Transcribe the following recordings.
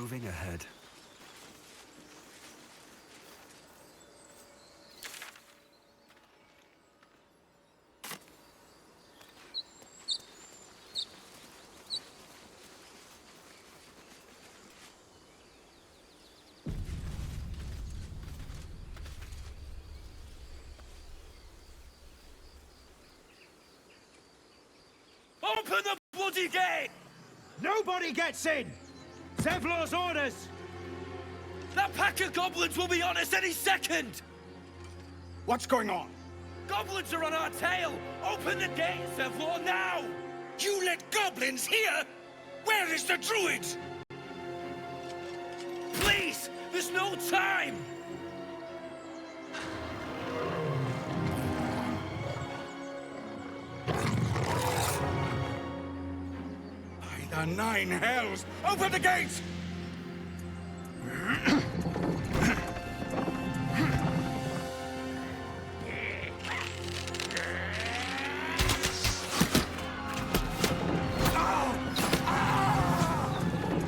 moving ahead. Open the bloody gate! Nobody gets in! Zevlor's orders! That pack of goblins will be on us any second! What's going on? Goblins are on our tail! Open the gate, Zevlor, now! You let goblins here? Where is the druid? Please! There's no time! By the nine hells! Open the gates!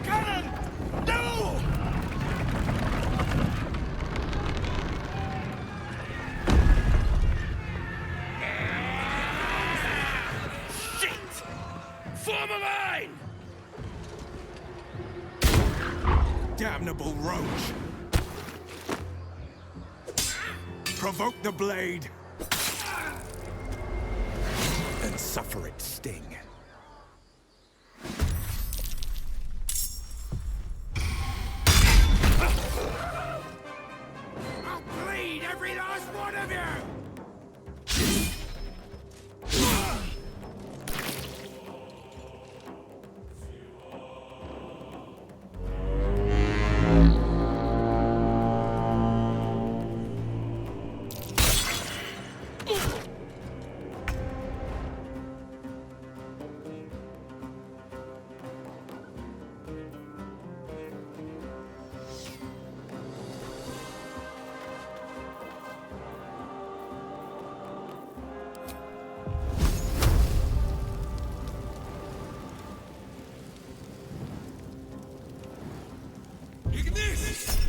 Cannon! No! Shit! Form a line! Damnable roach! Provoke the blade! And suffer its sting. I'll bleed every last one of you! Ignis!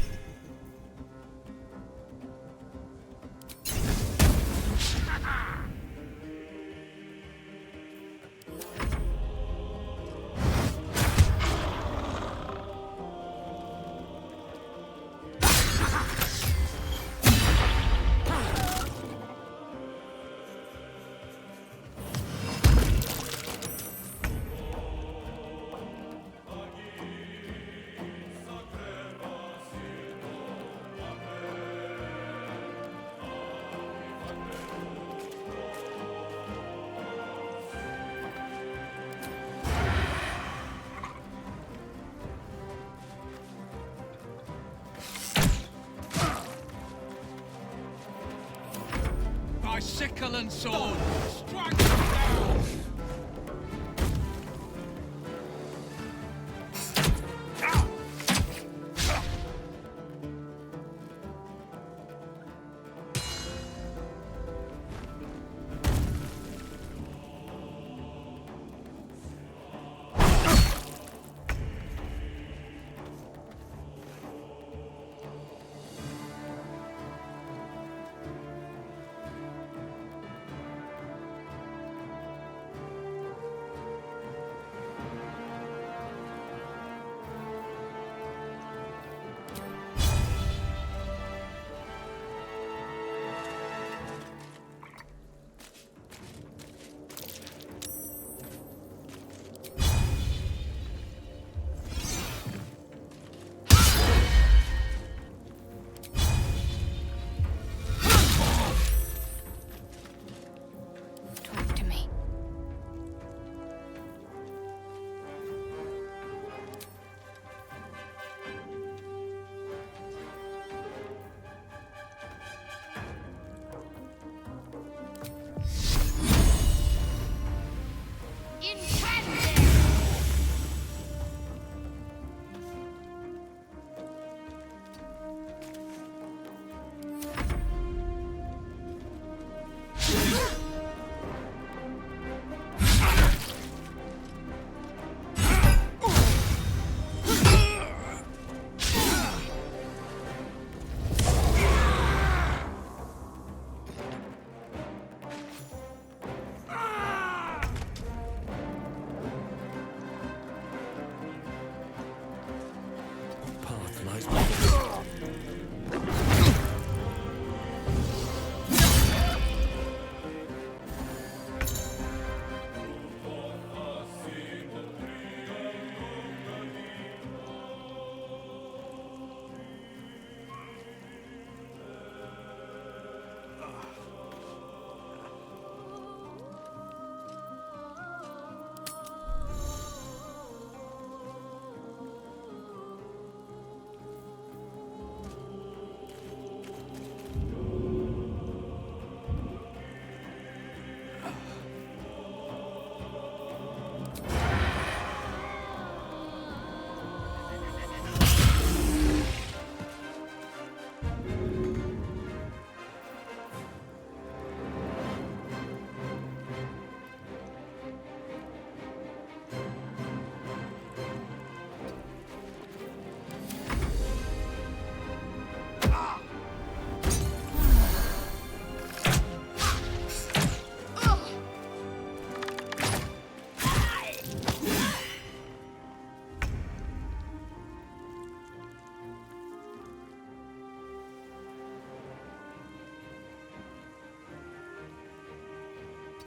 By sickle and sword, strike them down!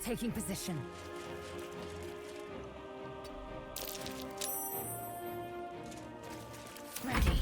Taking position. Ready.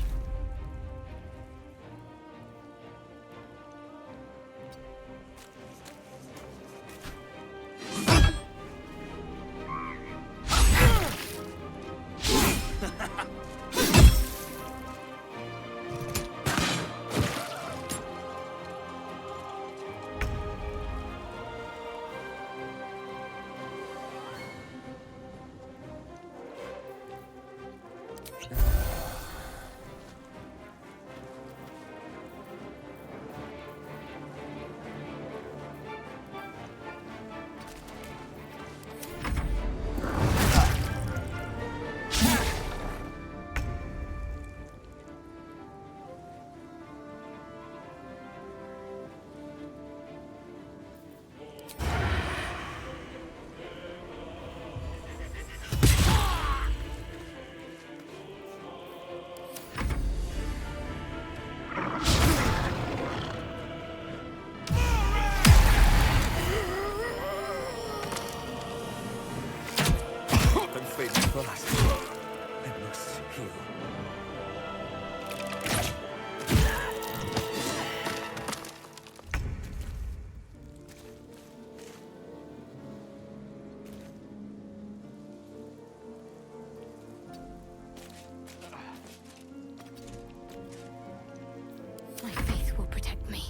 My faith will protect me.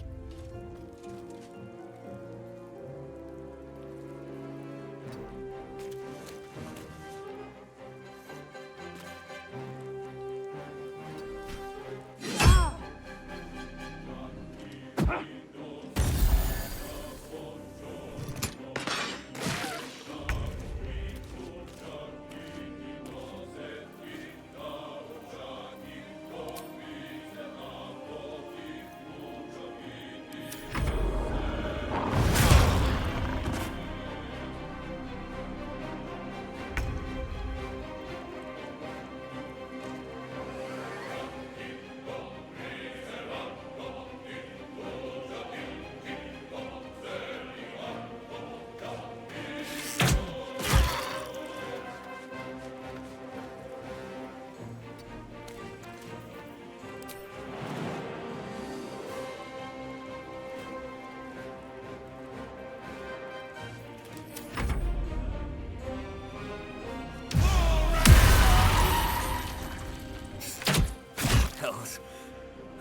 Hells.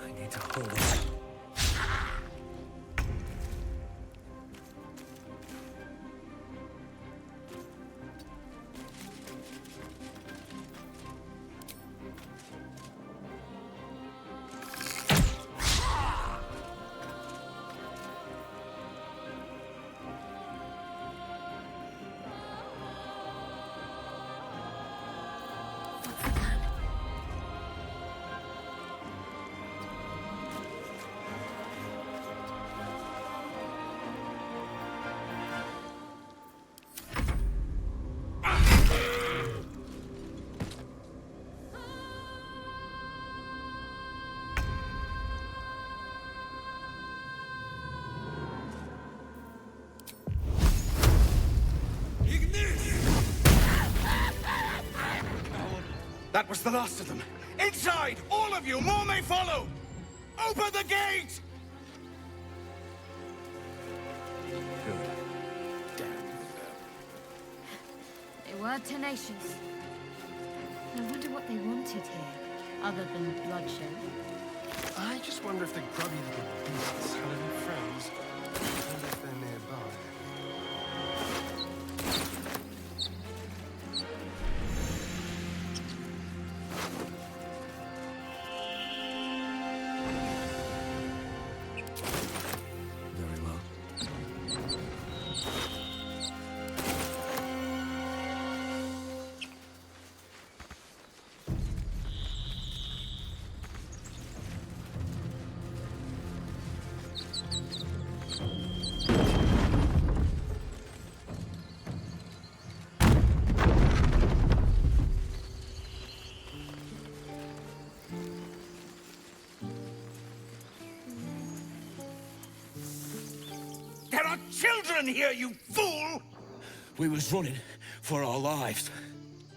I need to hold it. That was the last of them. Inside! All of you! More may follow! Open the gate! They were tenacious. I wonder what they wanted here, other than bloodshed. I just wonder if the grubby little beasts had any friends. I wonder if they're nearby. Very well. children here, you fool! We was running for our lives.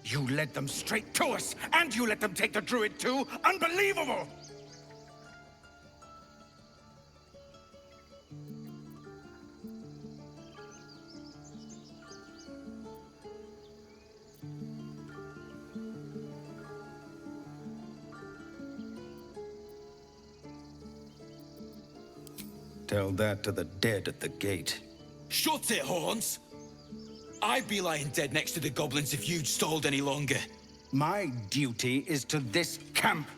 You led them straight to us, and you let them take the druid too? Unbelievable! Tell that to the dead at the gate. Shut it, Horns! I'd be lying dead next to the goblins if you'd stalled any longer. My duty is to this camp.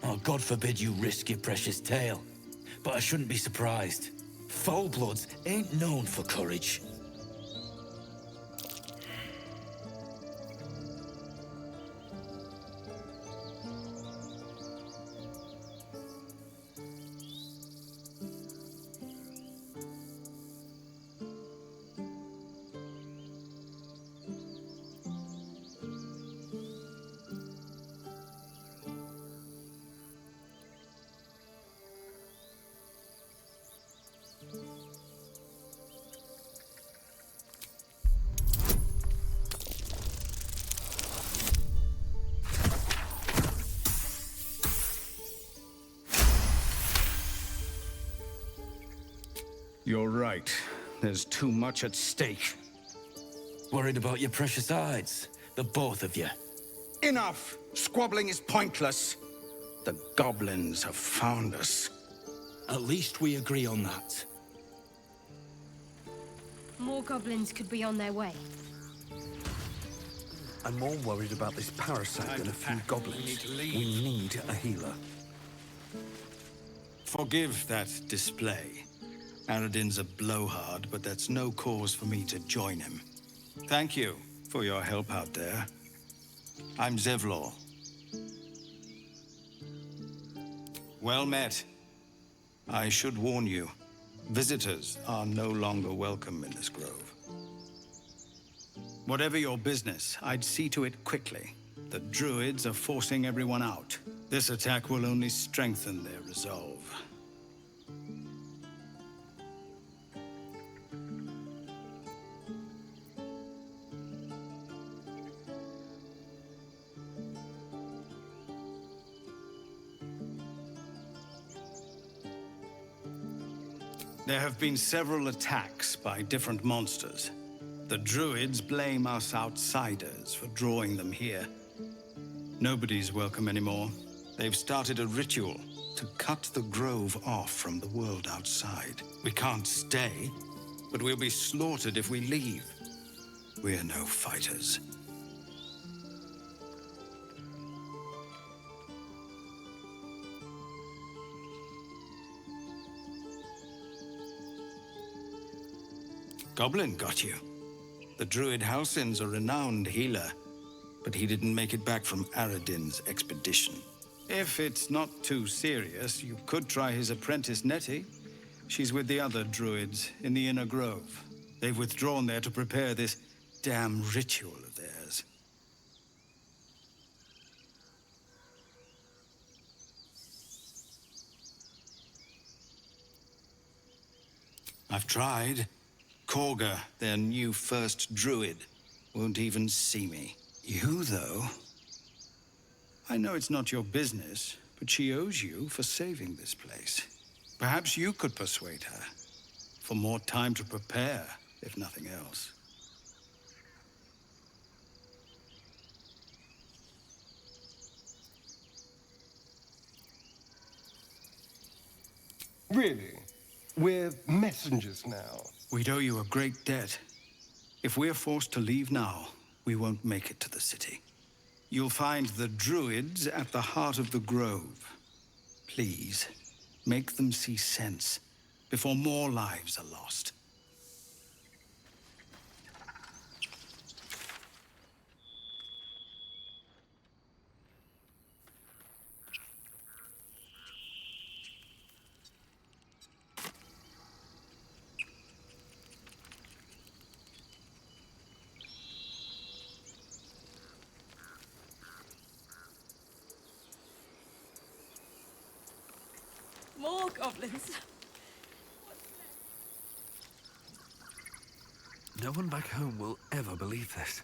Oh, God forbid you risk your precious tail. But I shouldn't be surprised. Foulbloods ain't known for courage. You're right. There's too much at stake. Worried about your precious hides? The both of you. Enough! Squabbling is pointless. The goblins have found us. At least we agree on that. More goblins could be on their way. I'm more worried about this parasite than a few goblins. We need a healer. Forgive that display. Aradin's a blowhard, but that's no cause for me to join him. Thank you for your help out there. I'm Zevlor. Well met. I should warn you, visitors are no longer welcome in this grove. Whatever your business, I'd see to it quickly. The druids are forcing everyone out. This attack will only strengthen their resolve. There have been several attacks by different monsters. The druids blame us outsiders for drawing them here. Nobody's welcome anymore. They've started a ritual to cut the grove off from the world outside. We can't stay, but we'll be slaughtered if we leave. We're no fighters. Goblin got you. The druid Halsin's a renowned healer, but he didn't make it back from Aradin's expedition. If it's not too serious, you could try his apprentice Nettie. She's with the other druids in the inner grove. They've withdrawn there to prepare this damn ritual of theirs. I've tried. Korga, their new first druid, won't even see me. You, though? I know it's not your business, but she owes you for saving this place. Perhaps you could persuade her. For more time to prepare, if nothing else. Really? We're messengers now. We'd owe you a great debt. If we're forced to leave now, we won't make it to the city. You'll find the druids at the heart of the grove. Please, make them see sense before more lives are lost. More goblins. No one back home will ever believe this.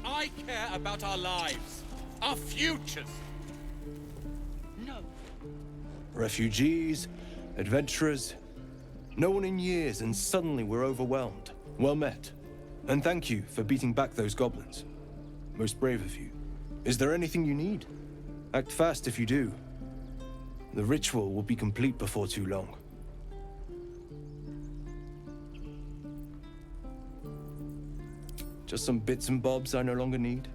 I care about our lives, our futures. No. Refugees, adventurers, no one in years, and suddenly we're overwhelmed. Well met. And thank you for beating back those goblins. Most brave of you. Is there anything you need? Act fast if you do. The ritual will be complete before too long. Just some bits and bobs I no longer need.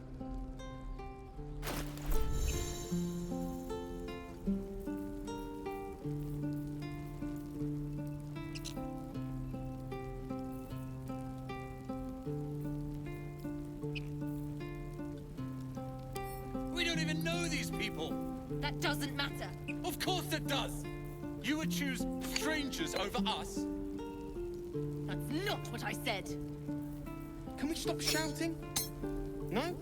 We don't even know these people. That doesn't matter. Of course it does. You would choose strangers over us. That's not what I said. Can we stop shouting? No?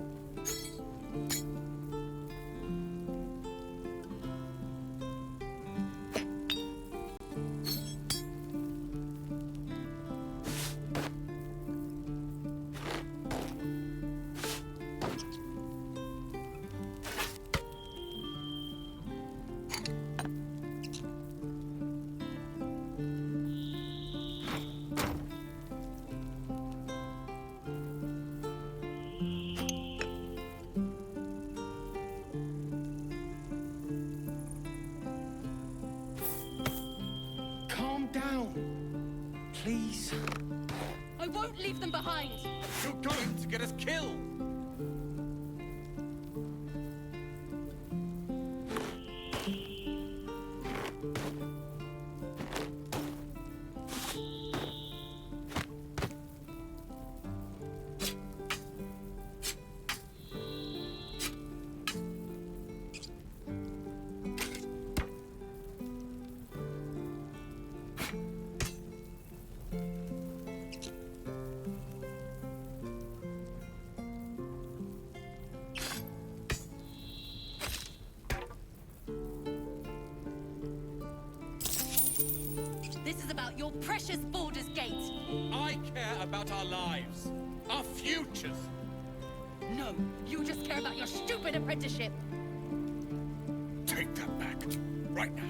Calm down. Please. I won't leave them behind. You're going to get us killed. This is about your precious Baldur's Gate. I care about our lives, our futures. No, you just care about your stupid apprenticeship. Take that back, right now.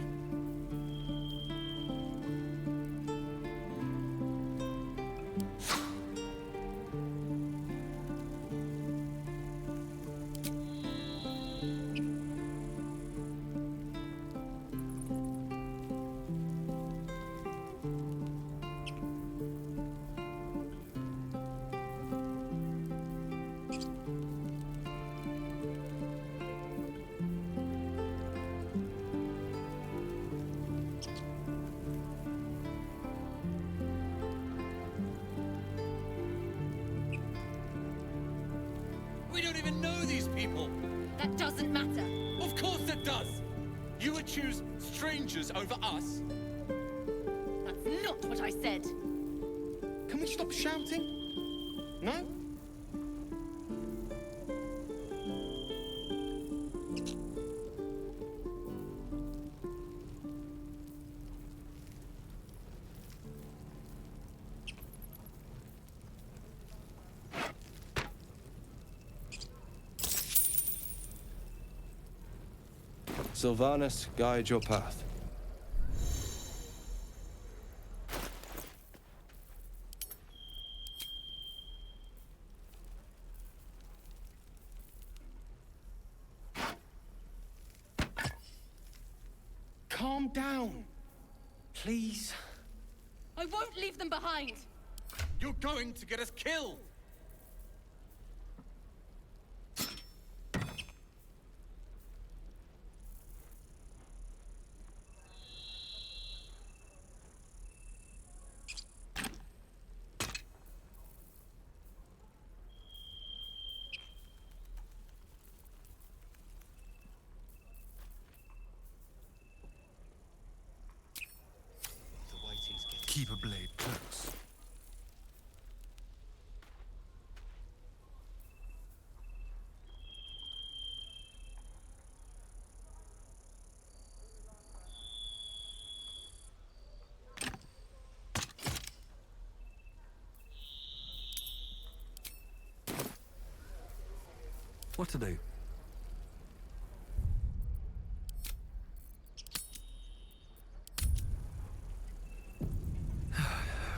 We don't even know these people. That doesn't matter. Of course it does. You would choose strangers over us. That's not what I said. Can we stop shouting? No? Sylvanus, guide your path. Calm down. Please. I won't leave them behind. You're going to get us killed. Keep a blade close. What to do?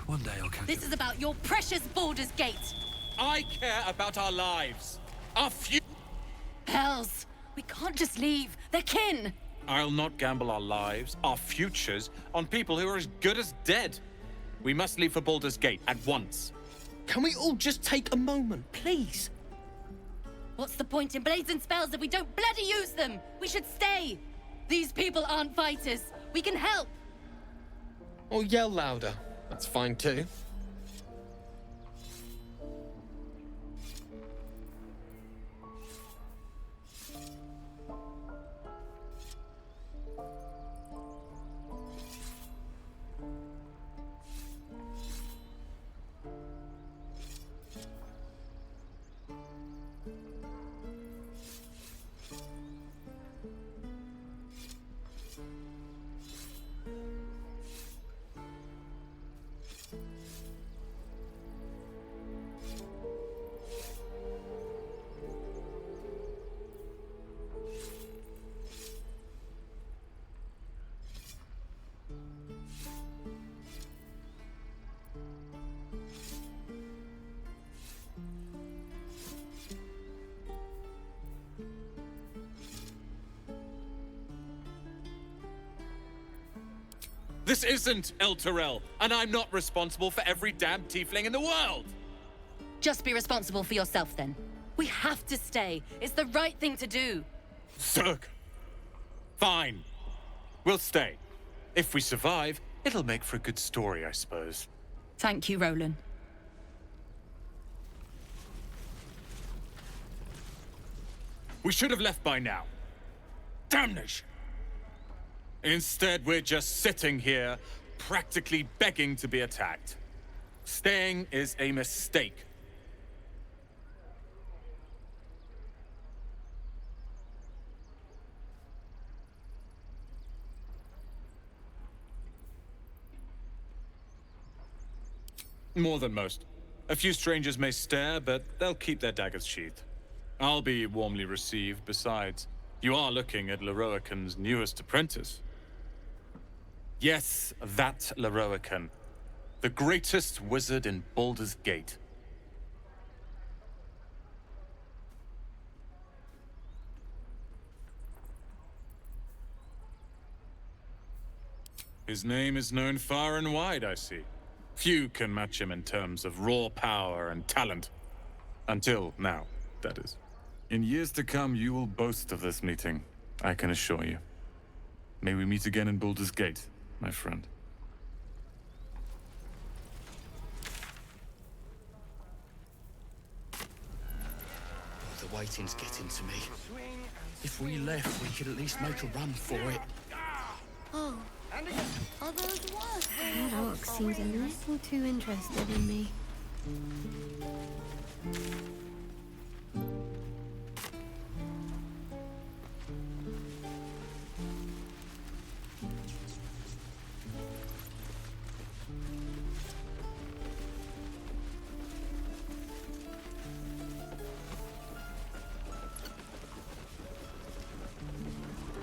One day I'll catch This up. is about your precious Baldur's Gate. I care about our lives. Our future. Hells, we can't just leave. They're kin. I'll not gamble our lives, our futures, on people who are as good as dead. We must leave for Baldur's Gate at once. Can we all just take a moment, please? What's the point in blades and spells if we don't bloody use them? We should stay. These people aren't fighters. We can help. Or yell louder. That's fine too. This isn't El Terrell, and I'm not responsible for every damn tiefling in the world! Just be responsible for yourself then. We have to stay. It's the right thing to do. Zerg. Fine. We'll stay. If we survive, it'll make for a good story, I suppose. Thank you, Roland. We should have left by now. Damnation! Instead, we're just sitting here, practically begging to be attacked. Staying is a mistake. More than most. A few strangers may stare, but they'll keep their daggers sheathed. I'll be warmly received. Besides, you are looking at Leroican's newest apprentice. Yes, that Leroican. The greatest wizard in Baldur's Gate. His name is known far and wide, I see. Few can match him in terms of raw power and talent. Until now, that is. In years to come, you will boast of this meeting, I can assure you. May we meet again in Baldur's Gate, my friend. The waiting's getting to me. If we left, we could at least make a run for it. Oh, are those worse? That orc seems a little too interested in me.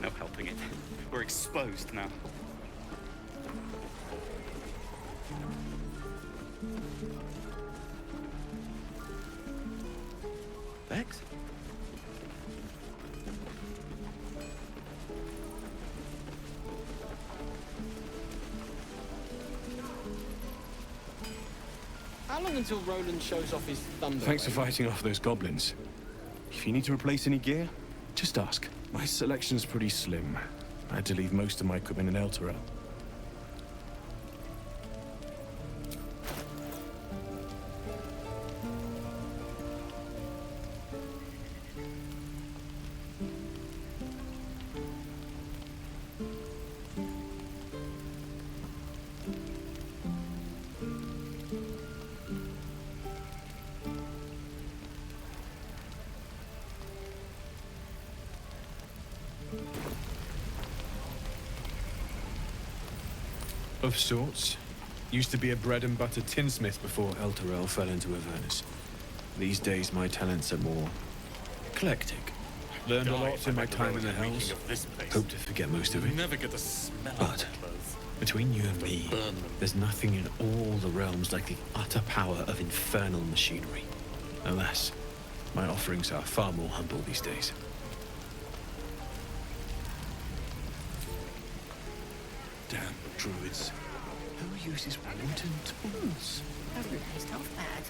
No helping it. We're exposed now. Bex? How long until Roland shows off his thunder? Thanks for fighting off those goblins. If you need to replace any gear, just ask. My selection's pretty slim. I had to leave most of my equipment in El Terrell. Of sorts. Used to be a bread and butter tinsmith before El Terrell fell into Avernus. These days, my talents are more Eclectic. Learned a lot in my time in the Hells. Hope to forget most of it. Never get the smell But of clothes. between you and me, Burn them. there's nothing in all the realms like the utter power of infernal machinery. Alas, my offerings are far more humble these days. Damn druids. Who uses wooden tools? Doesn't taste half bad.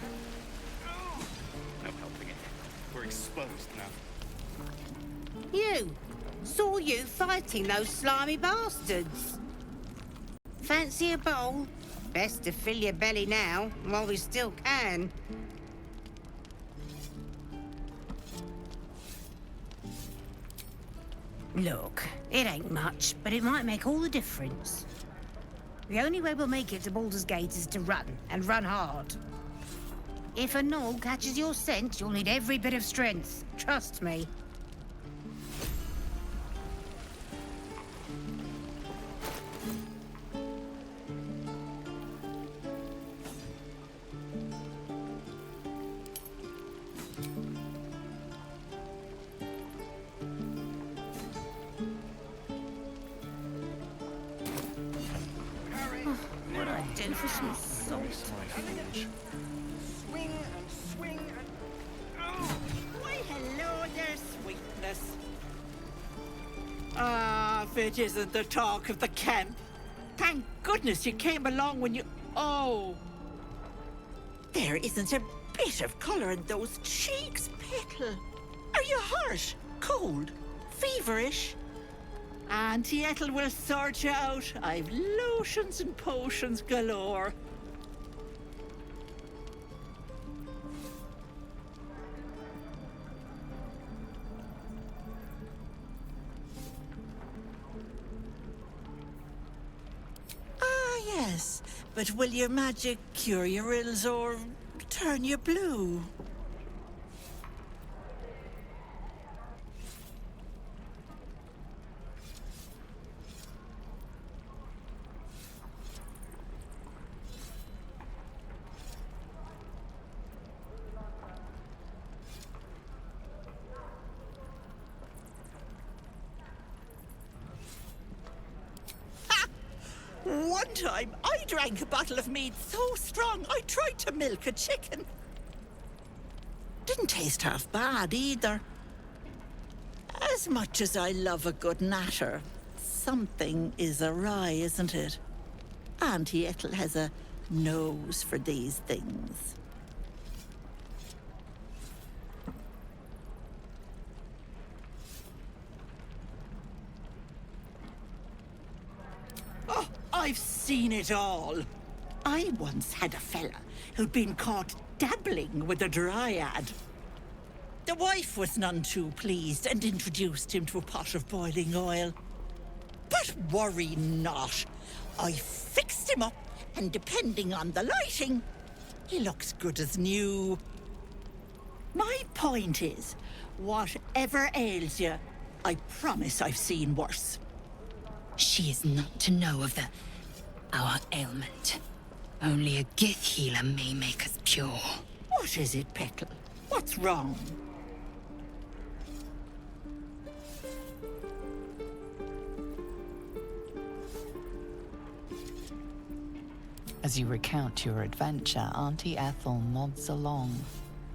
No helping it. We're exposed now. You! Saw you fighting those slimy bastards. Fancy a bowl? Best to fill your belly now, while we still can. Look, it ain't much, but it might make all the difference. The only way we'll make it to Baldur's Gate is to run, and run hard. If a gnoll catches your scent, you'll need every bit of strength. Trust me. What I do for some salt? Swing and swing and... Oh! Why, hello there, sweetness. Ah, if it isn't the talk of the camp. Thank goodness you came along when you... Oh! There isn't a bit of colour in those cheeks, Petal. Are you hurt? Cold? Feverish? Auntie Ethel will sort you out. I've lotions and potions galore. Ah, yes. But will your magic cure your ills or turn you blue? One time, I drank a bottle of mead so strong, I tried to milk a chicken. Didn't taste half bad, either. As much as I love a good natter, something is awry, isn't it? Auntie Ethel has a nose for these things. Oh, I've seen it all. I once had a fella who'd been caught dabbling with a dryad. The wife was none too pleased and introduced him to a pot of boiling oil. But worry not. I fixed him up, and depending on the lighting, he looks good as new. My point is, whatever ails you, I promise I've seen worse. She is not to know of our ailment. Only a Gith healer may make us pure. What is it, Petal? What's wrong? As you recount your adventure, Auntie Ethel nods along,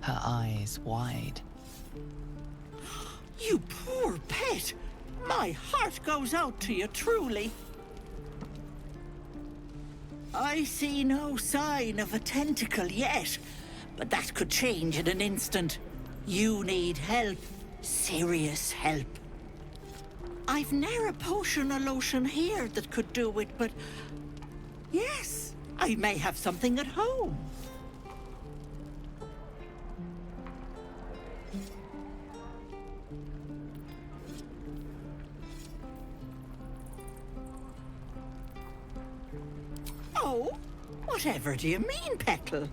her eyes wide. You poor pet! My heart goes out to you, truly. I see no sign of a tentacle yet, but that could change in an instant. You need help. Serious help. I've ne'er a potion or lotion here that could do it, but... yes, I may have something at home. Oh, whatever do you mean, Petal?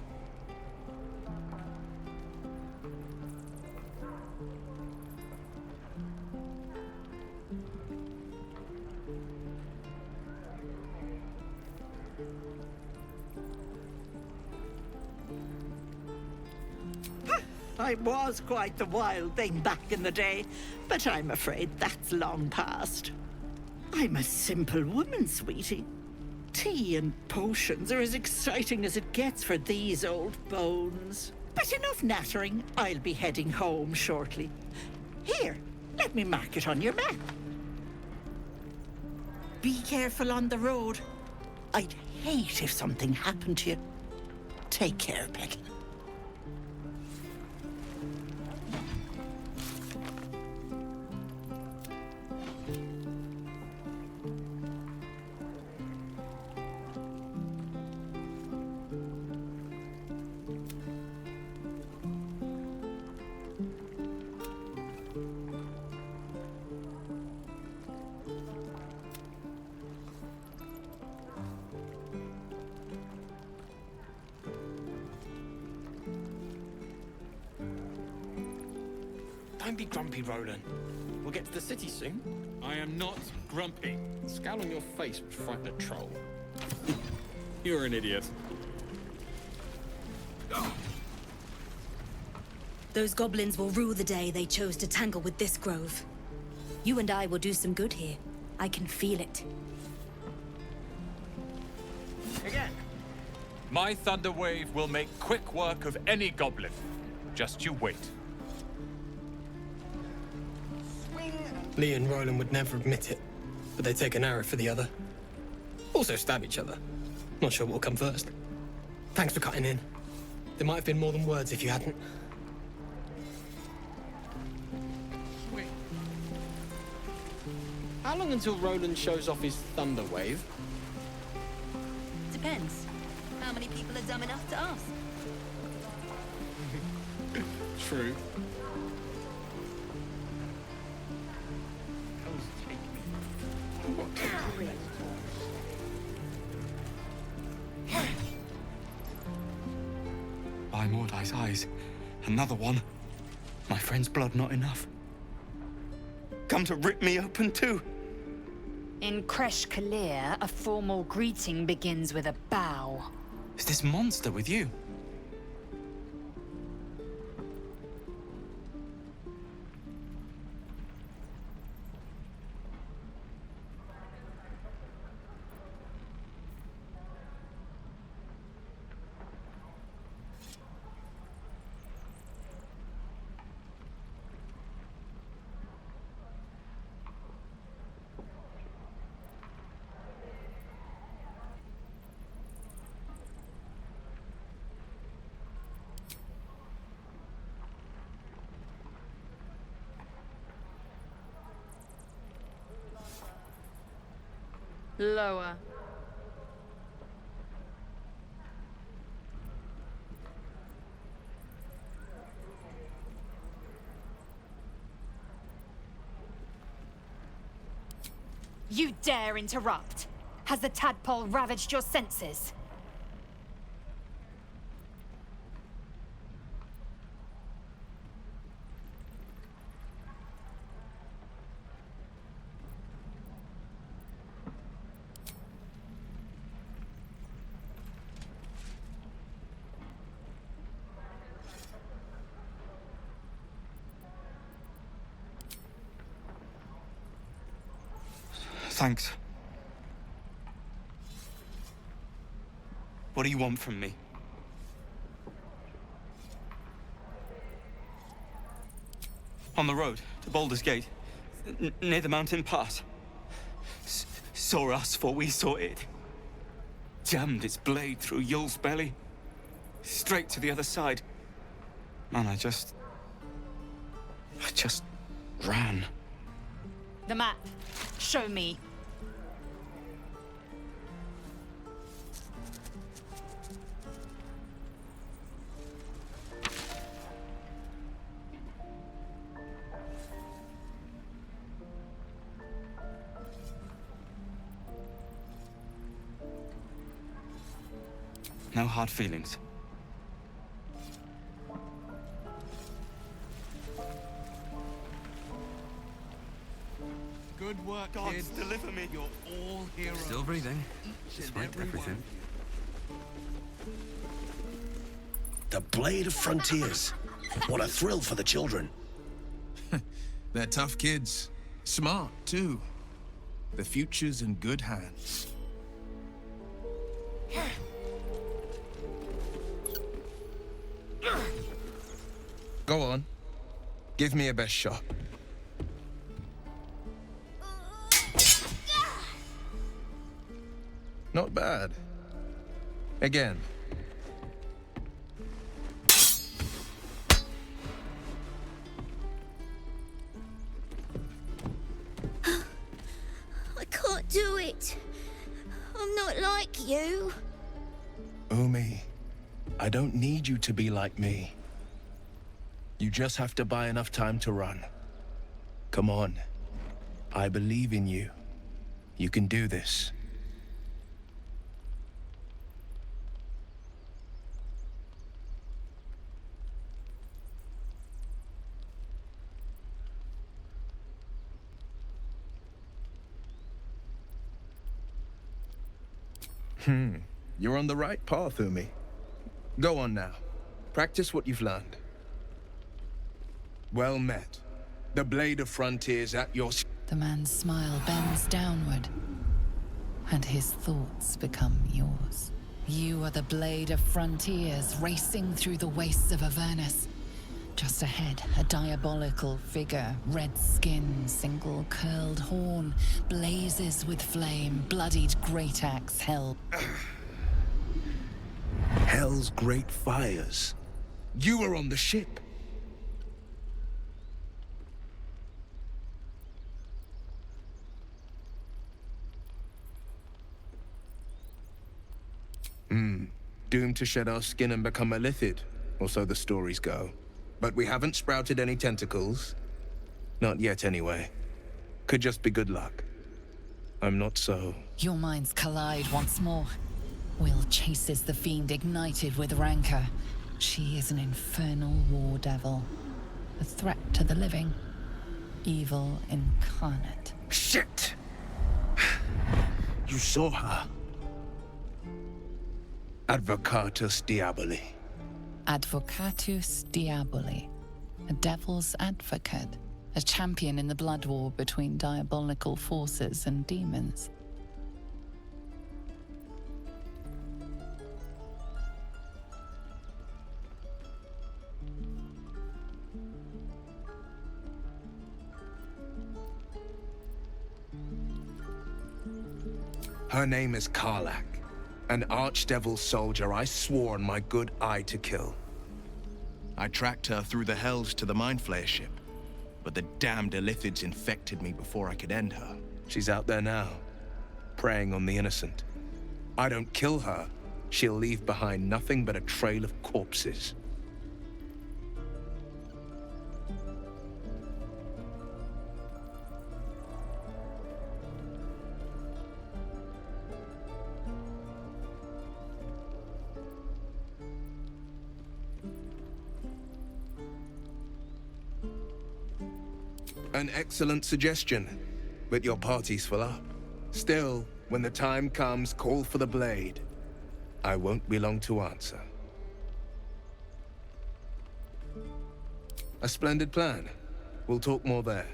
I was quite the wild thing back in the day, but I'm afraid that's long past. I'm a simple woman, sweetie. Tea and potions are as exciting as it gets for these old bones. But enough nattering. I'll be heading home shortly. Here, let me mark it on your map. Be careful on the road. I'd hate if something happened to you. Take care, Petal. Don't be grumpy, Roland. We'll get to the city soon. I am not grumpy. The scowl on your face would frighten a troll. You're an idiot. Those goblins will rue the day they chose to tangle with this grove. You and I will do some good here. I can feel it. Again. My thunder wave will make quick work of any goblin. Just you wait. Lee and Roland would never admit it, but they take an arrow for the other. Also stab each other. Not sure what will come first. Thanks for cutting in. There might have been more than words if you hadn't. Wait. How long until Roland shows off his thunder wave? Depends. How many people are dumb enough to ask? True. By Mordai's eyes, another one. My friend's blood not enough. Come to rip me open too. In Kresh Kalir, a formal greeting begins with a bow. Is this monster with you? Lower. You dare interrupt? Has the tadpole ravaged your senses? Thanks. What do you want from me? On the road to Baldur's Gate, near the mountain pass. Saw us, for we saw it. Jammed its blade through Yul's belly. Straight to the other side. Man, I just ran. The map. Show me. No hard feelings. Good work, God, kids. deliver me. You're all heroes. Still breathing, despite everything. The Blade of Frontiers. What a thrill for the children. They're tough kids. Smart, too. The future's in good hands. Go on. Give me a best shot. Not bad. Again. I can't do it. I'm not like you. Umi, I don't need you to be like me. You just have to buy enough time to run. Come on. I believe in you. You can do this. You're on the right path, Umi. Go on now. Practice what you've learned. Well met. The blade of frontiers at your... The man's smile bends downward, and his thoughts become yours. You are the blade of frontiers racing through the wastes of Avernus. Just ahead, a diabolical figure, red skin, single curled horn, blazes with flame, bloodied great axe held. Hell's great fires. You were on the ship. Doomed to shed our skin and become a lithid, or so the stories go. But we haven't sprouted any tentacles. Not yet, anyway. Could just be good luck. I'm not so... Your minds collide once more. Will chases the fiend ignited with rancor. She is an infernal war devil. A threat to the living. Evil incarnate. Shit! You saw her. Advocatus Diaboli. Advocatus Diaboli. A devil's advocate. A champion in the blood war between diabolical forces and demons. Her name is Karlak, an archdevil soldier I swore on my good eye to kill. I tracked her through the hells to the Mind Flayer ship, but the damned Illithids infected me before I could end her. She's out there now, preying on the innocent. I don't kill her, she'll leave behind nothing but a trail of corpses. An excellent suggestion, but your party's full up. Still, when the time comes, call for the blade. I won't be long to answer. A splendid plan. We'll talk more there.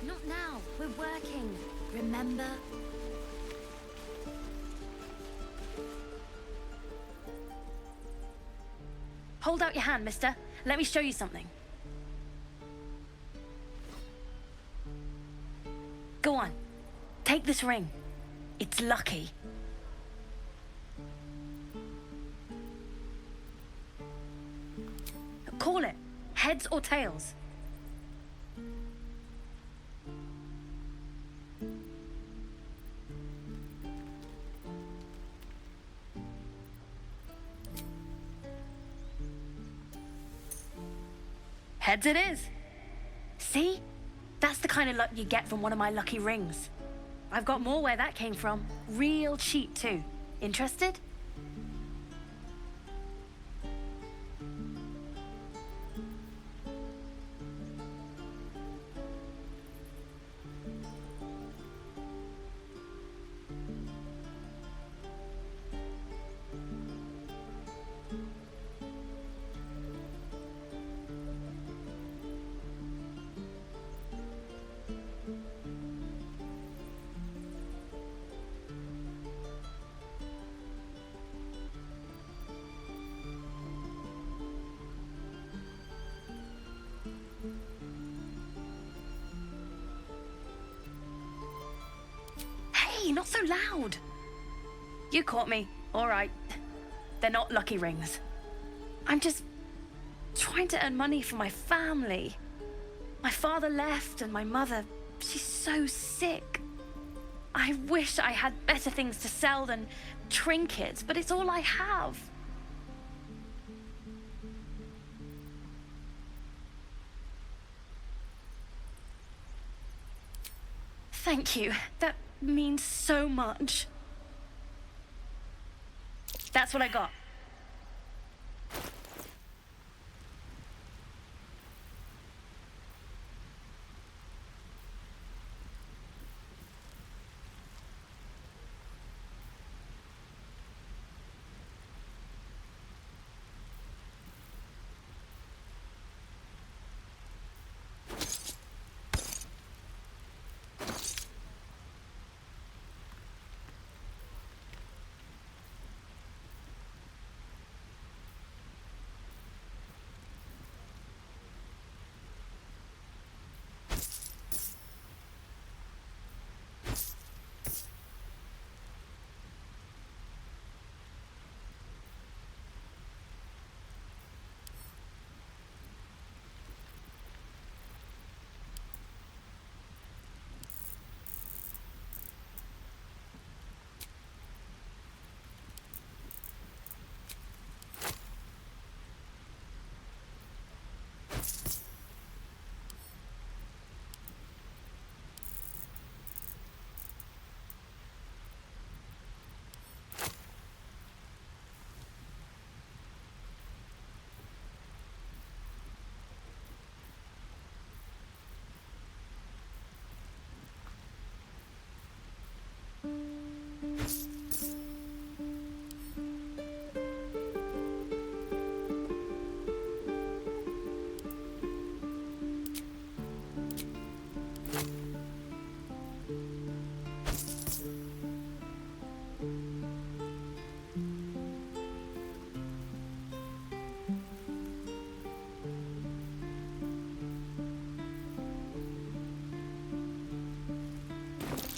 Not now. We're working. Remember? Hold out your hand, mister. Let me show you something. Go on. Take this ring. It's lucky. Call it. Heads or tails. Heads it is. See? That's the kind of luck you get from one of my lucky rings. I've got more where that came from. Real cheap, too. Interested? not so loud. You caught me. All right. They're not lucky rings. I'm just trying to earn money for my family. My father left and my mother, she's so sick. I wish I had better things to sell than trinkets, but it's all I have. Thank you. That means so much. That's what I got.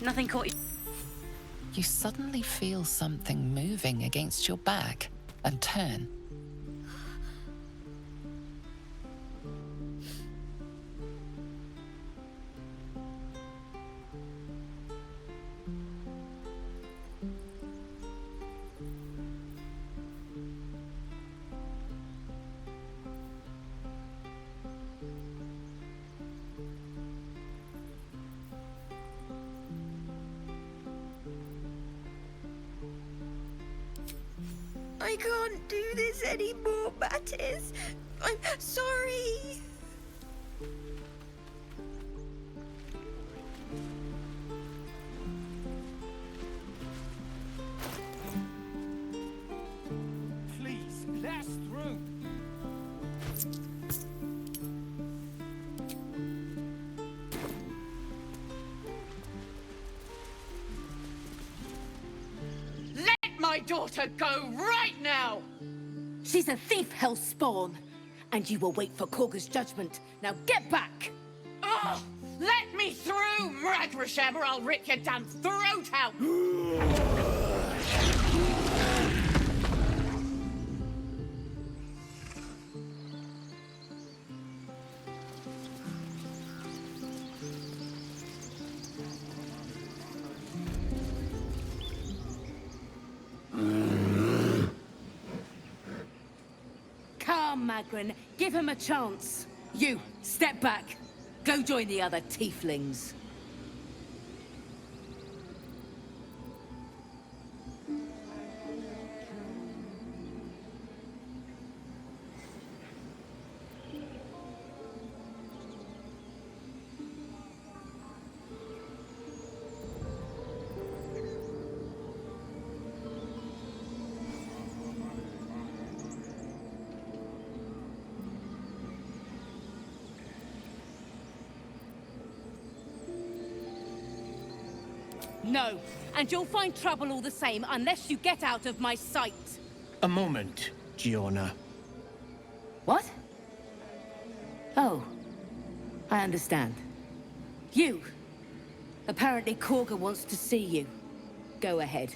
Nothing caught you. You suddenly feel something moving against your back and turn. I can't do this anymore, Mattis. I'm sorry. Please, blast through. My daughter go right now! She's a thief, hellspawn, and you will wait for Korga's judgment. Now get back! Oh, let me through, Mragrasham, or I'll rip your damn throat out! Magrin, give him a chance. You, step back. Go join the other tieflings. No, and you'll find trouble all the same unless you get out of my sight. A moment, Giona. What? Oh, I understand. You. Apparently Korga wants to see you. Go ahead.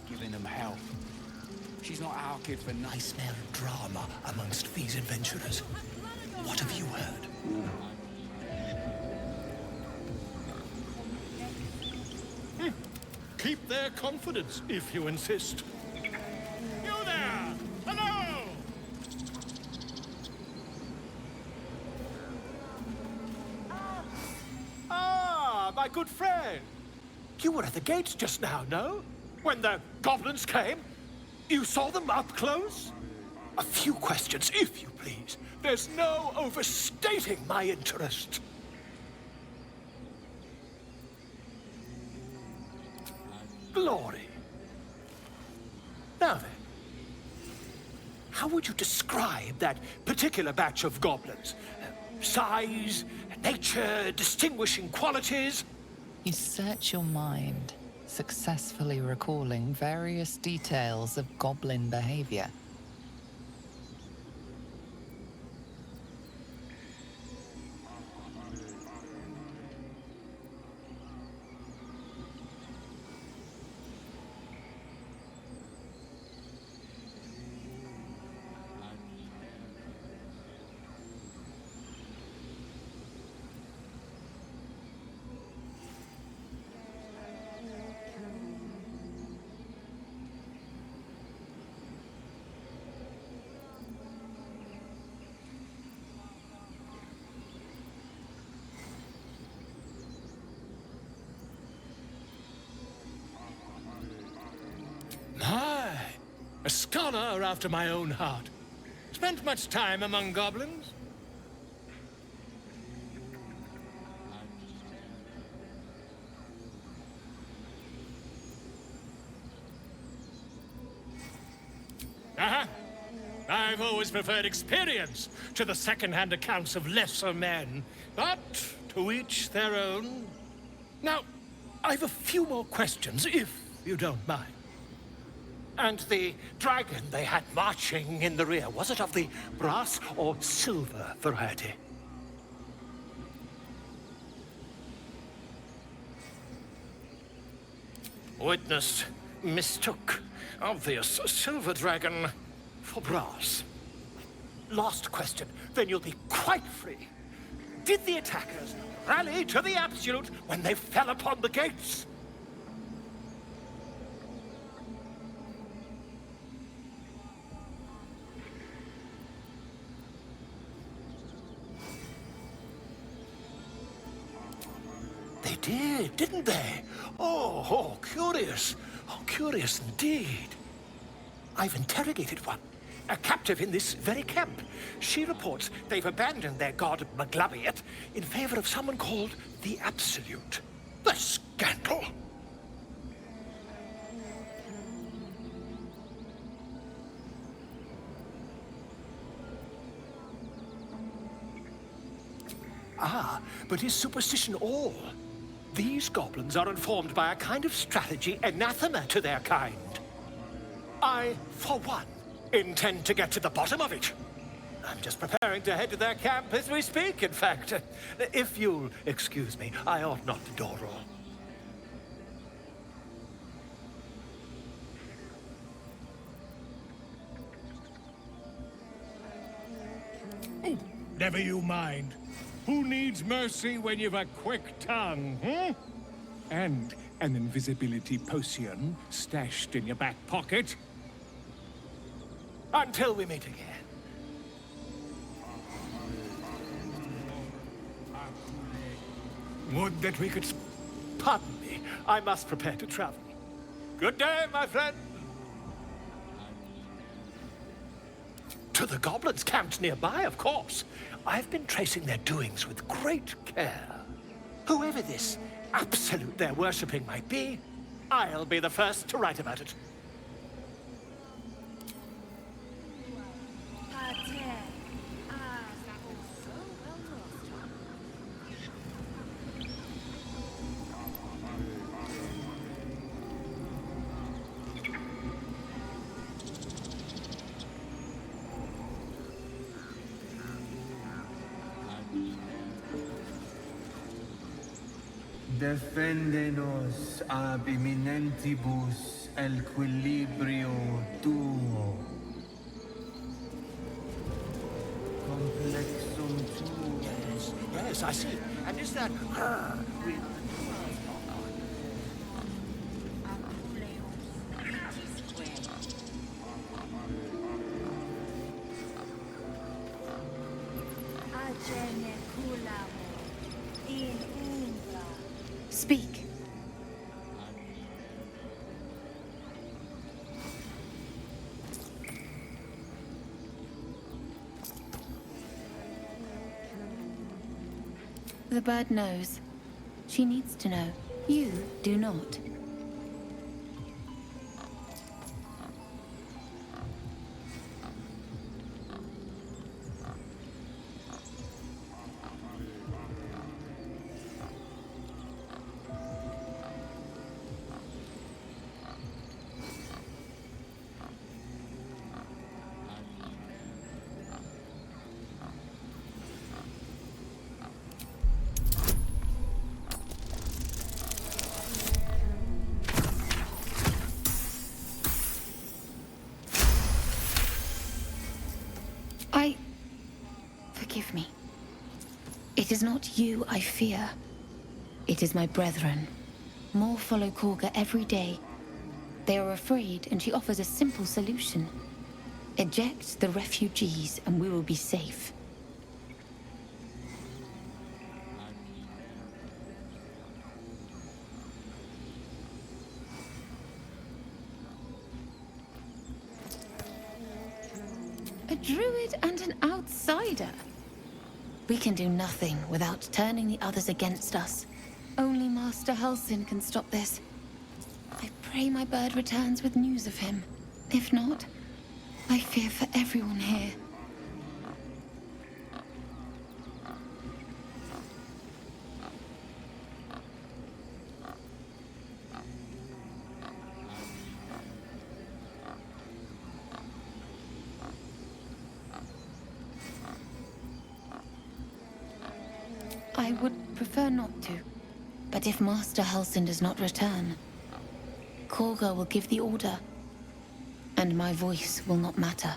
Giving them hell. She's not our kid for nice. I smell drama amongst these adventurers. What have you heard? Keep their confidence, if you insist. You there! Hello! Ah, my good friend. You were at the gates just now, no? When the goblins came? You saw them up close? A few questions, if you please. There's no overstating my interest. Glory. Now then, how would you describe that particular batch of goblins? Size, nature, distinguishing qualities? You search your mind, successfully recalling various details of goblin behavior. A scholar after my own heart. Spent much time among goblins? I've always preferred experience to the second-hand accounts of lesser men. But to each their own. Now, I've a few more questions, if you don't mind. And the dragon they had marching in the rear, was it of the brass or silver variety? Witness mistook obvious silver dragon for brass. Last question, then you'll be quite free. Did the attackers rally to the absolute when they fell upon the gates? They did, didn't they? Oh, curious. Oh, curious indeed. I've interrogated one, a captive in this very camp. She reports they've abandoned their god Maglabiet in favor of someone called the Absolute. The scandal! Ah, but is superstition all? These goblins are informed by a kind of strategy anathema to their kind. I, for one, intend to get to the bottom of it. I'm just preparing to head to their camp as we speak, in fact. If you'll excuse me, I ought not to dawdle. Oh, never you mind. Who needs mercy when you've a quick tongue, hmm? And an invisibility potion stashed in your back pocket? Until we meet again. Would that we could... Pardon me, I must prepare to travel. Good day, my friend. To the goblins camped nearby, of course. I've been tracing their doings with great care. Whoever this absolute they're worshipping might be, I'll be the first to write about it. Defendenos ab imminentibus equilibrio tuo. Complexum tuo. Yes, I see. And is that her with... Speak. The bird knows. She needs to know. You do not. Forgive me. It is not you I fear. It is my brethren. More follow Korga every day. They are afraid, and she offers a simple solution. Eject the refugees, and we will be safe. A druid and an outsider. We can do nothing without turning the others against us. Only Master Halsin can stop this. I pray my bird returns with news of him. If not, I fear for everyone here. I would prefer not to. But if Master Halsin does not return, Korga will give the order, and my voice will not matter.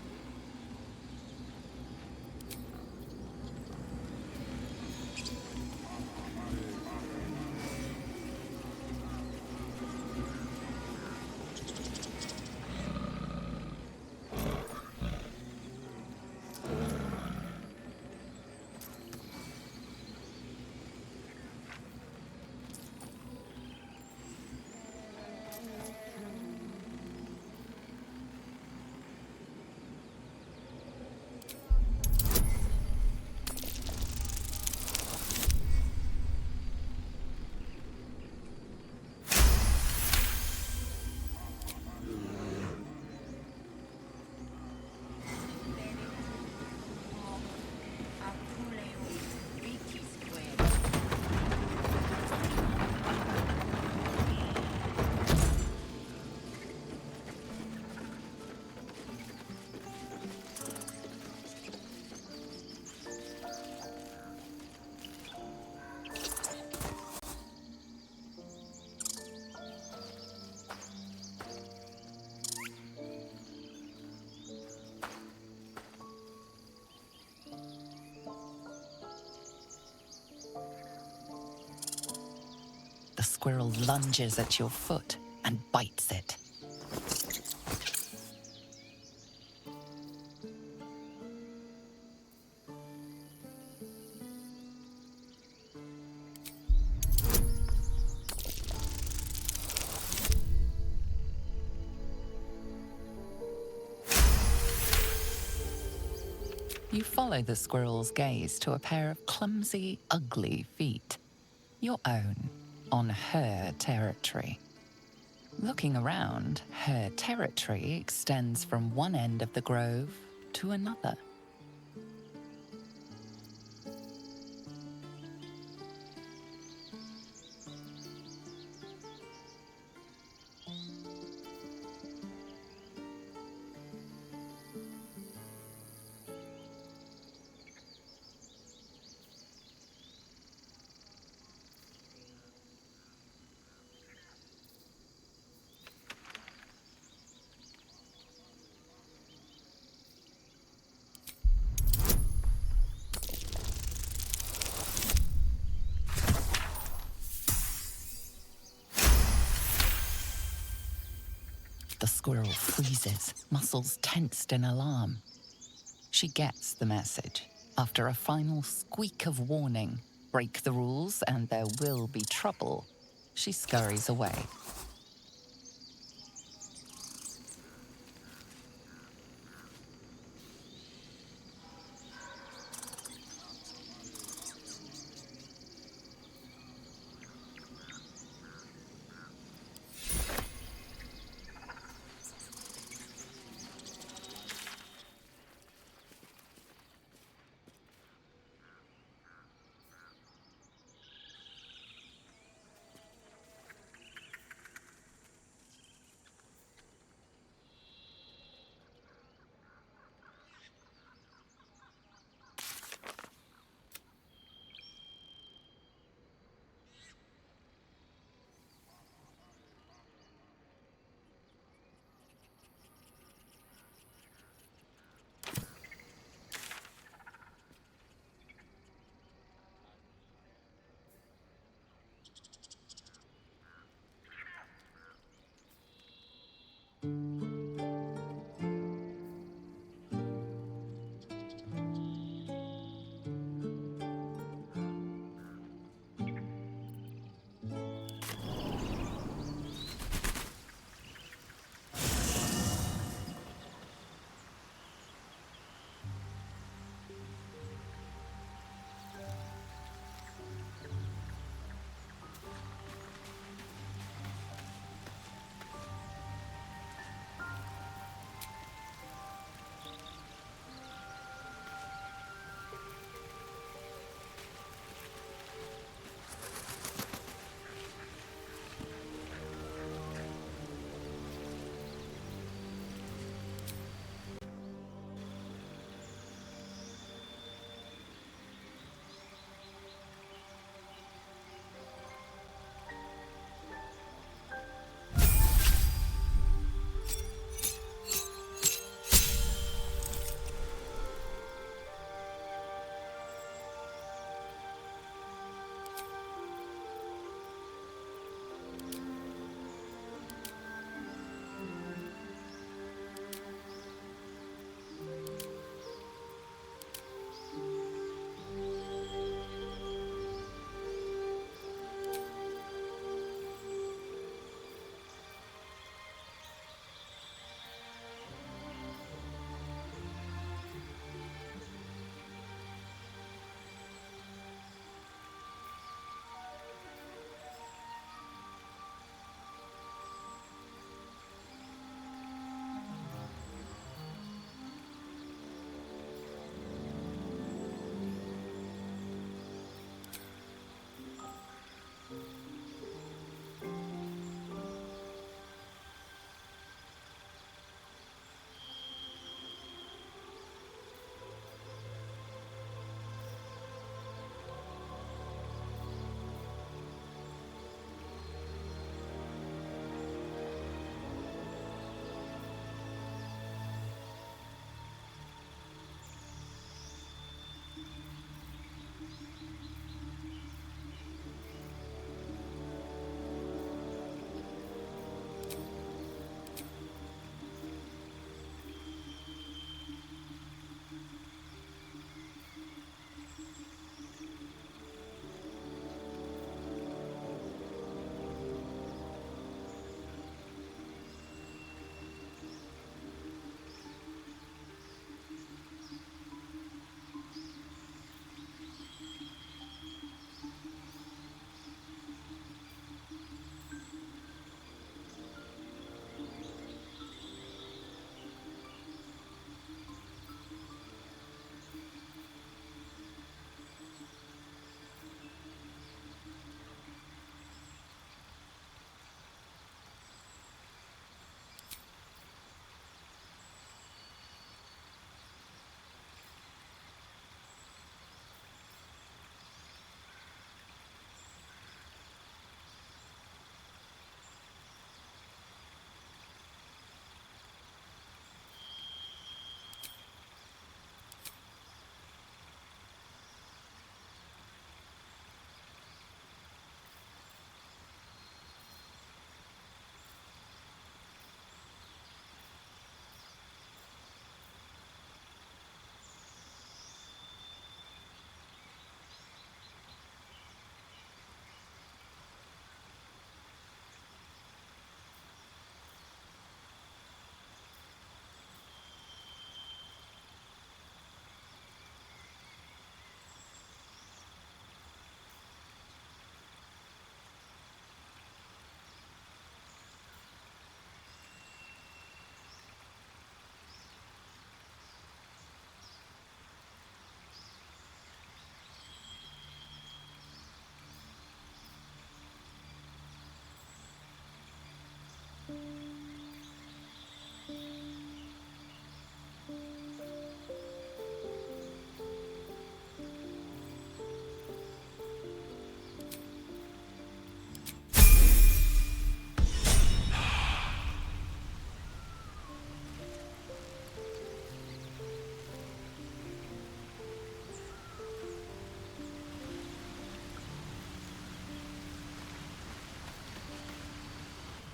The squirrel lunges at your foot and bites it. You follow the squirrel's gaze to a pair of clumsy, ugly feet. Your own, on her territory. Looking around, her territory extends from one end of the grove to another. The squirrel freezes, muscles tensed in alarm. She gets the message. After a final squeak of warning, break the rules and there will be trouble, she scurries away.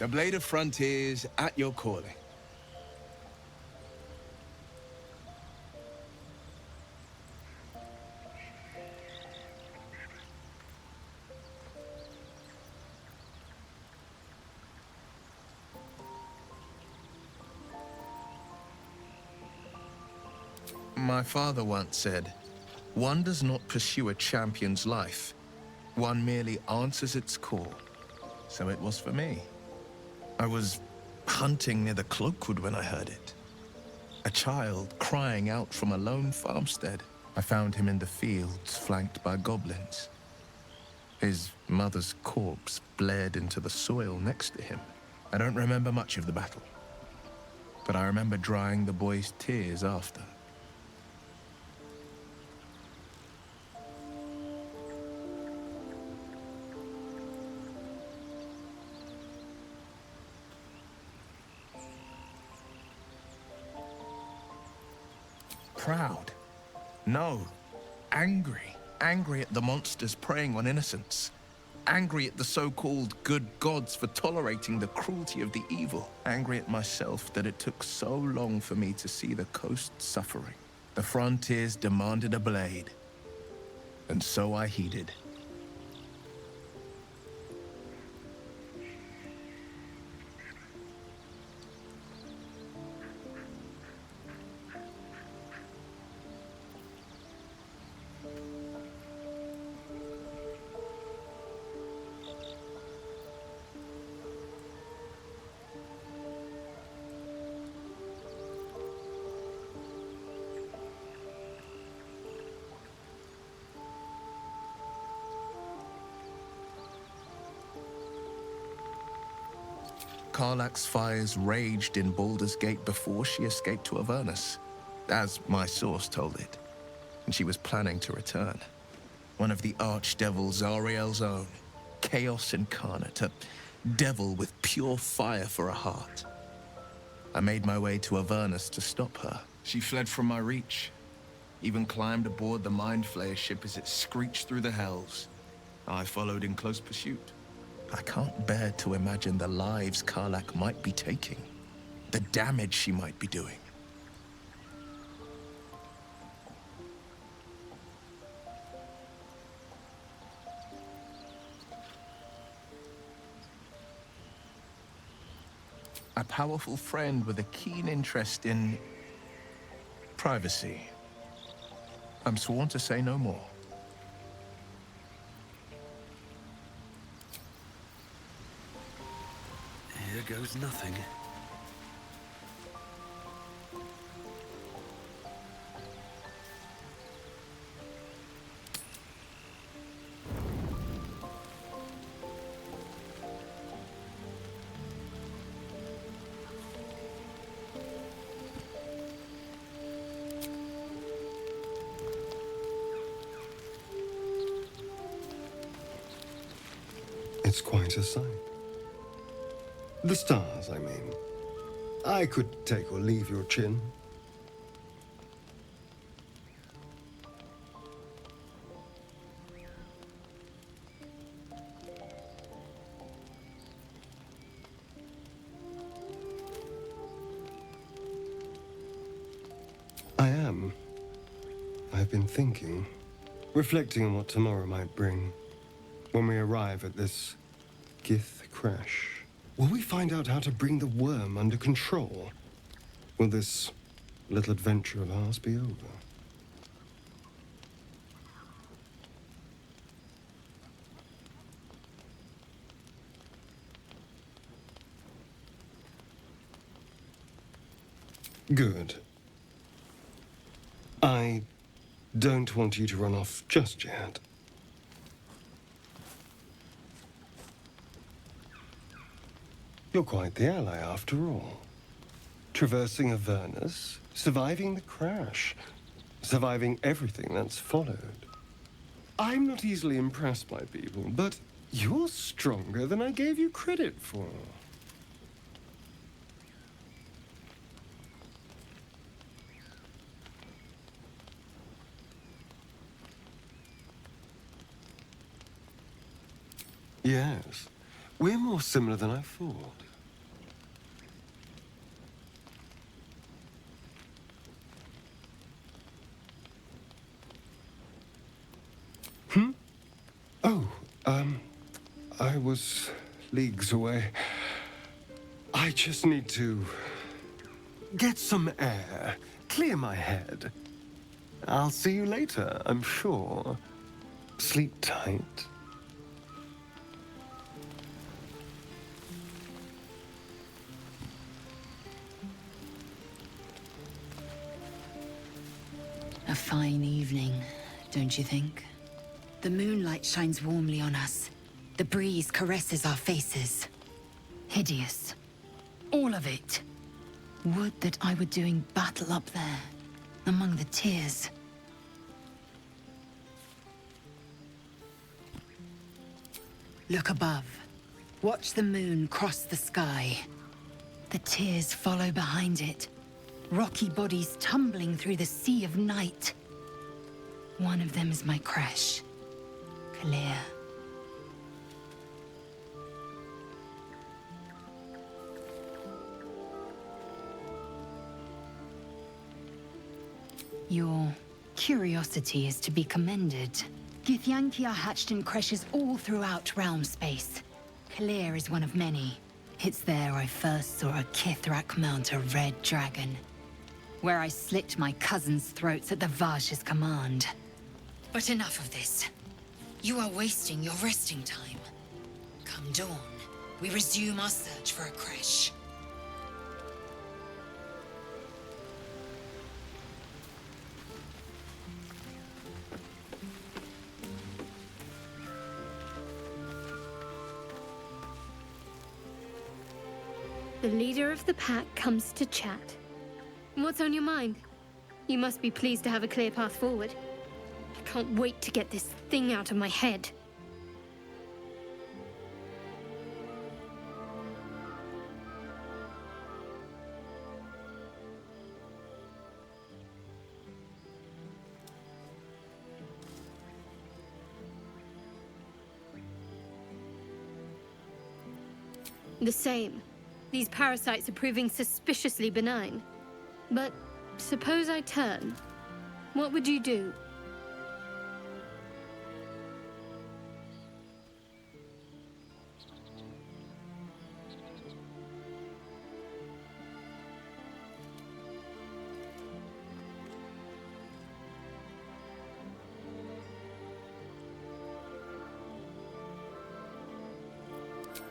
The Blade of Frontiers at your calling. My father once said, "One does not pursue a champion's life. One merely answers its call." So it was for me. I was hunting near the Cloakwood when I heard it. A child crying out from a lone farmstead. I found him in the fields, flanked by goblins. His mother's corpse blared into the soil next to him. I don't remember much of the battle, but I remember drying the boy's tears after. Proud? No. Angry. Angry at the monsters preying on innocents. Angry at the so-called good gods for tolerating the cruelty of the evil. Angry at myself that it took so long for me to see the coast suffering. The frontiers demanded a blade, and so I heeded. Karlach's fires raged in Baldur's Gate before she escaped to Avernus, as my source told it, and she was planning to return. One of the archdevils Zariel's own, chaos incarnate, a devil with pure fire for a heart. I made my way to Avernus to stop her. She fled from my reach, even climbed aboard the Mind Flayer ship as it screeched through the hells. I followed in close pursuit. I can't bear to imagine the lives Karlach might be taking, the damage she might be doing. A powerful friend with a keen interest in privacy. I'm sworn to say no more. Here goes nothing. It's quite a sight. The stars, I mean. I could take or leave your chin. I am. I've been thinking, reflecting on what tomorrow might bring. When we arrive at this Gith crash, will we find out how to bring the worm under control? Will this little adventure of ours be over? Good. I don't want you to run off just yet. You're quite the ally, after all. Traversing Avernus, surviving the crash, surviving everything that's followed. I'm not easily impressed by people, but you're stronger than I gave you credit for. Yes, we're more similar than I thought. I was leagues away. I just need to get some air, clear my head. I'll see you later, I'm sure. Sleep tight. A fine evening, don't you think? The moonlight shines warmly on us. The breeze caresses our faces. Hideous. All of it. Would that I were doing battle up there, among the tears. Look above. Watch the moon cross the sky. The tears follow behind it. Rocky bodies tumbling through the sea of night. One of them is my crash. Clear. Your curiosity is to be commended. Githyanki are hatched in creches all throughout realm space. Clear is one of many. It's there I first saw a Kithrak mount a red dragon. Where I slit my cousins' throats at the Vash's command. But enough of this. You are wasting your resting time. Come dawn, we resume our search for a creche. The leader of the pack comes to chat. What's on your mind? You must be pleased to have a clear path forward. I can't wait to get this thing out of my head. The same. These parasites are proving suspiciously benign. But suppose I turn. What would you do?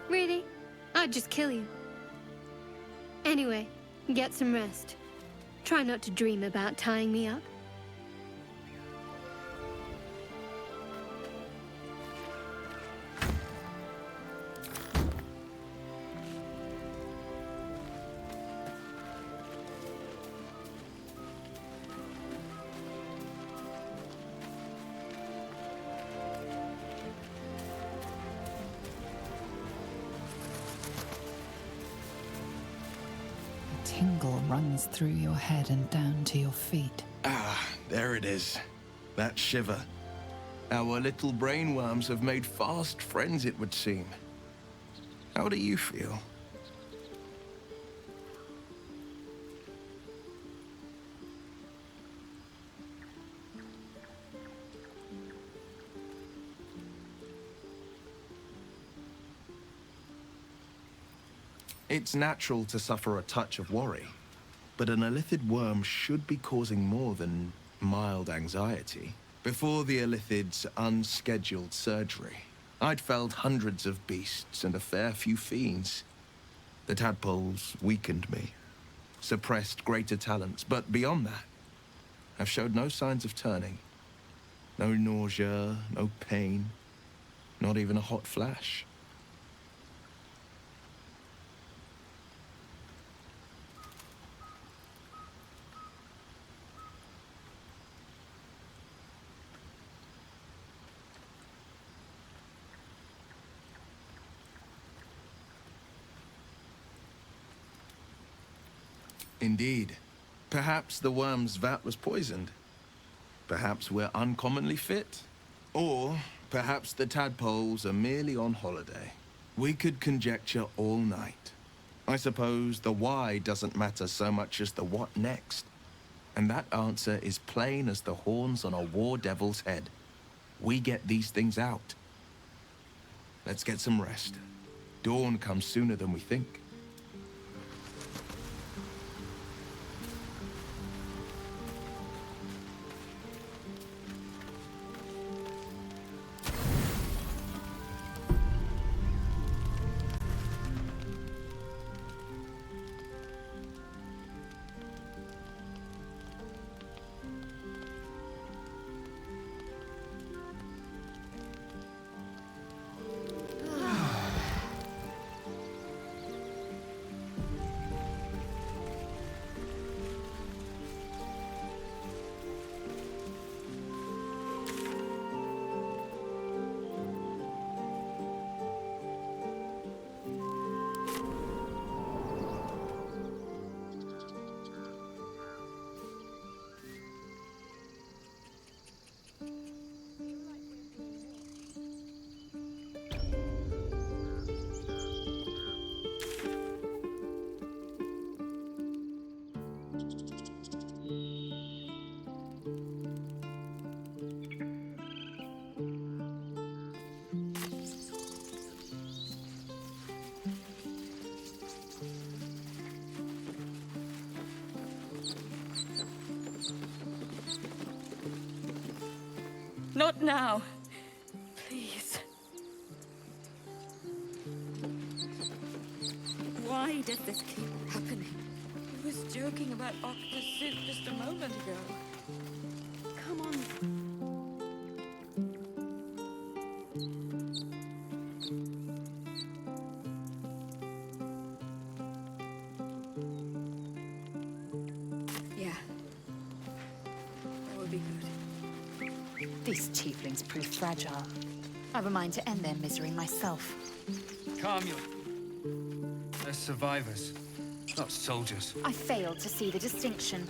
Really? I'd just kill you. Anyway, get some rest. Try not to dream about tying me up. Tingle runs through your head and down to your feet. Ah, there it is. That shiver. Our little brainworms have made fast friends, it would seem. How do you feel? It's natural to suffer a touch of worry, but an Illithid worm should be causing more than mild anxiety. Before the Illithid's unscheduled surgery, I'd felled hundreds of beasts and a fair few fiends. The tadpoles weakened me, suppressed greater talents, but beyond that, I've showed no signs of turning. No nausea, no pain, not even a hot flash. Indeed. Perhaps the worm's vat was poisoned. Perhaps we're uncommonly fit. Or perhaps the tadpoles are merely on holiday. We could conjecture all night. I suppose the why doesn't matter so much as the what next. And that answer is plain as the horns on a war devil's head. We get these things out. Let's get some rest. Dawn comes sooner than we think. Not now. Please. Why does this keep happening? I was joking about octopus soup just a moment ago. Come on. Yeah. That would be good. These tieflings prove fragile. I have a mind to end their misery myself. Calm you. They're survivors, not soldiers. I failed to see the distinction.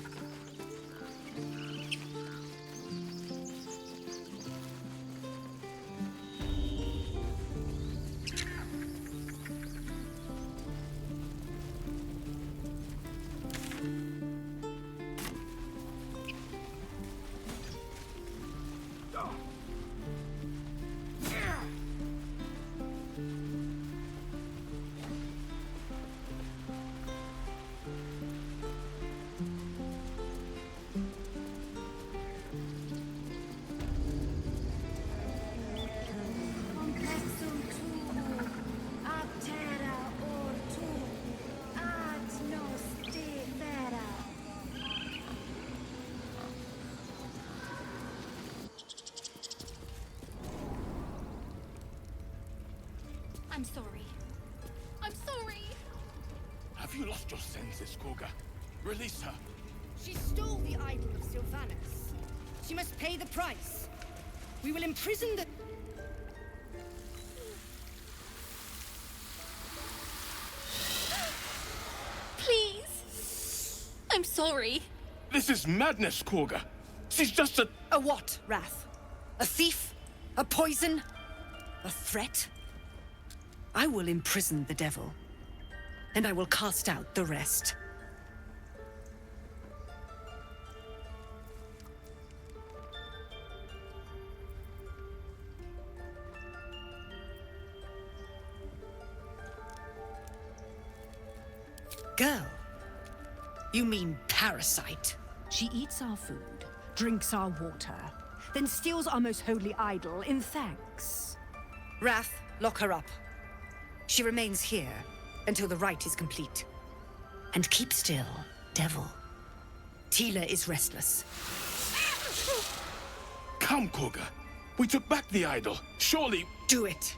I'm sorry. I'm sorry. Have you lost your senses, Koga? Release her. She stole the idol of Sylvanus. She must pay the price. We will imprison the... Please. I'm sorry. This is madness, Koga. She's just a... A what, Wrath? A thief? A poison? A threat? I will imprison the devil, and I will cast out the rest. Girl, you mean parasite? She eats our food, drinks our water, then steals our most holy idol in thanks. Wrath, lock her up. She remains here until the rite is complete. And keep still, devil. Tila is restless. Come, Koga. We took back the idol. Surely... Do it.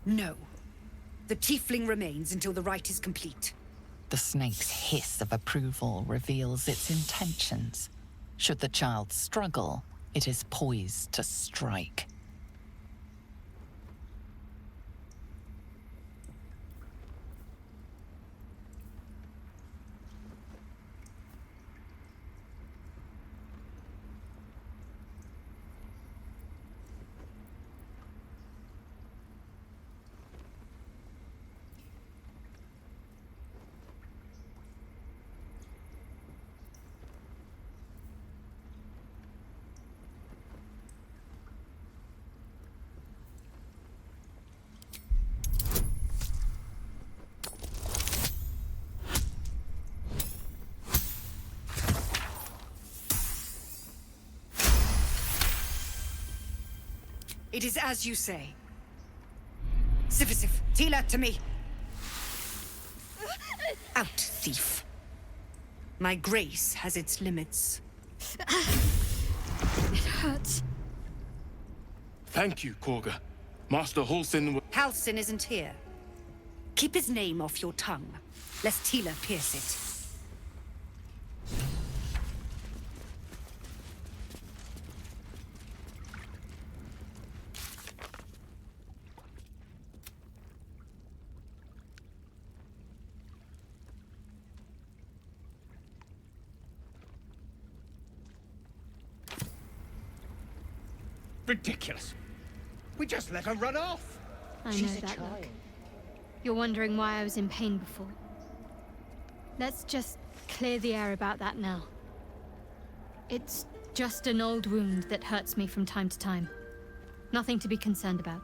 No. The tiefling remains until the rite is complete. The snake's hiss of approval reveals its intentions. Should the child struggle, It is poised to strike. It is as you say. Sifisif, Tila, to me. Out, thief. My grace has its limits. It hurts. Thank you, Korga. Master Halsin... Halsin isn't here. Keep his name off your tongue, lest Tila pierce it. Ridiculous. We just let her run off. I She's know a that child. look. You're wondering why I was in pain before. Let's just clear the air about that now. It's just an old wound that hurts me from time to time. Nothing to be concerned about.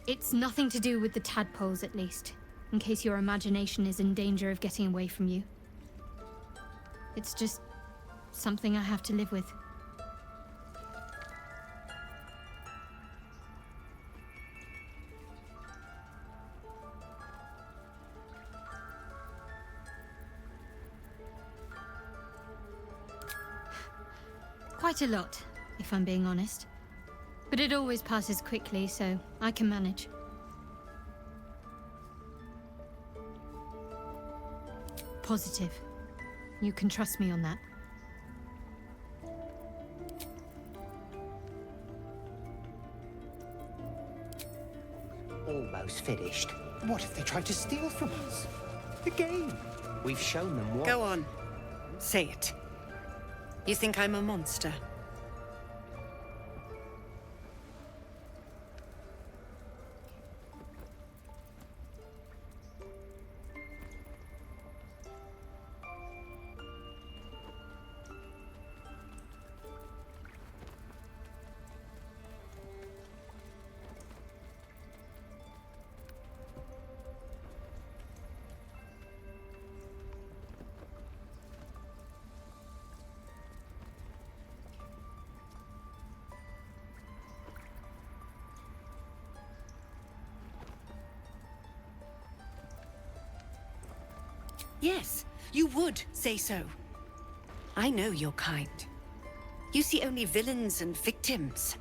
It's nothing to do with the tadpoles, at least, in case your imagination is in danger of getting away from you. It's just something I have to live with. Quite a lot, if I'm being honest. But it always passes quickly, so I can manage. Positive. You can trust me on that. Almost finished. What if they try to steal from us? The game. We've shown them what... Go on. Say it. You think I'm a monster? Yes, you would say so. I know your kind. You see only villains and victims.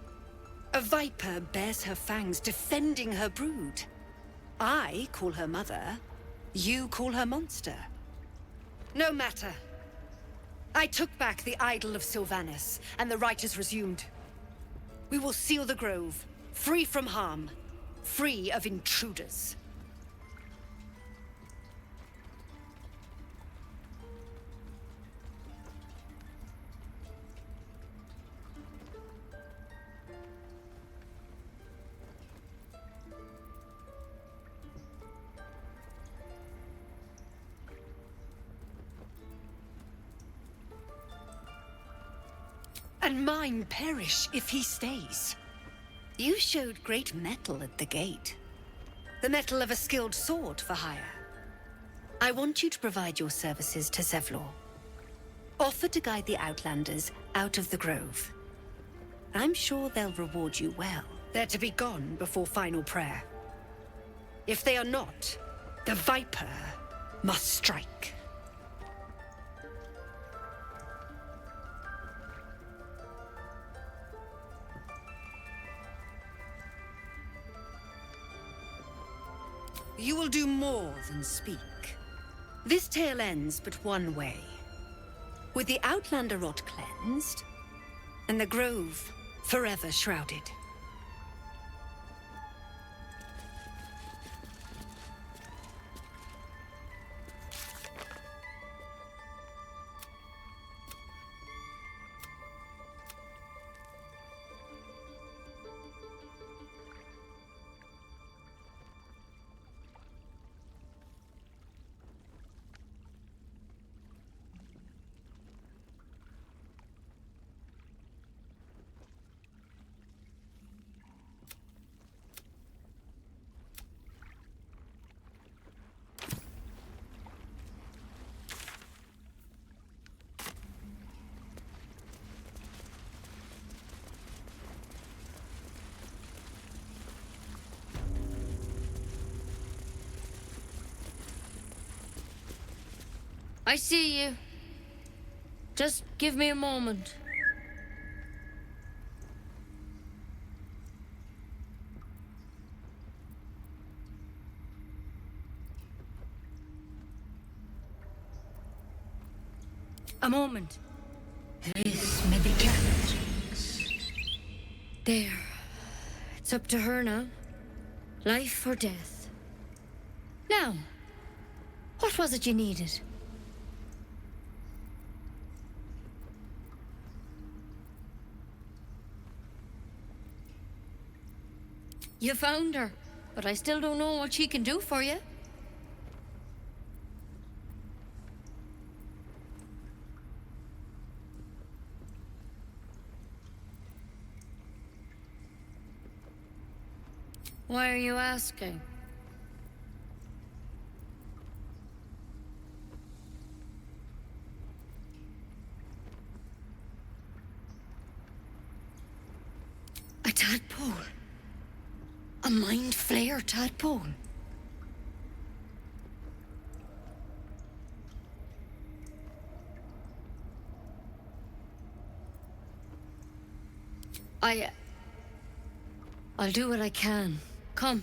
A viper bears her fangs defending her brood. I call her mother. You call her monster. No matter. I took back the idol of Sylvanas, and the rite is resumed. We will seal the grove, free from harm, free of intruders. And mine perish if he stays. You showed great mettle at the gate. The mettle of a skilled sword for hire. I want you to provide your services to Zevlor. Offer to guide the Outlanders out of the grove. I'm sure they'll reward you well. They're to be gone before final prayer. If they are not, the Viper must strike. You will do more than speak. This tale ends but one way. With the Outlander rot cleansed, And the grove, forever shrouded. I see you. Just give me a moment. A moment. This may be challenging. There. It's up to her now. Life or death. Now, what was it you needed? You found her, but I still don't know what she can do for you. Why are you asking? A tadpole. A mind flayer tadpole. I'll do what I can. Come,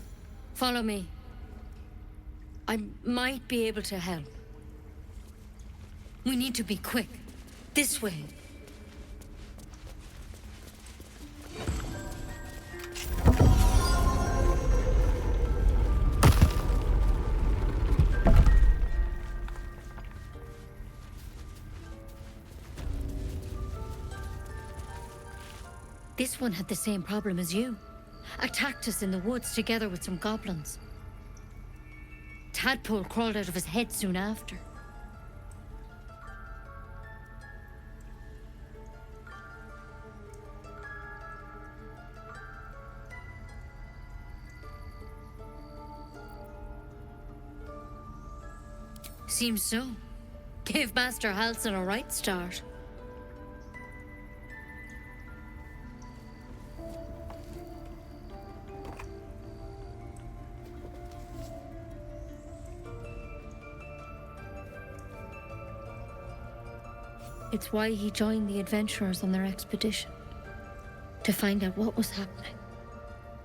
follow me. I might be able to help. We need to be quick. This way. This one had the same problem as you. Attacked us in the woods together with some goblins. Tadpole crawled out of his head soon after. Seems so. Gave Master Halsin a right start. It's why he joined the adventurers on their expedition. To find out what was happening.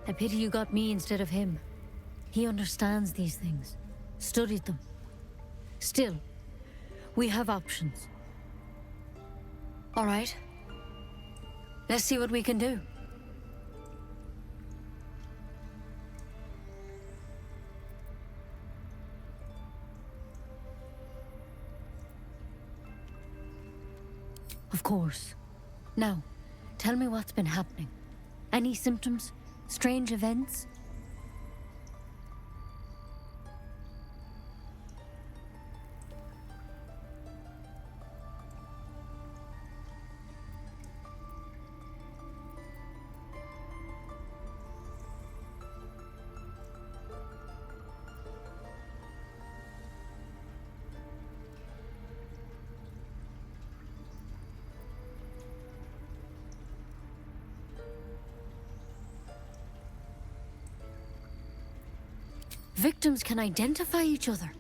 A pity you got me instead of him. He understands these things. Studied them. Still, we have options. All right. Let's see what we can do. Of course. Now, tell me what's been happening. Any symptoms? Strange events? Victims can identify each other.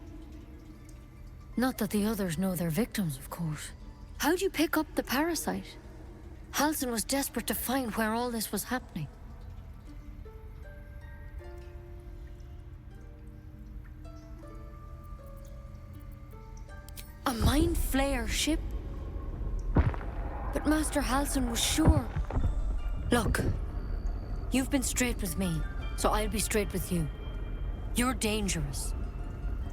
Not that the others know they're victims, of course. How'd you pick up the parasite? Halsin was desperate to find where all this was happening. A mind flayer ship? But Master Halsin was sure. Look, you've been straight with me, so I'll be straight with you. You're dangerous.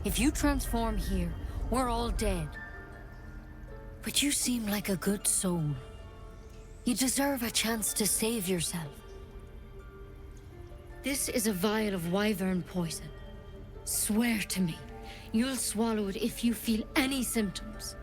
If you transform here, we're all dead. But you seem like a good soul. You deserve a chance to save yourself. This is a vial of wyvern poison. Swear to me, you'll swallow it if you feel any symptoms.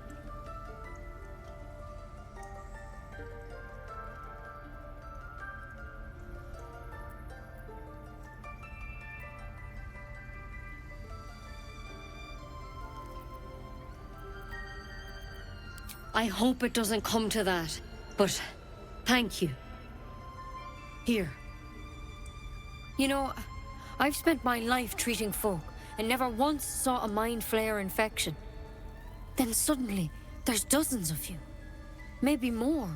I hope it doesn't come to that, but thank you. Here. You know, I've spent my life treating folk and never once saw a mind flayer infection. Then suddenly, there's dozens of you. Maybe more.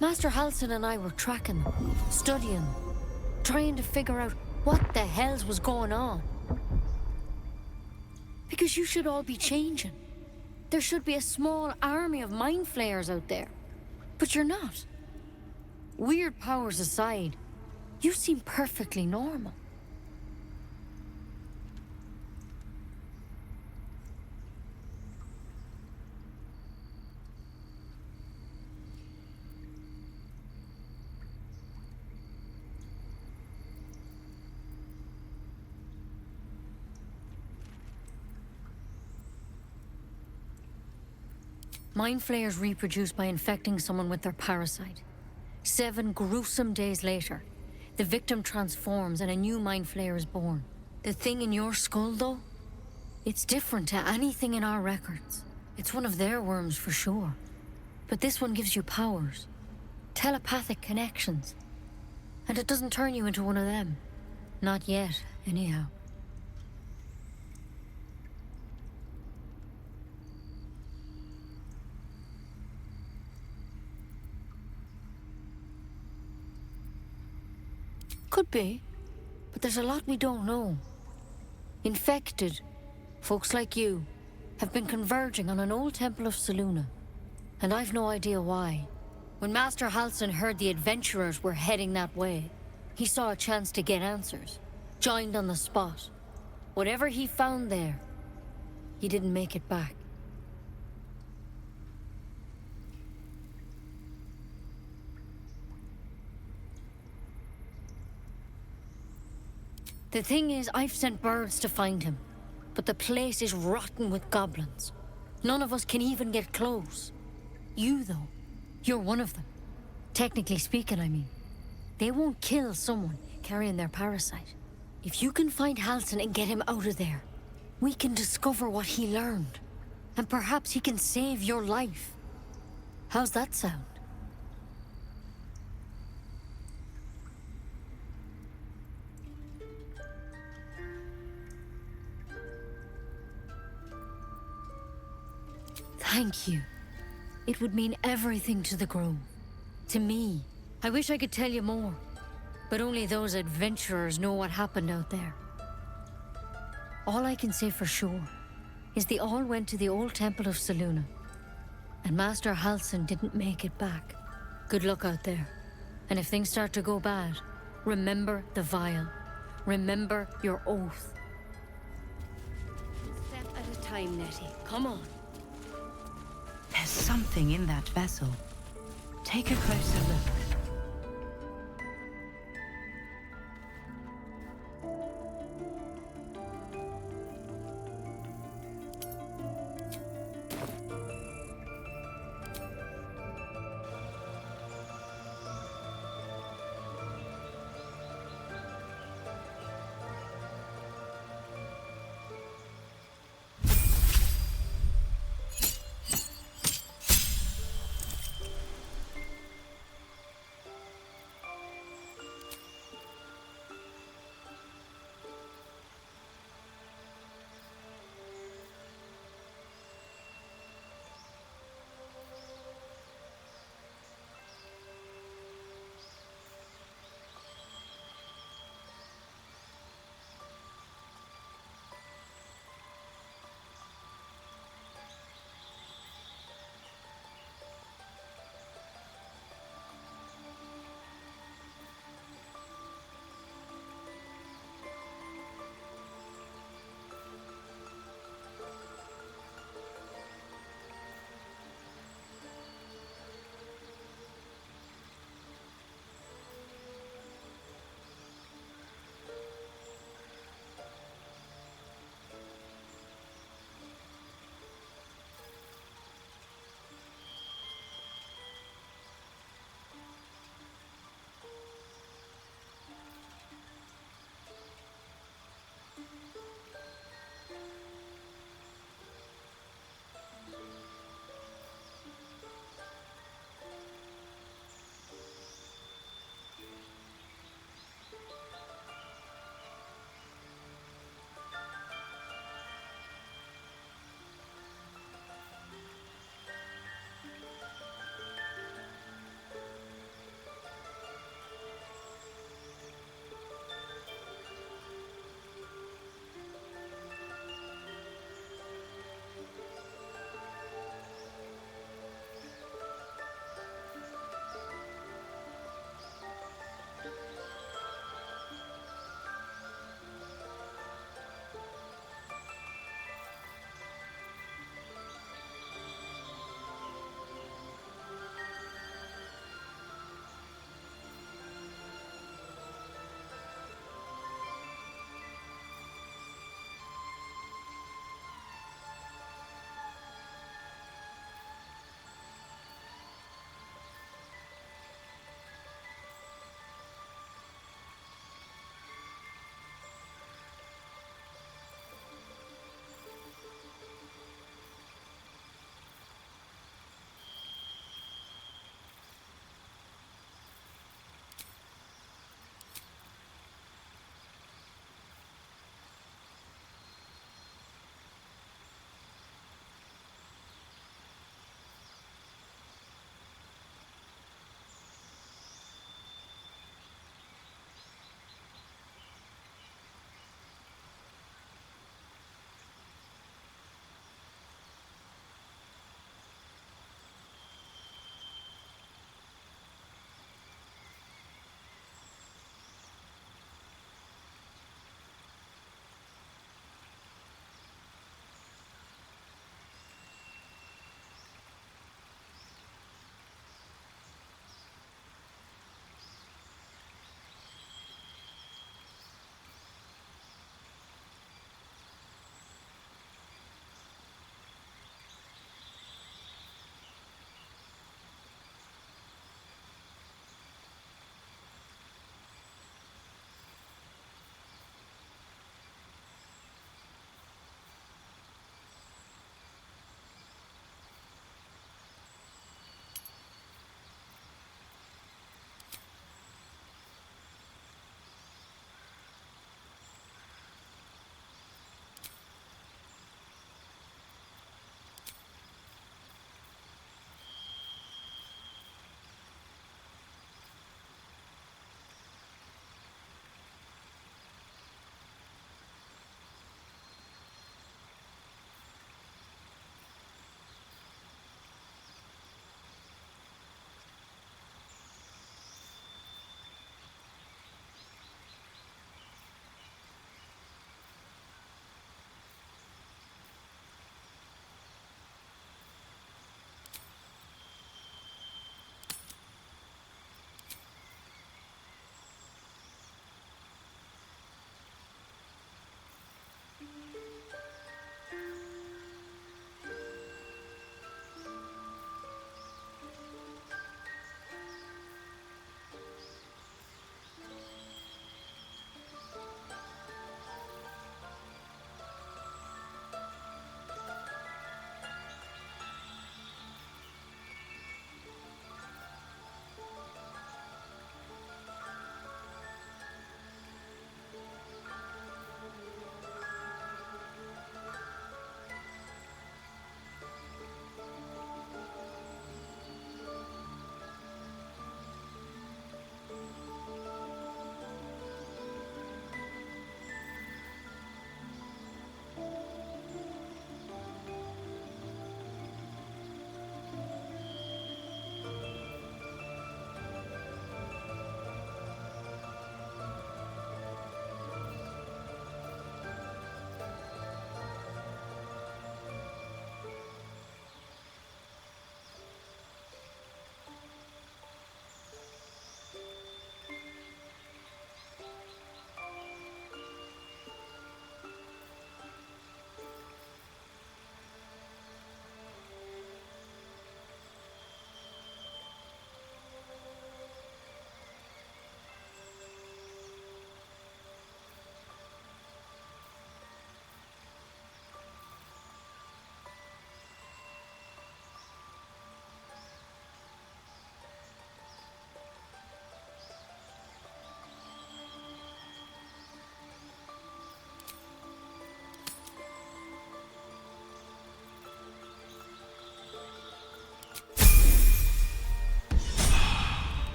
Master Halsin and I were tracking them, studying them, trying to figure out what the hells was going on. Because you should all be changing. There should be a small army of mind flayers out there. But you're not. Weird powers aside, you seem perfectly normal. Mind flayers reproduce by infecting someone with their parasite. 7 gruesome days later, the victim transforms and a new mind flayer is born. The thing in your skull, though? It's different to anything in our records. It's one of their worms for sure. But this one gives you powers. Telepathic connections. And it doesn't turn you into one of them. Not yet, anyhow. Could be, but there's a lot we don't know. Infected, folks like you, have been converging on an old temple of Selûne, and I've no idea why. When Master Halsin heard the adventurers were heading that way, he saw a chance to get answers, joined on the spot. Whatever he found there, he didn't make it back. The thing is, I've sent birds to find him, but the place is rotten with goblins. None of us can even get close. You, though, you're one of them. Technically speaking, I mean. They won't kill someone carrying their parasite. If you can find Halsin and get him out of there, we can discover what he learned. And perhaps he can save your life. How's that sound? Thank you. It would mean everything to the Grove. To me. I wish I could tell you more. But only those adventurers know what happened out there. All I can say for sure is they all went to the old temple of Selûne. And Master Halsin didn't make it back. Good luck out there. And if things start to go bad, remember the vial. Remember your oath. One step at a time, Nettie. Come on. There's something in that vessel. Take a closer look.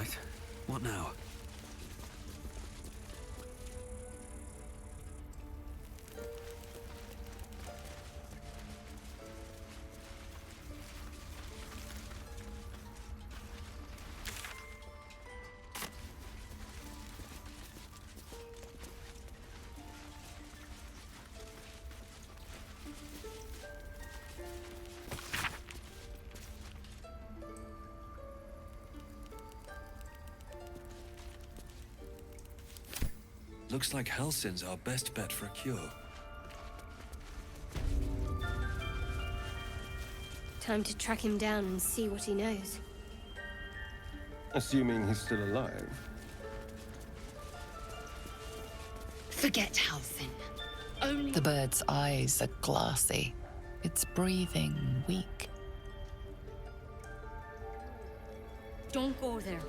right. What now? Looks like Halsin's our best bet for a cure. Time to track him down and see what he knows. Assuming he's still alive. Forget Halsin. Only... The bird's eyes are glassy. Its breathing weak. Don't go there.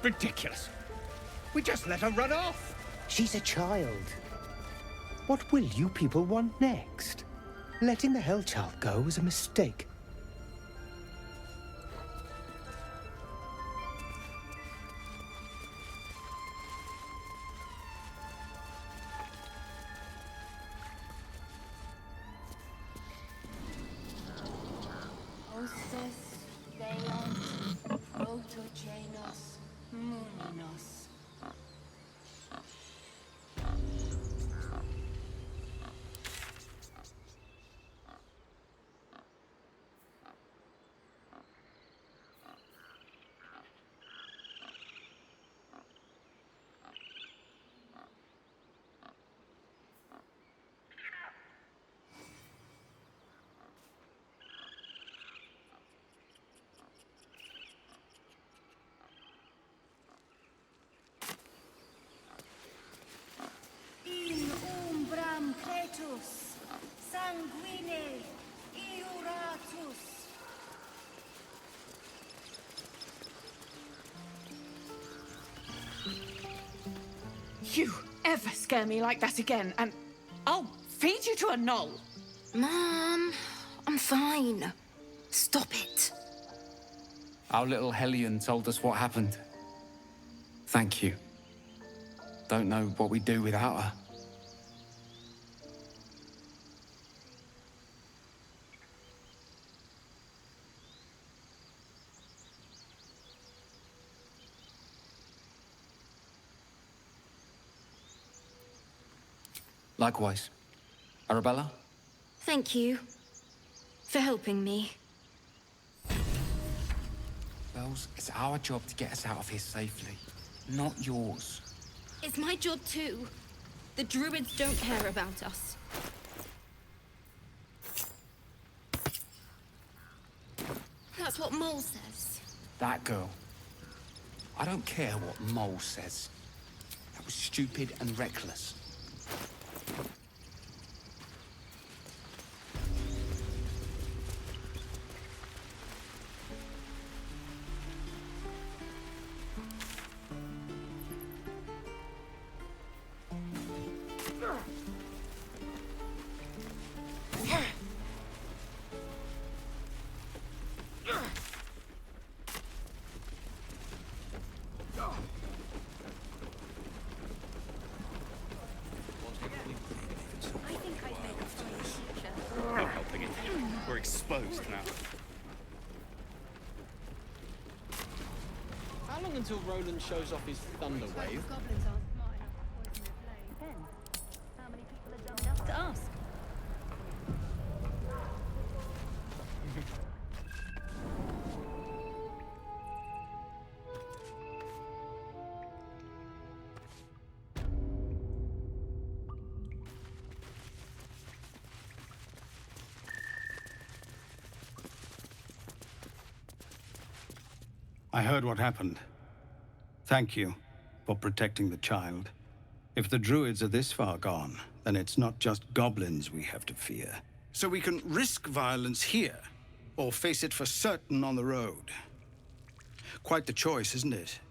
Ridiculous. We just let her run off. She's a child. What will you people want next? Letting the Hellchild go was a mistake. In umbram cetus, sanguine iuratus. You ever scare me like that again, and I'll feed you to a knoll. Mom, I'm fine. Stop it. Our little Hellion told us what happened. Thank you. Don't know what we'd do without her. Likewise. Arabella? Thank you for helping me. Bells, it's our job to get us out of here safely, not yours. It's my job too. The druids don't care about us. That's what Mole says. That girl. I don't care what Mole says. That was stupid and reckless. No helping it. We're exposed now. How long until Roland shows off his thunder wave? How many people have done enough to ask? I heard what happened. Thank you for protecting the child. If the druids are this far gone, then it's not just goblins we have to fear. So we can risk violence here, or face it for certain on the road. Quite the choice, isn't it?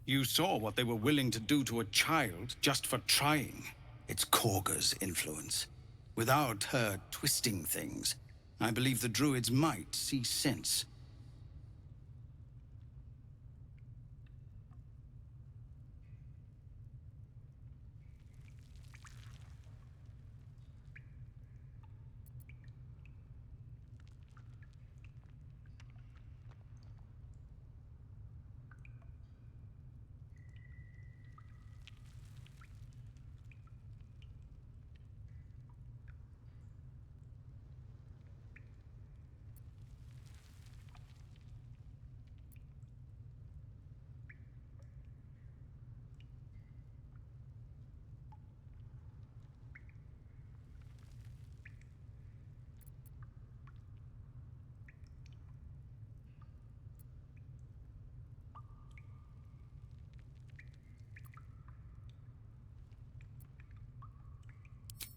You saw what they were willing to do to a child just for trying. It's Korga's influence. Without her twisting things, I believe the druids might see sense.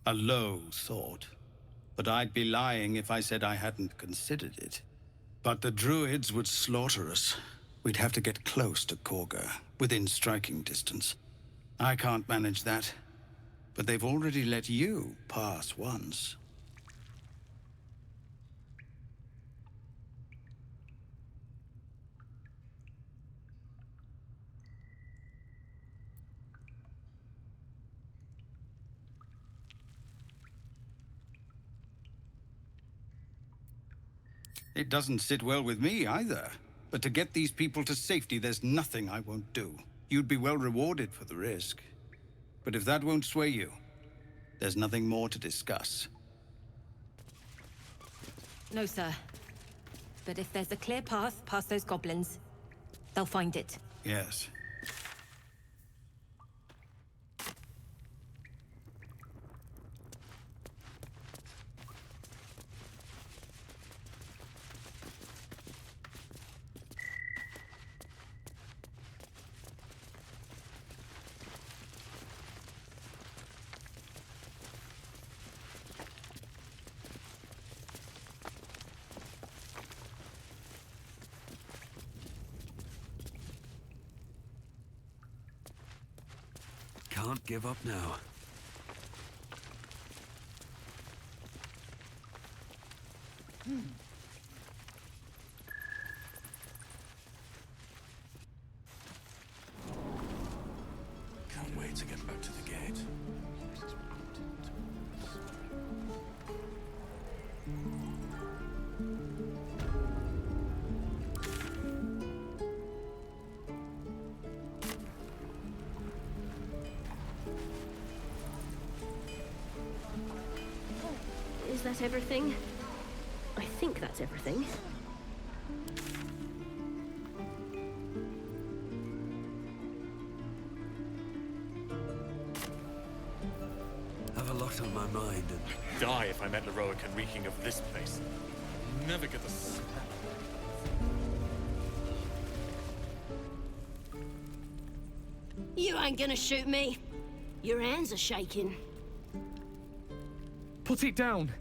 A low thought. But I'd be lying if I said I hadn't considered it. But the druids would slaughter us. We'd have to get close to Korga, within striking distance. I can't manage that. But they've already let you pass once. It doesn't sit well with me either. But to get these people to safety, there's nothing I won't do. You'd be well rewarded for the risk. But if that won't sway you, there's nothing more to discuss. No, sir. But if there's a clear path past those goblins, they'll find it. Yes. Can't give up now. Can't wait to get back to the gate. Is that everything? I think that's everything. Have a lot on my mind and... Die if I met Leroic and reeking of this place. Never get the smell. You ain't gonna shoot me. Your hands are shaking. Put it down.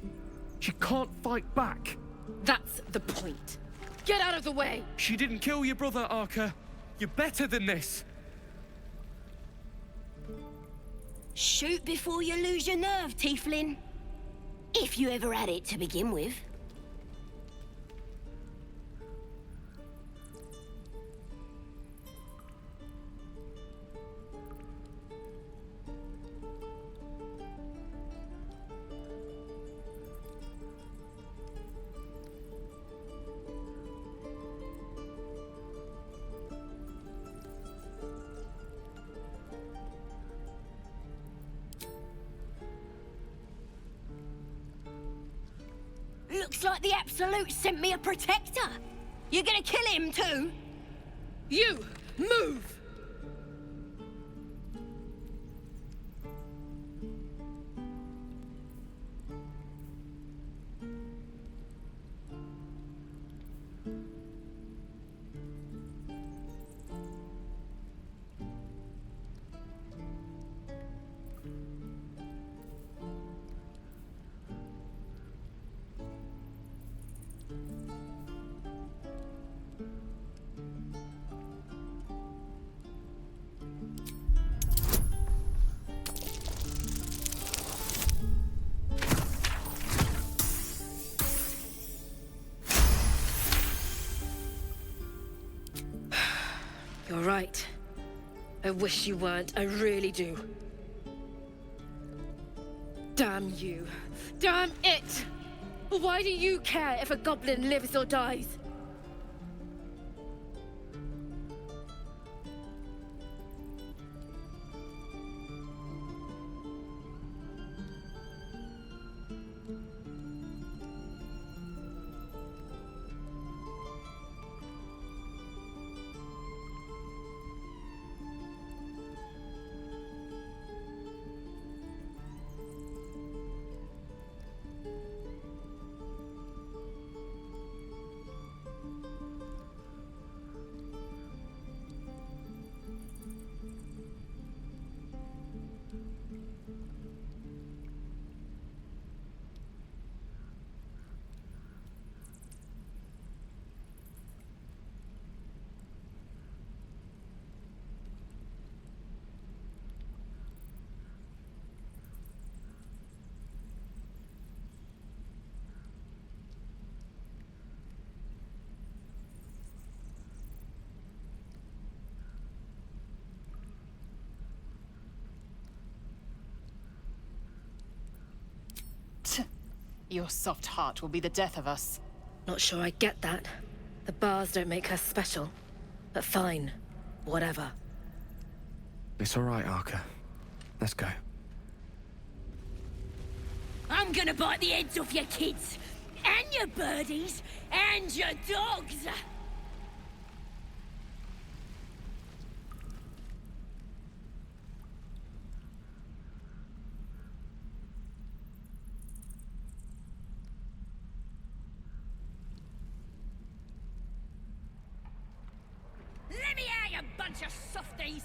She can't fight back. That's the point. Get out of the way! She didn't kill your brother, Arca. You're better than this. Shoot before you lose your nerve, Tiefling. If you ever had it to begin with. Looks like the Absolute sent me a protector. You gonna kill him too? You! Move! You're right. I wish you weren't. I really do. Damn you. Damn it! Why do you care if a goblin lives or dies? Your soft heart will be the death of us. Not sure I get that. The bars don't make her special. But fine. Whatever. It's all right, Arca. Let's go. I'm gonna bite the heads off your kids, and your birdies, and your dogs! Let me out, you bunch of softies!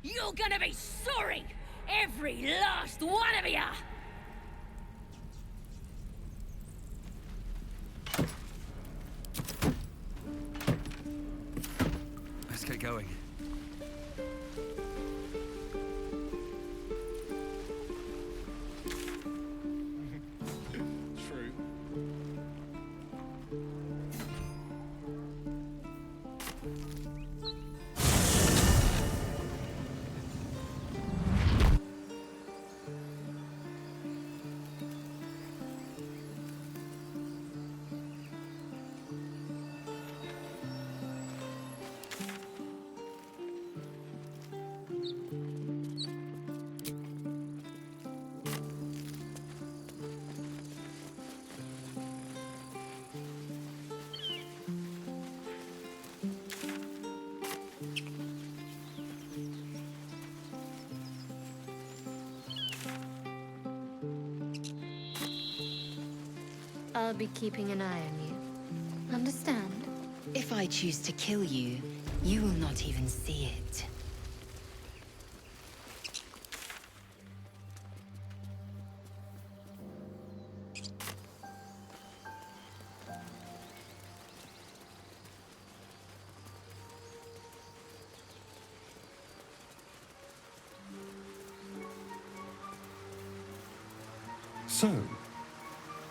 You're gonna be sorry! Every last one of you! Let's get going. True. I'll be keeping an eye on you. Understand? If I choose to kill you, you will not even see it. So,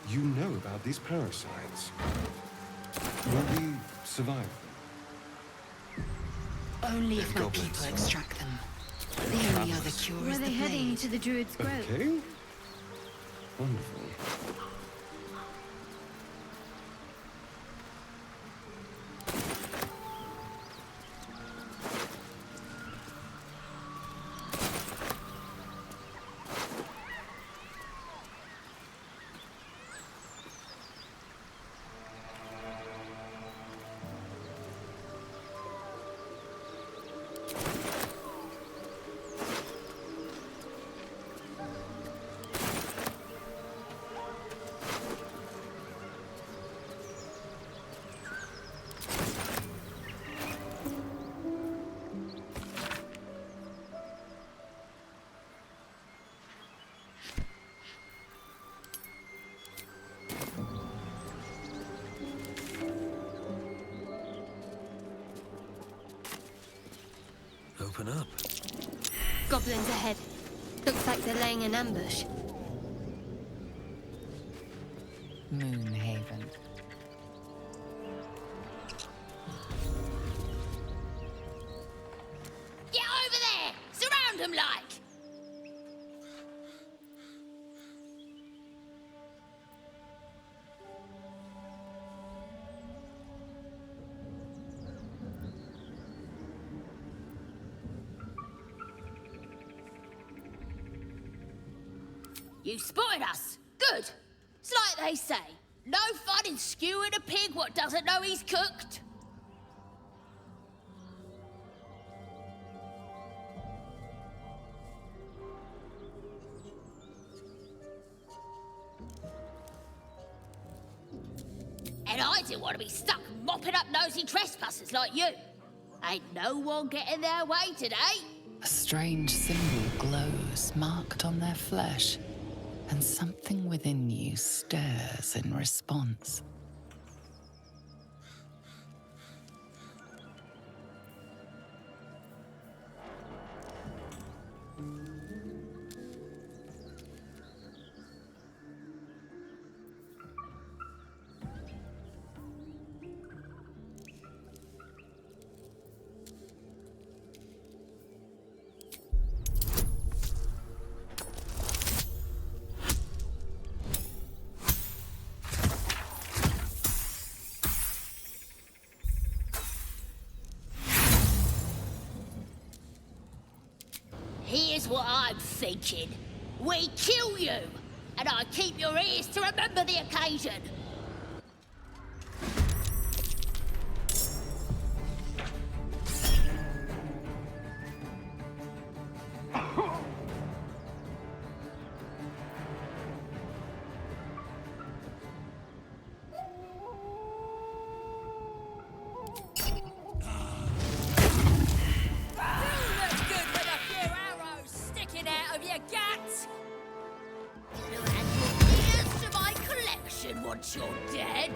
you know about these parasites. Will we survive them? Only if my Goblins. people extract them. The only other cure Where is are the they heading? blade. To the Druid's Grove? Okay. Wonderful. open up. Goblins ahead. Looks like they're laying an ambush. Moonhaven. Get over there! Surround them like! You spotted us. Good. It's like they say. No fun in skewing a pig what doesn't know he's cooked. And I didn't want to be stuck mopping up nosy trespassers like you. Ain't no one getting their way today. A strange symbol glows, marked on their flesh, and something within you stirs in response. Here's what I'm thinking. We kill you, and I keep your ears to remember the occasion. Once you're dead.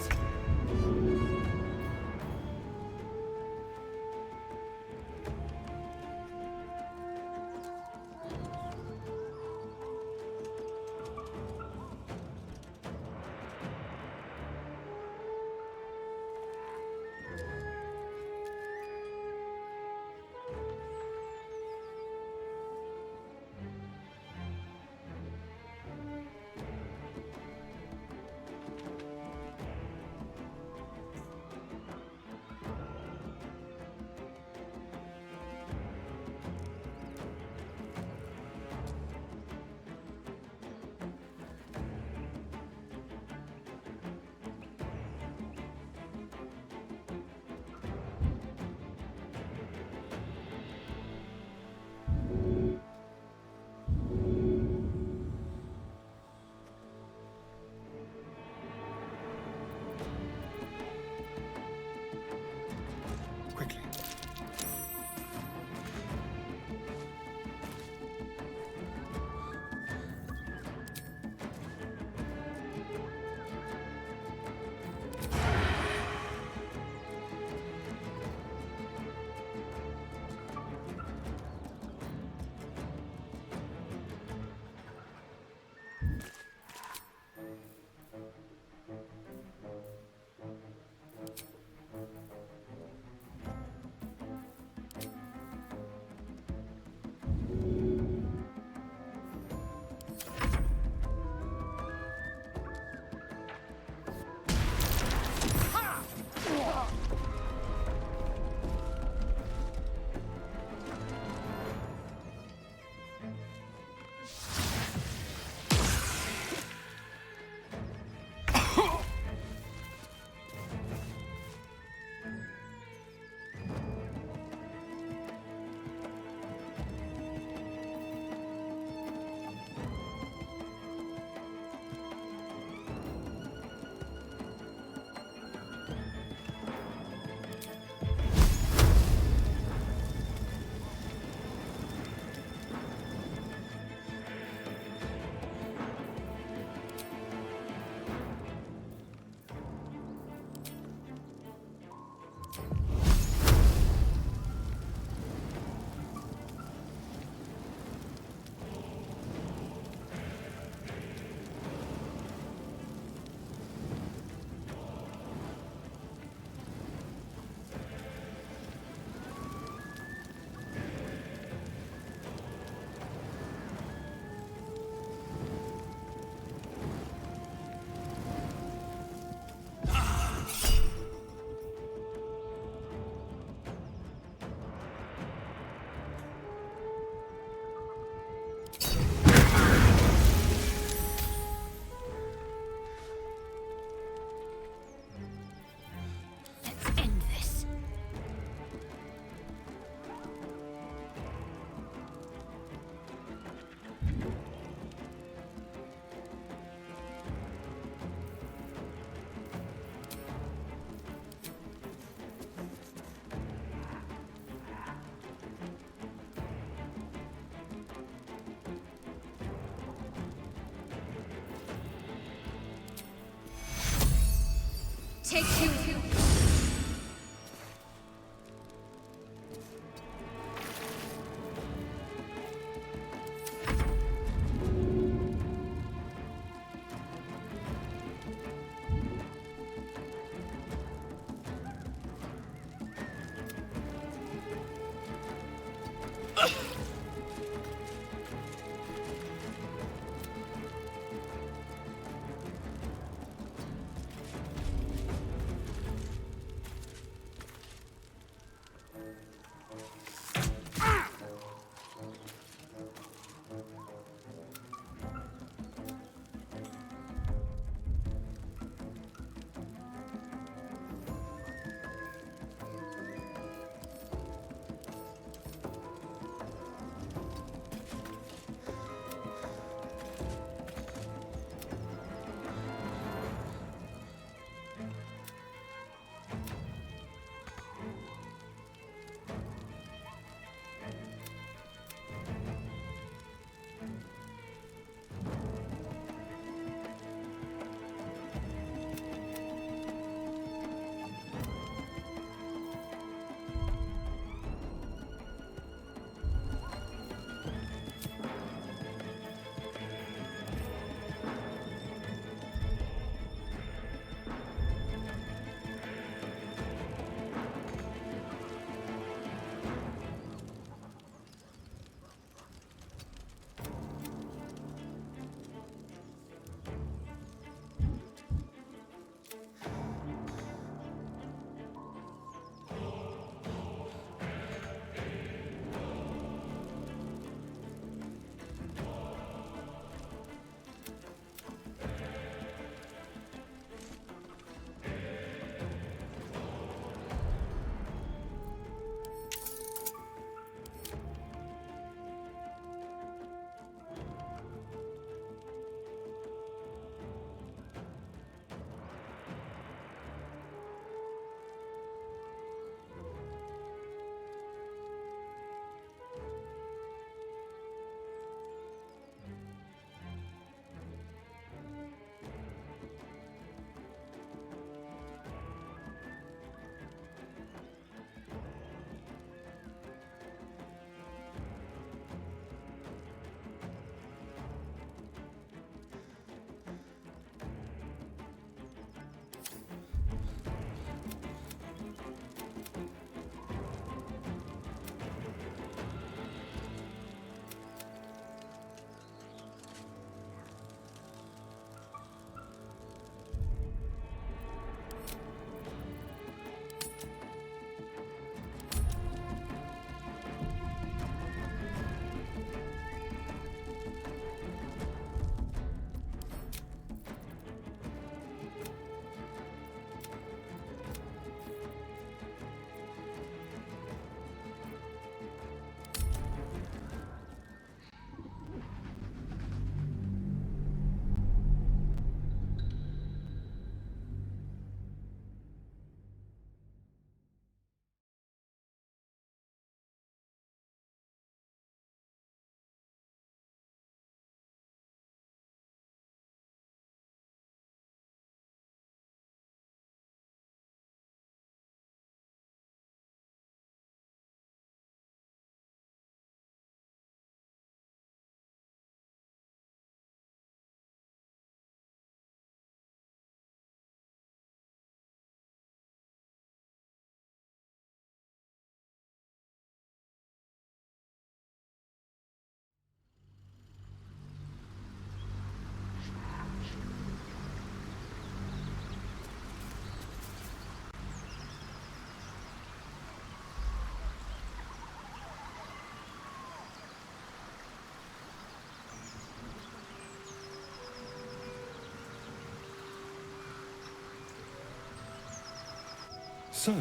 So,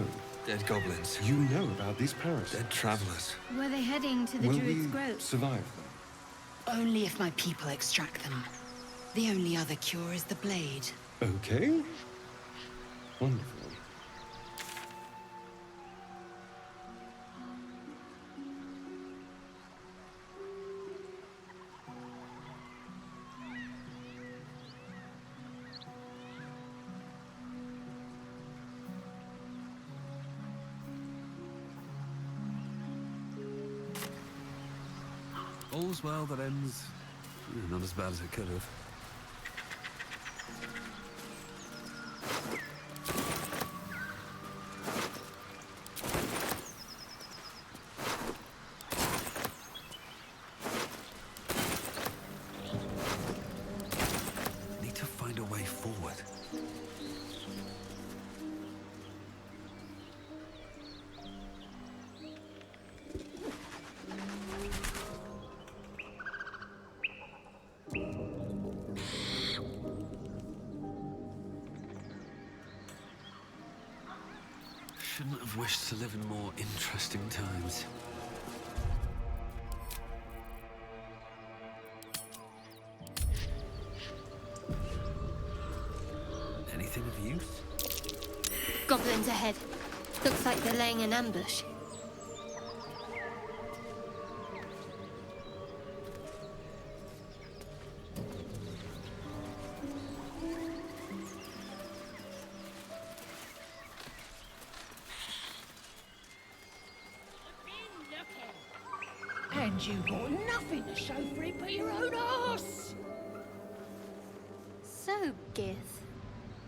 dead goblins. You know about these parasites. Dead travelers. Were they heading to the Will Druid's we Grove? survive them? Only if my people extract them. The only other cure is the blade. Okay. Wonderful. All's well that ends not as bad as it could have. Need to find a way forward. Shouldn't have wished to live in more interesting times. Anything of use? Goblins ahead. Looks like they're laying an ambush. And you got nothing to show for it but your own arse! So, Gith,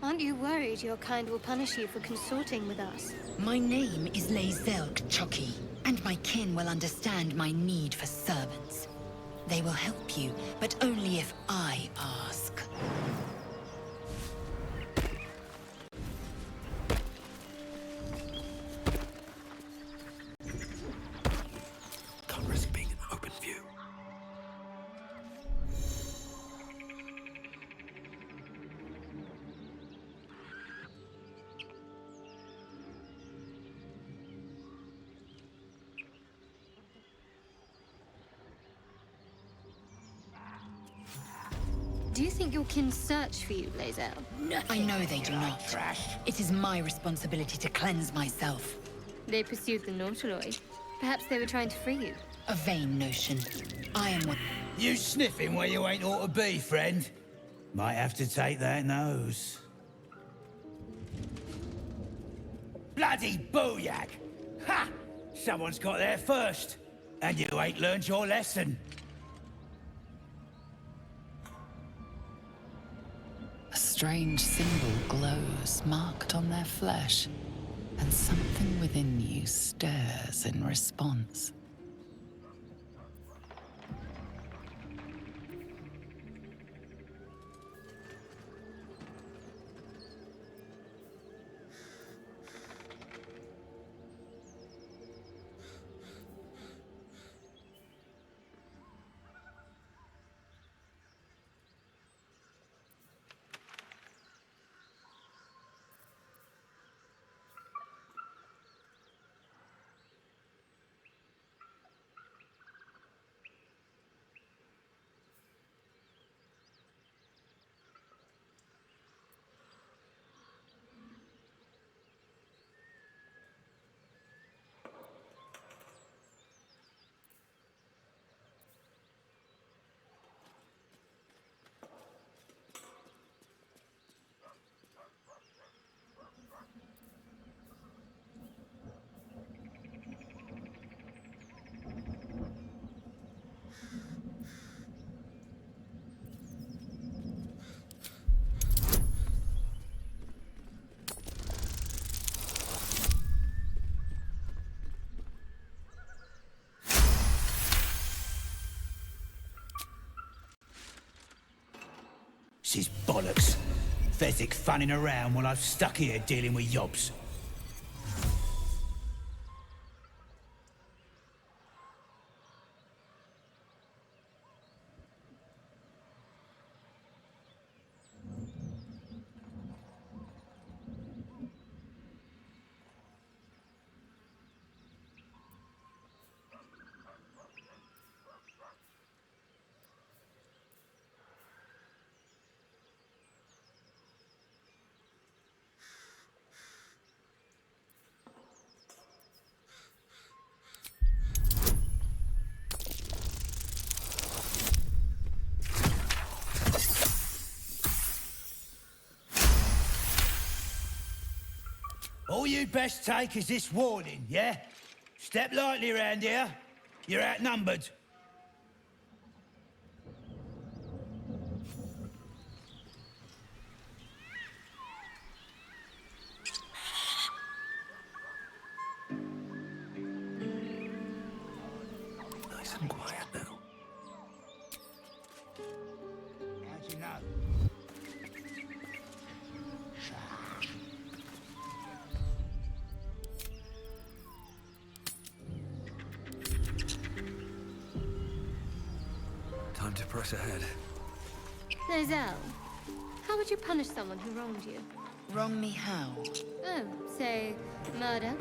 aren't you worried your kind will punish you for consorting with us? My name is Lae'zelg Chucky, and my kin will understand my need for servants. They will help you, but only if I ask. Can't risk being in open view. Do you think your kin search for you, Lae'zel? I know they do not. It is my responsibility to cleanse myself. They pursued the Nautiloid. Perhaps they were trying to free you. A vain notion. I am one. You sniffing where you ain't ought to be, friend? Might have to take that nose. Bloody booyak! Ha! Someone's got there first, and you ain't learned your lesson. A strange symbol glows, marked on their flesh, and something within you stirs in response. This is bollocks. Fezzik funning around while I'm stuck here dealing with yobs. All you'd best take is this warning, yeah? Step lightly around here. You're outnumbered. Nice and quiet now. How'd you know? Time to press ahead. Nozell, how would you punish someone who wronged you? Wrong me how? Oh, say, murder?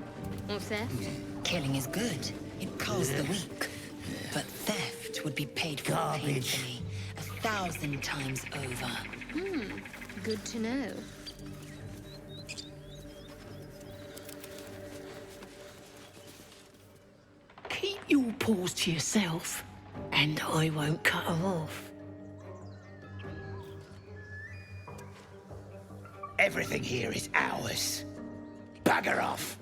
Or theft? Killing is good. It calls the weak. But theft would be paid for painfully, 1,000 times over. Good to know. Keep your paws to yourself, and I won't cut them off. Everything here is ours. Bugger off.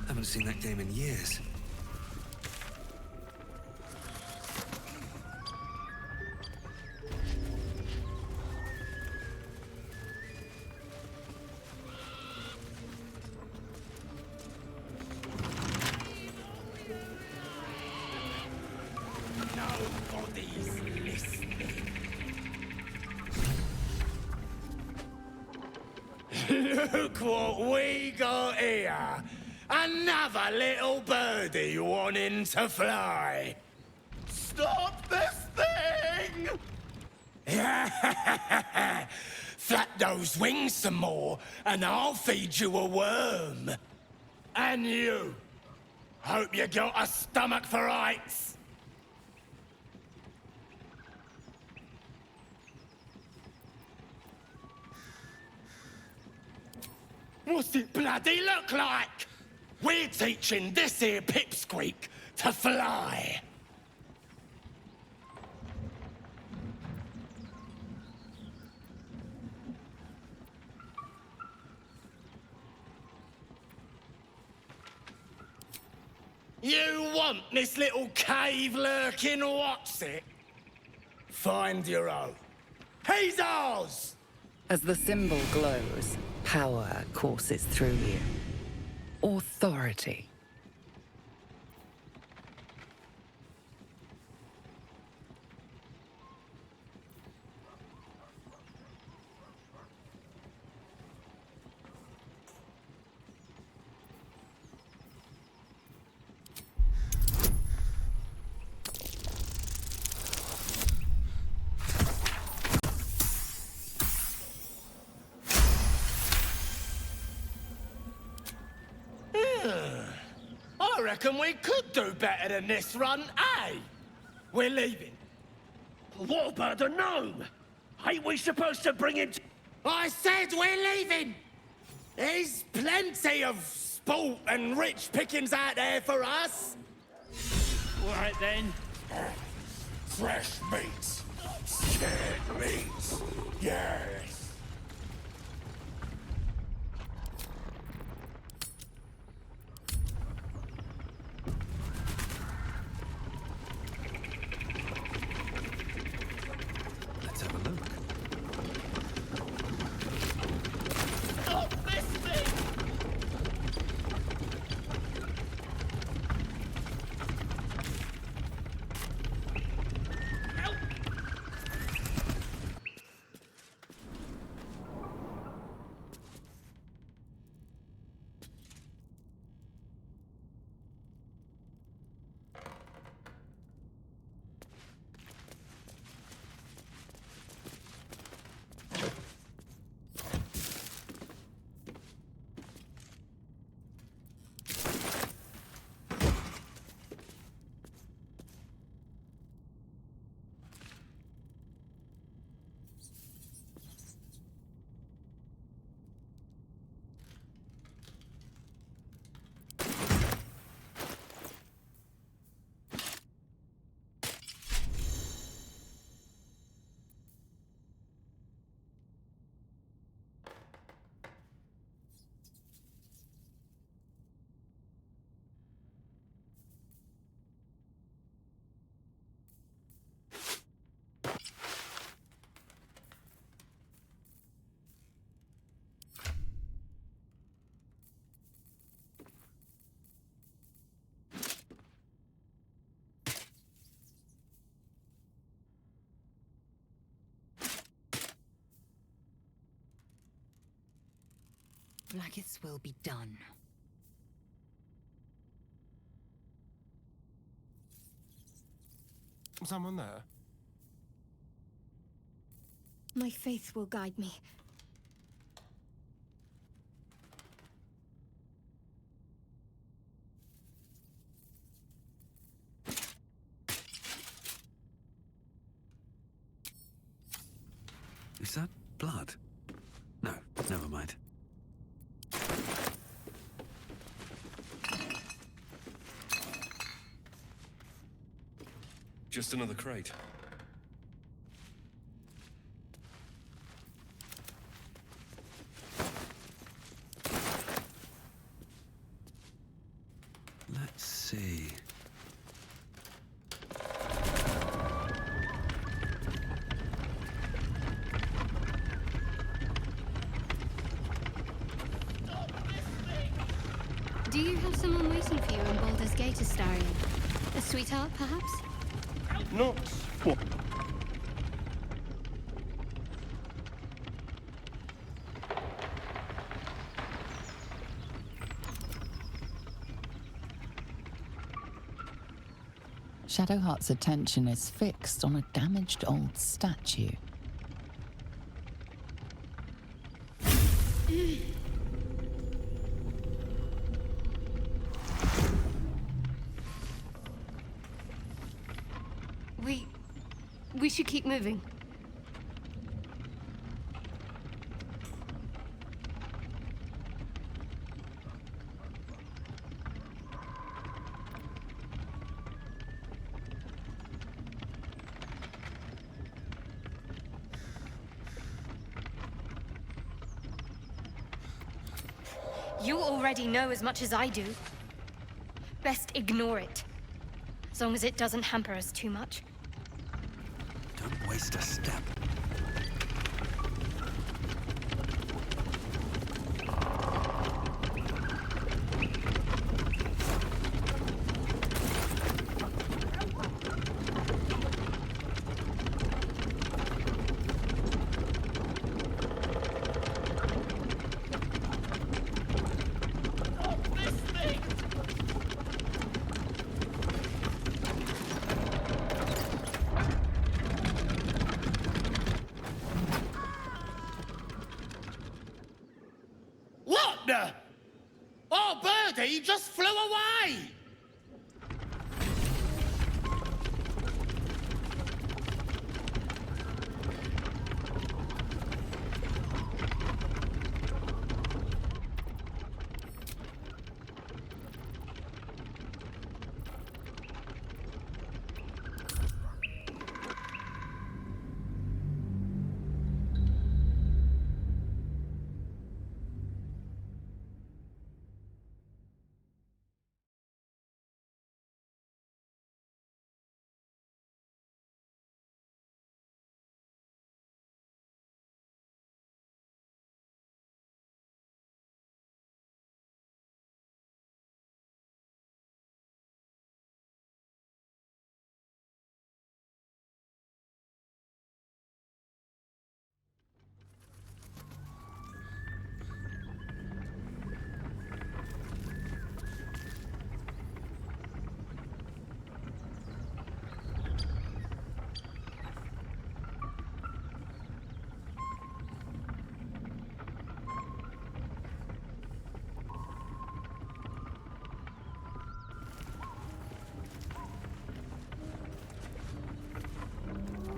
Haven't seen that game in years. Nobody's listening. Look what we got here. Another little birdie wanting to fly. Stop this thing! Flap those wings some more, and I'll feed you a worm. And you. Hope you got a stomach for heights. What's it bloody look like? We're teaching this here pipsqueak to fly. You want this little cave lurking what's it? Find your own. He's ours! As the symbol glows, power courses through you. Authority. I reckon we could do better than this run, eh? We're leaving. What about the gnome? Ain't we supposed to bring him to... I said we're leaving! There's plenty of sport and rich pickings out there for us. All right, then. Fresh meats. Scared meats. Yes. Blackith's will be done. Someone there? My faith will guide me. Is that blood? No, never mind. Just another crate. Let's see. Do you have someone waiting for you in Baldur's Gate, Astarion? A sweetheart, perhaps? Not what? Shadowheart's attention is fixed on a damaged old statue. We should keep moving. You already know as much as I do. Best ignore it. As long as it doesn't hamper us too much. Don't waste a step. Oh, Birdie just flew away!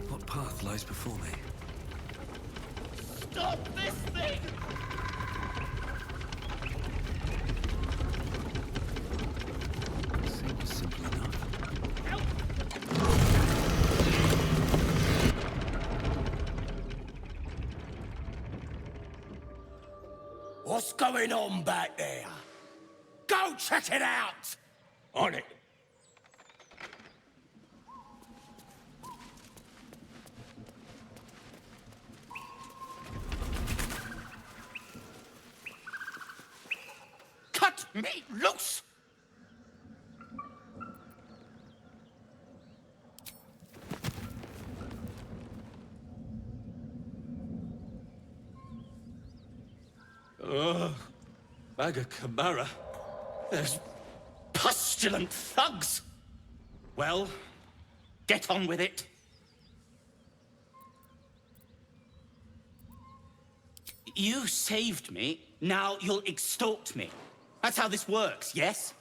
What path lies before me? Stop this thing! Seems simple enough. What's going on back there? Go check it out! On it! Cut me loose! Bagacamara? Those pustulant thugs! Well, get on with it. You saved me, now you'll extort me. That's how this works, yes?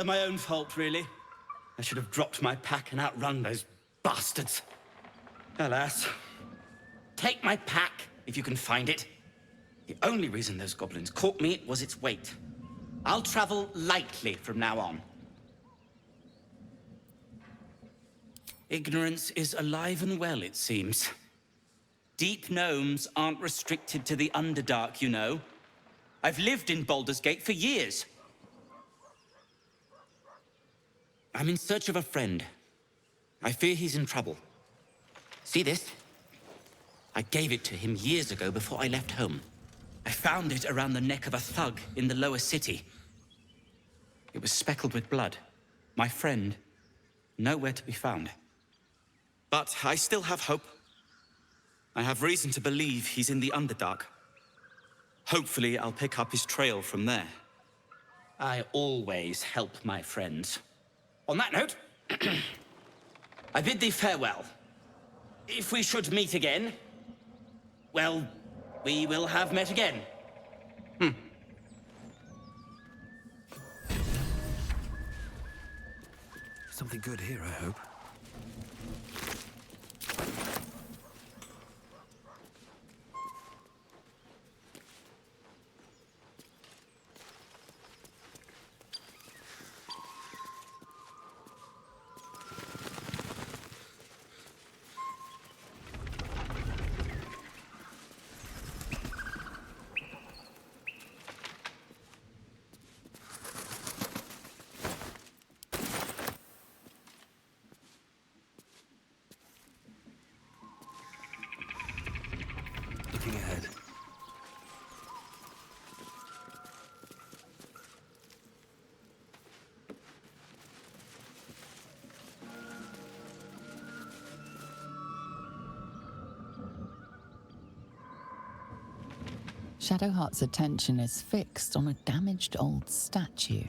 My own fault, really. I should have dropped my pack and outrun those bastards. Alas. Take my pack, if you can find it. The only reason those goblins caught me was its weight. I'll travel lightly from now on. Ignorance is alive and well, it seems. Deep gnomes aren't restricted to the Underdark, you know. I've lived in Baldur's Gate for years. I'm in search of a friend. I fear he's in trouble. See this? I gave it to him years ago before I left home. I found it around the neck of a thug in the lower city. It was speckled with blood. My friend, nowhere to be found. But I still have hope. I have reason to believe he's in the Underdark. Hopefully, I'll pick up his trail from there. I always help my friends. On that note, I bid thee farewell. If we should meet again, well, we will have met again. Something good here, I hope. Looking ahead. Shadowheart's attention is fixed on a damaged old statue.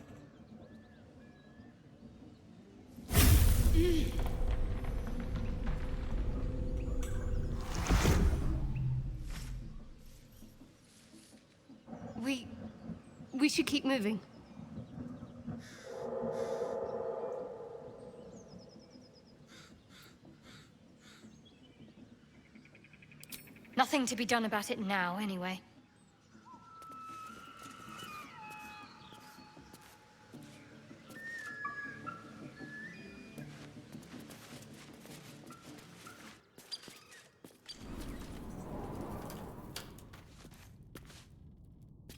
We should keep moving. Nothing to be done about it now, anyway.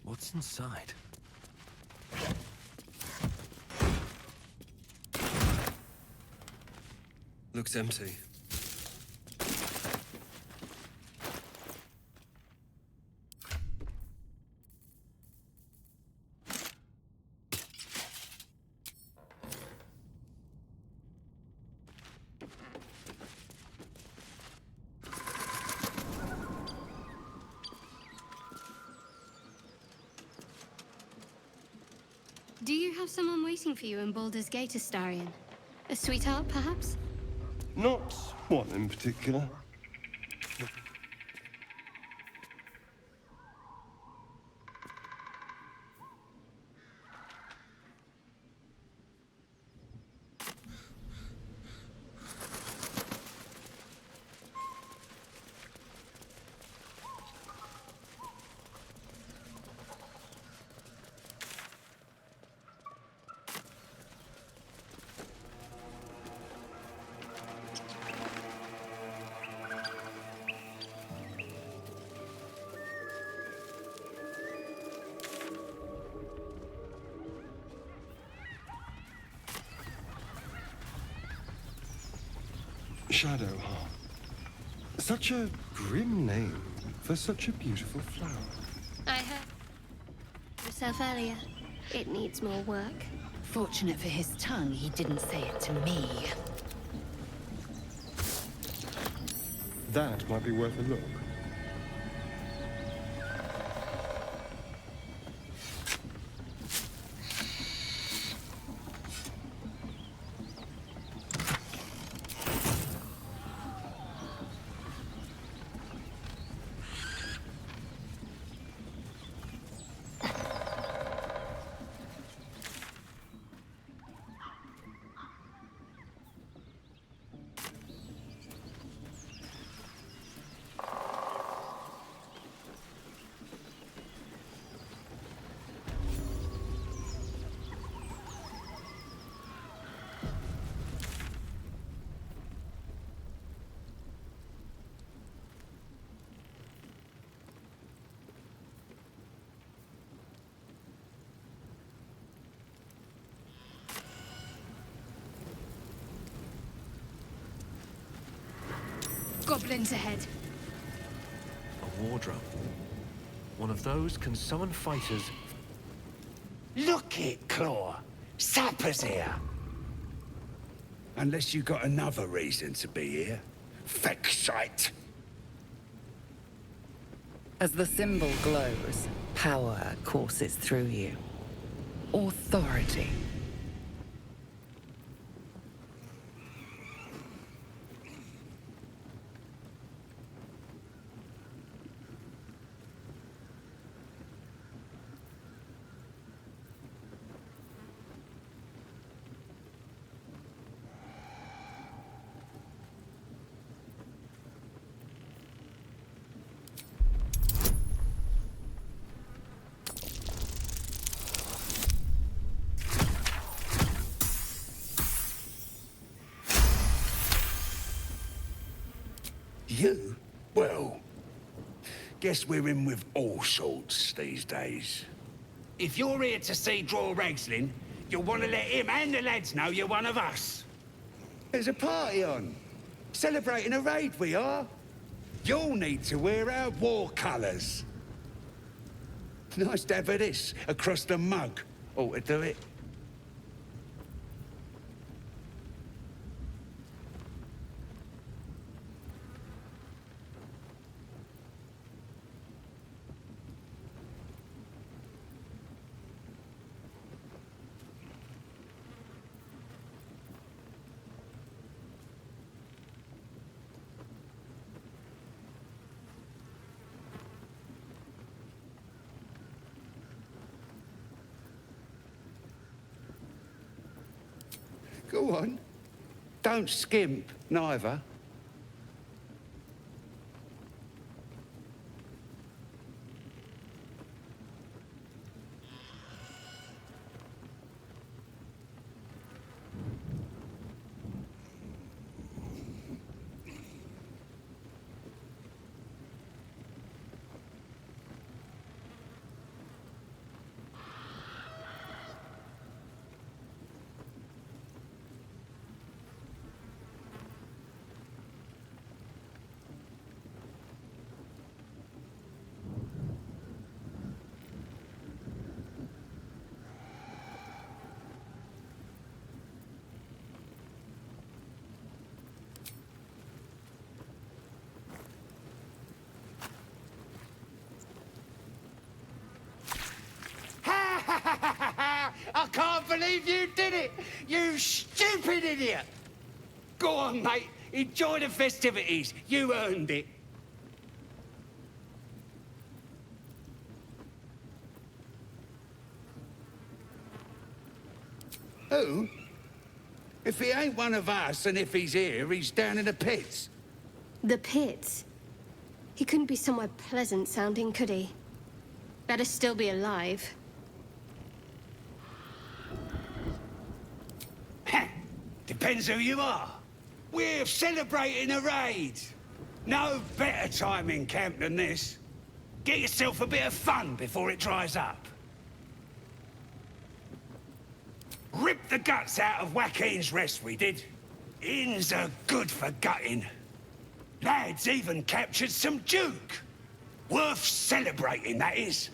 What's inside? Looks empty. Do you have someone waiting for you in Baldur's Gate, Astarion? A sweetheart, perhaps? Not one in particular. Shadowheart. Such a grim name for such a beautiful flower. I heard yourself earlier. It needs more work. Fortunate for his tongue, he didn't say it to me. That might be worth a look. Goblins ahead. A war drum. One of those can summon fighters. Look it, Claw. Sapper's here. Unless you got another reason to be here. Feck shite. As the symbol glows, power courses through you. Authority. You? Well, guess we're in with all sorts these days. If you're here to see Draw Ragslin, you'll want to let him and the lads know you're one of us. There's a party on. Celebrating a raid, we are. You'll need to wear our war colours. Nice dab of this across the mug. Ought to do it. Go on. Don't skimp, neither. I can't believe you did it! You stupid idiot! Go on, mate. Enjoy the festivities. You earned it. Who? If he ain't one of us, and if he's here, he's down in the pits. The pits? He couldn't be somewhere pleasant sounding, could he? Better still be alive. Depends who you are. We're celebrating a raid. No better time in camp than this. Get yourself a bit of fun before it dries up. Rip the guts out of Joaquin's rest, we did. Inns are good for gutting. Lads even captured some Duke. Worth celebrating, that is.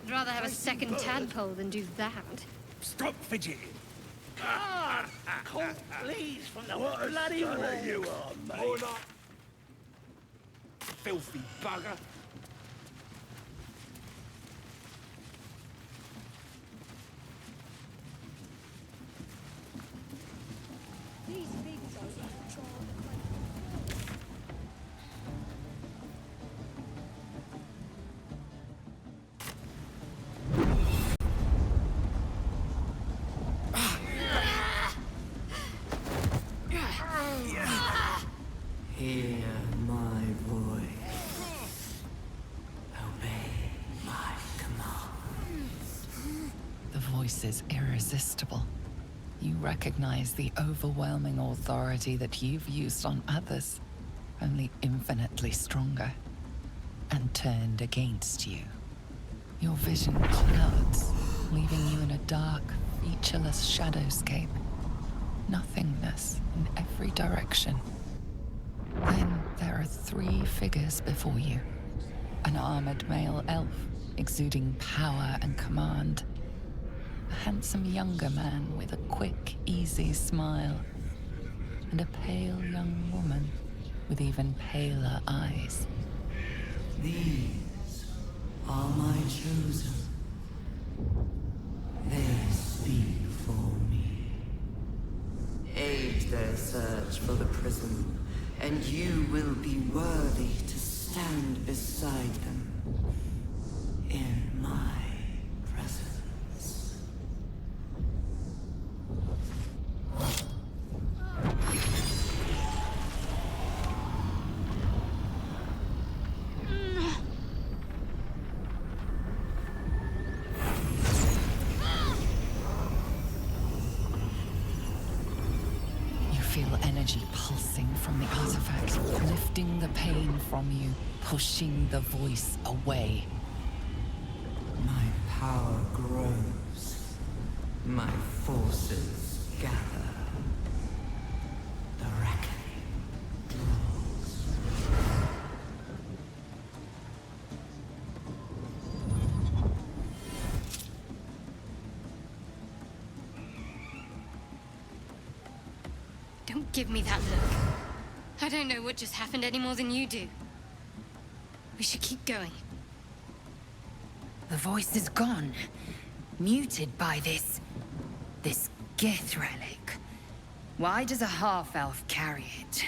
I'd rather have a second tadpole than do that. Stop fidgeting. Cold please from the water, bloody water you are, mate. Filthy bugger. Hear my voice. Obey my commands. The voice is irresistible. You recognize the overwhelming authority that you've used on others, only infinitely stronger, and turned against you. Your vision clouds, leaving you in a dark, featureless shadowscape. Nothingness in every direction. Then there are 3 figures before you. An armored male elf, exuding power and command. A handsome younger man with a quick, easy smile. And a pale young woman with even paler eyes. These are my chosen. They speak for me. Aid their search for the prison, and you will be worthy to stand beside them in my presence. Feel energy pulsing from the artifact, lifting the pain from you, pushing the voice away. My power grows. My forces gather. The reckoning draws. Don't give me that look. I don't know what just happened any more than you do. We should keep going. The voice is gone. Muted by this Gith relic. Why does a half-elf carry it?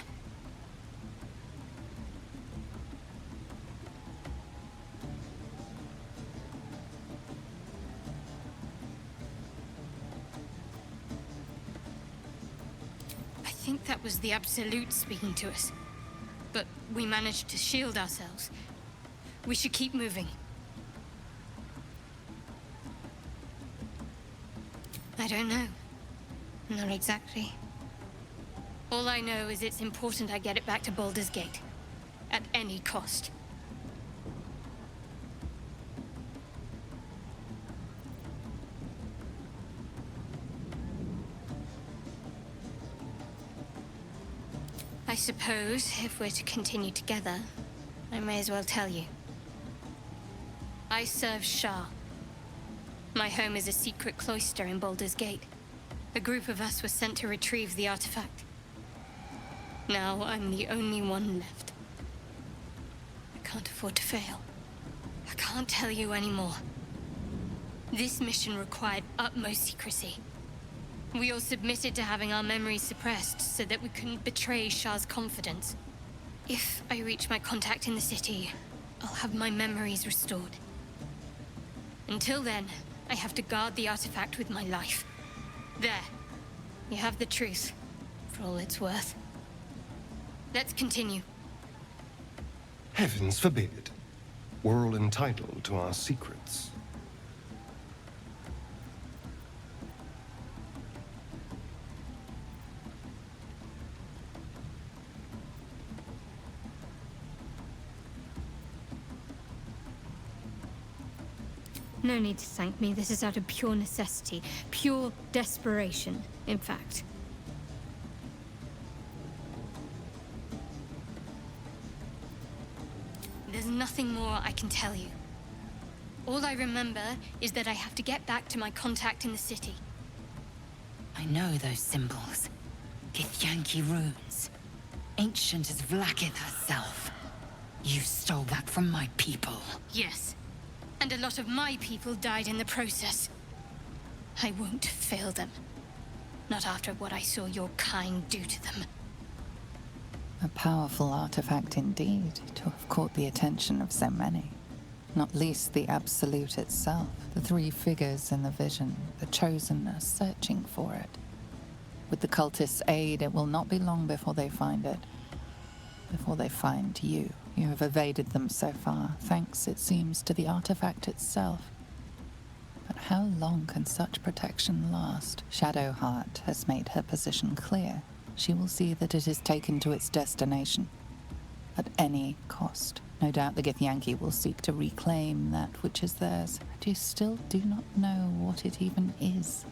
I think that was the Absolute speaking to us. But we managed to shield ourselves. We should keep moving. I don't know. Not exactly. All I know is it's important I get it back to Baldur's Gate. At any cost. I suppose, if we're to continue together, I may as well tell you. I serve Shah. My home is a secret cloister in Baldur's Gate. A group of us was sent to retrieve the artifact. Now I'm the only one left. I can't afford to fail. I can't tell you anymore. This mission required utmost secrecy. We all submitted to having our memories suppressed so that we couldn't betray Shah's confidence. If I reach my contact in the city, I'll have my memories restored. Until then, I have to guard the artifact with my life. There. You have the truth, for all it's worth. Let's continue. Heavens forbid. We're all entitled to our secrets. No need to thank me. This is out of pure necessity. Pure desperation, in fact. nothing more I can tell you. All I remember is that I have to get back to my contact in the city. I know those symbols. Githyanki runes. Ancient as Vlaakith herself. You stole that from my people. Yes. And a lot of my people died in the process. I won't fail them. Not after what I saw your kind do to them. A powerful artifact indeed, to have caught the attention of so many. Not least the Absolute itself, the three figures in the vision, the Chosen are searching for it. With the cultists' aid, it will not be long before they find it. Before they find you. You have evaded them so far, thanks, it seems, to the artifact itself. But how long can such protection last? Shadowheart has made her position clear. She will see that it is taken to its destination. At any cost. No doubt the Githyanki will seek to reclaim that which is theirs, but you still do not know what it even is.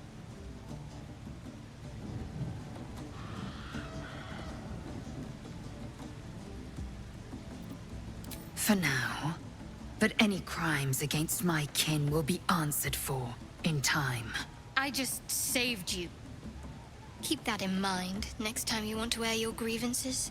For now. But any crimes against my kin will be answered for in time. I just saved you. Keep that in mind next time you want to air your grievances.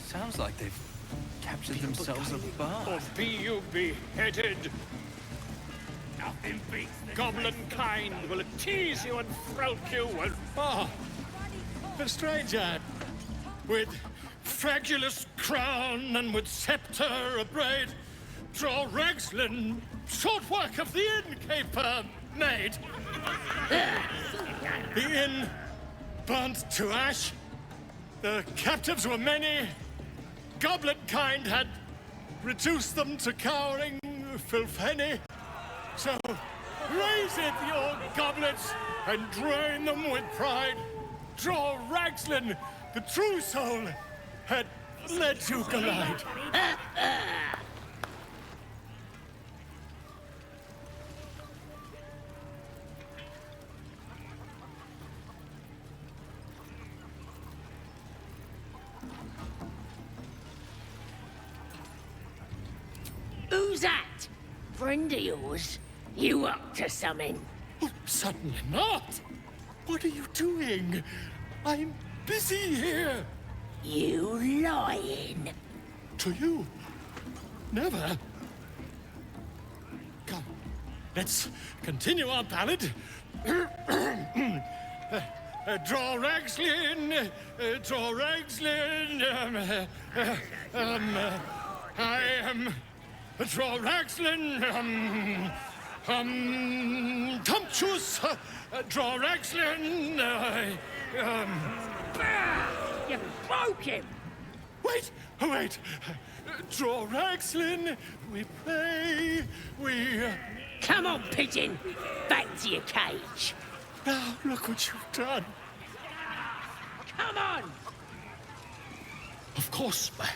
Sounds like they've captured themselves a bar. Or be you beheaded. Nothing beats the Goblin kind will tease you and frolic you and... Ah, a stranger with fragulous crown and with scepter abraid, draw Ragslin, short work of the innkeeper made. The inn burnt to ash. The captives were many. Goblin kind had reduced them to cowering filthenny. So raise it, your goblets, and drain them with pride. Draw Ragslin, the true soul, had let you collide. Who's that? Friend of yours? You up to something? Oh, certainly not. What are you doing? I'm busy here. You lying. To you? Never. Come, let's continue our ballad. Draw Ragslin, draw Ragslin. I am draw Ragslin. Tumptuous. Draw Ragslin. You broke him. Wait, wait. Draw Ragslin. We play. We. Come on, pigeon. Back to your cage. Now look what you've done. Come on. Of course, ma'am.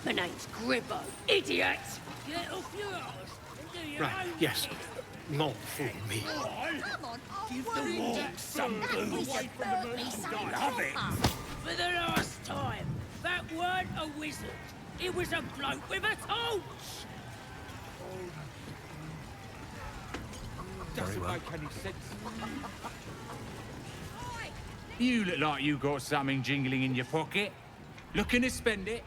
My name's Gribbo. Idiot. Get off your arse and do your Right, own yes. thing. Not for me. Come on, give the walk some booze. Love it. For the last time, that weren't a wizard. It was a bloke with a torch. Doesn't make any sense. You look like you got something jingling in your pocket. Looking to spend it?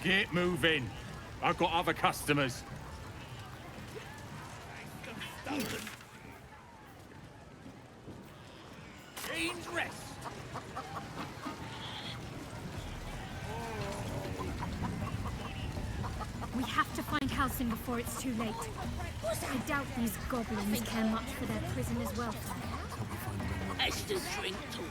Get moving. I've got other customers. Change rest. We have to find Halsin before it's too late. I doubt these goblins care much for their prisoner's welfare. Esther's drink talk.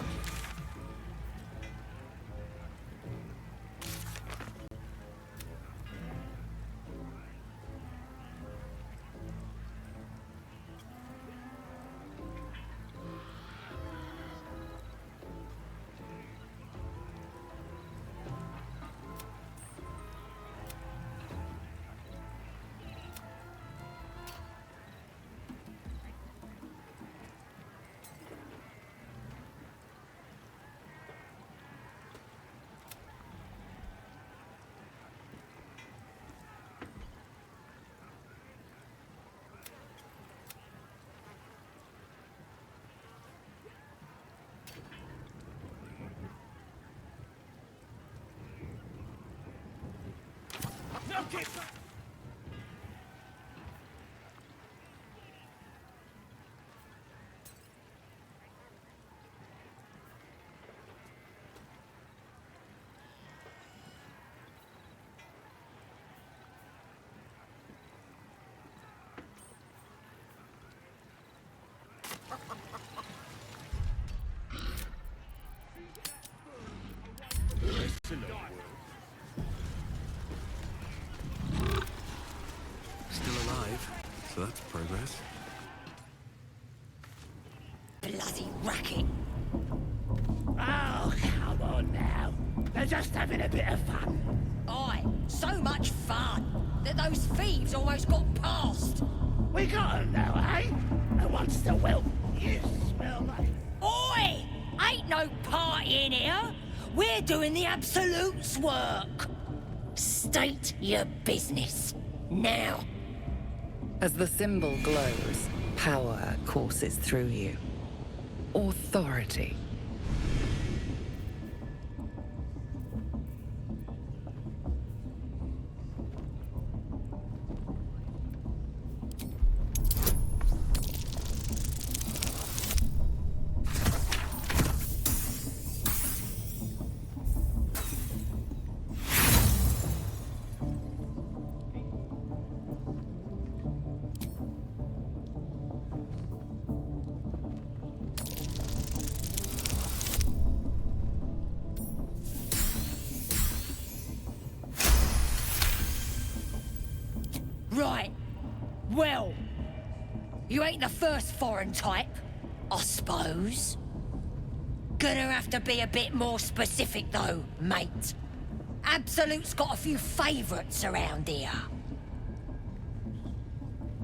Okay. Still alive, so that's progress. Bloody racket! Oh, come on now. They're just having a bit of fun. Aye, so much fun that those thieves almost got past. We got 'em now, eh? And once the whelp, you smell like... Oi! Ain't no party in here. We're doing the Absolute's work. State your business. Now. As the symbol glows, power courses through you. Authority. Right. Well, you ain't the first foreign type, I suppose. Gonna have to be a bit more specific though, mate. Absolute's got a few favourites around here.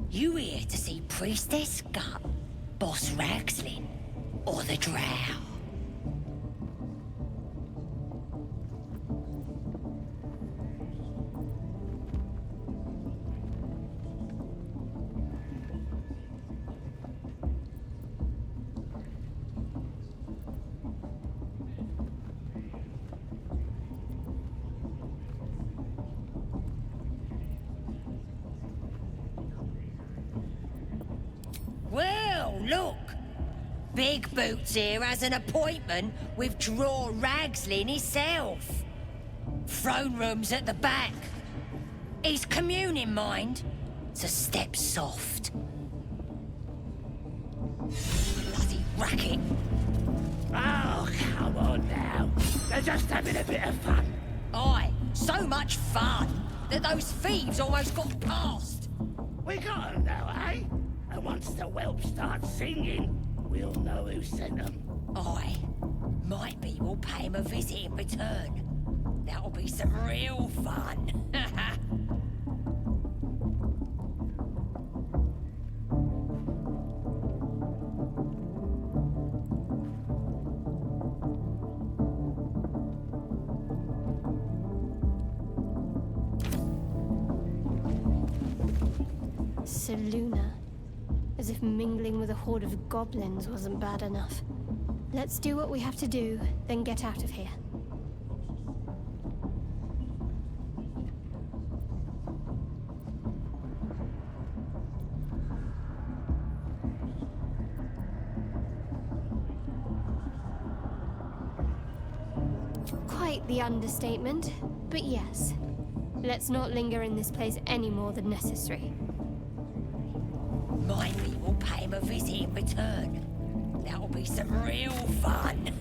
You here to see Priestess Gut, Boss Ragslin, or the Drow? Well, look. Big Boots here has an appointment with Draw Ragslin himself. Throne room's at the back. His communing mind, so step soft. Bloody racket. Oh, come on now. They're just having a bit of fun. Aye, so much fun that those thieves almost got past. We got 'em now, eh? And once the whelp starts singing, we'll know who sent them. Aye. Might be we'll pay him a visit in return. That'll be some real fun. Seluna. As if mingling with a horde of goblins wasn't bad enough. Let's do what we have to do, then get out of here. quite the understatement, but yes. Let's not linger in this place any more than necessary. Mind me, we'll pay him a visit in return. That'll be some real fun.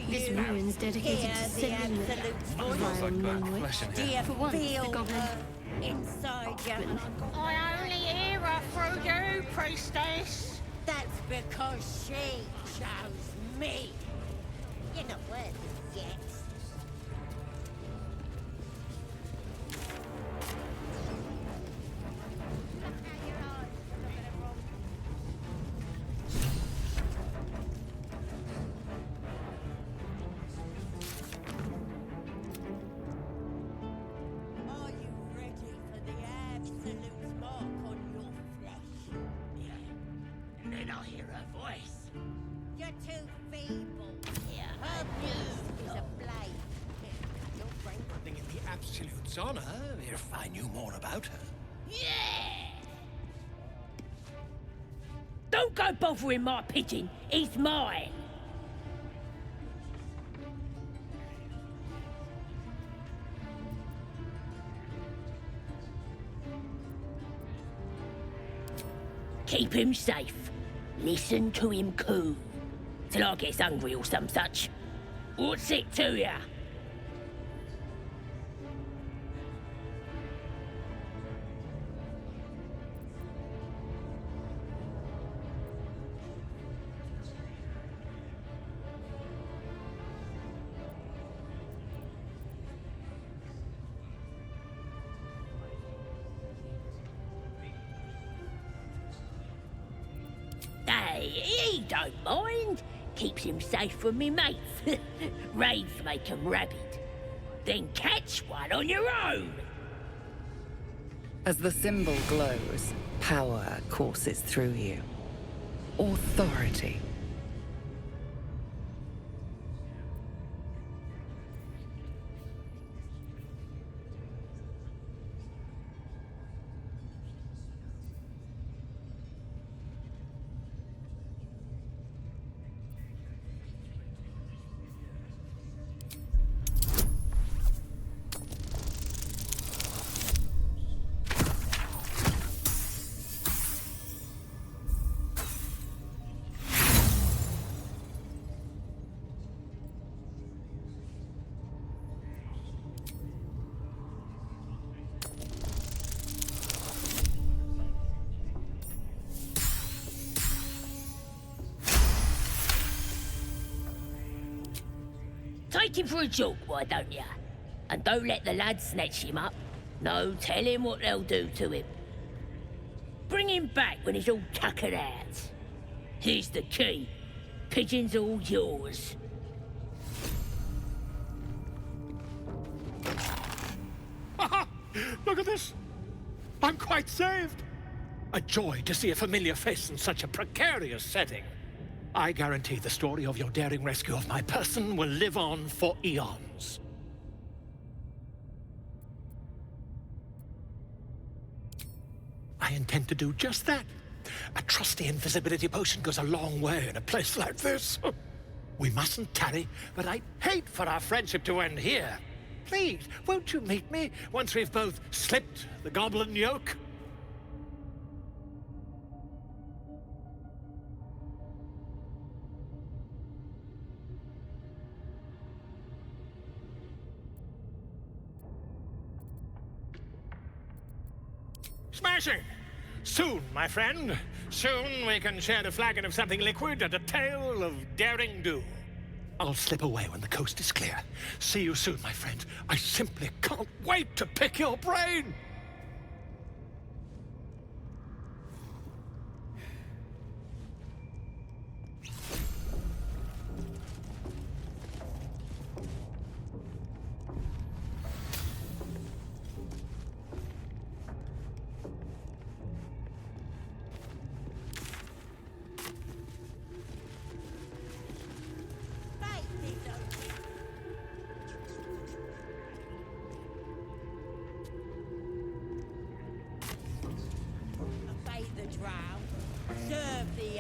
This ruin's dedicated to Sylvan Do you feel her inside you? I only hear her through you, priestess. That's because she chose me. You're not worth it yet. Absolute's honor if I knew more about her. Yeah! Don't go bothering my pigeon. He's mine. Keep him safe. Listen to him coo. Till I gets hungry or some such. What's it to ya? He don't mind. Keeps him safe from me mates. Raids make him rabid. Then catch one on your own. As the symbol glows, power courses through you. Authority. Take him for a joke, why don't ya? And don't let the lads snatch him up. No, tell him what they'll do to him. Bring him back when he's all tuckered out. Here's the key. Pigeon's all yours. Look at this. I'm quite saved. A joy to see a familiar face in such a precarious setting. I guarantee the story of your daring rescue of my person will live on for eons. I intend to do just that. A trusty invisibility potion goes a long way in a place like this. We mustn't tarry, but I'd hate for our friendship to end here. Please, won't you meet me once we've both slipped the goblin yoke? Smashing! Soon, my friend. Soon we can share a flagon of something liquid and a tale of daring do. I'll slip away when the coast is clear. See you soon, my friend. I simply can't wait to pick your brain!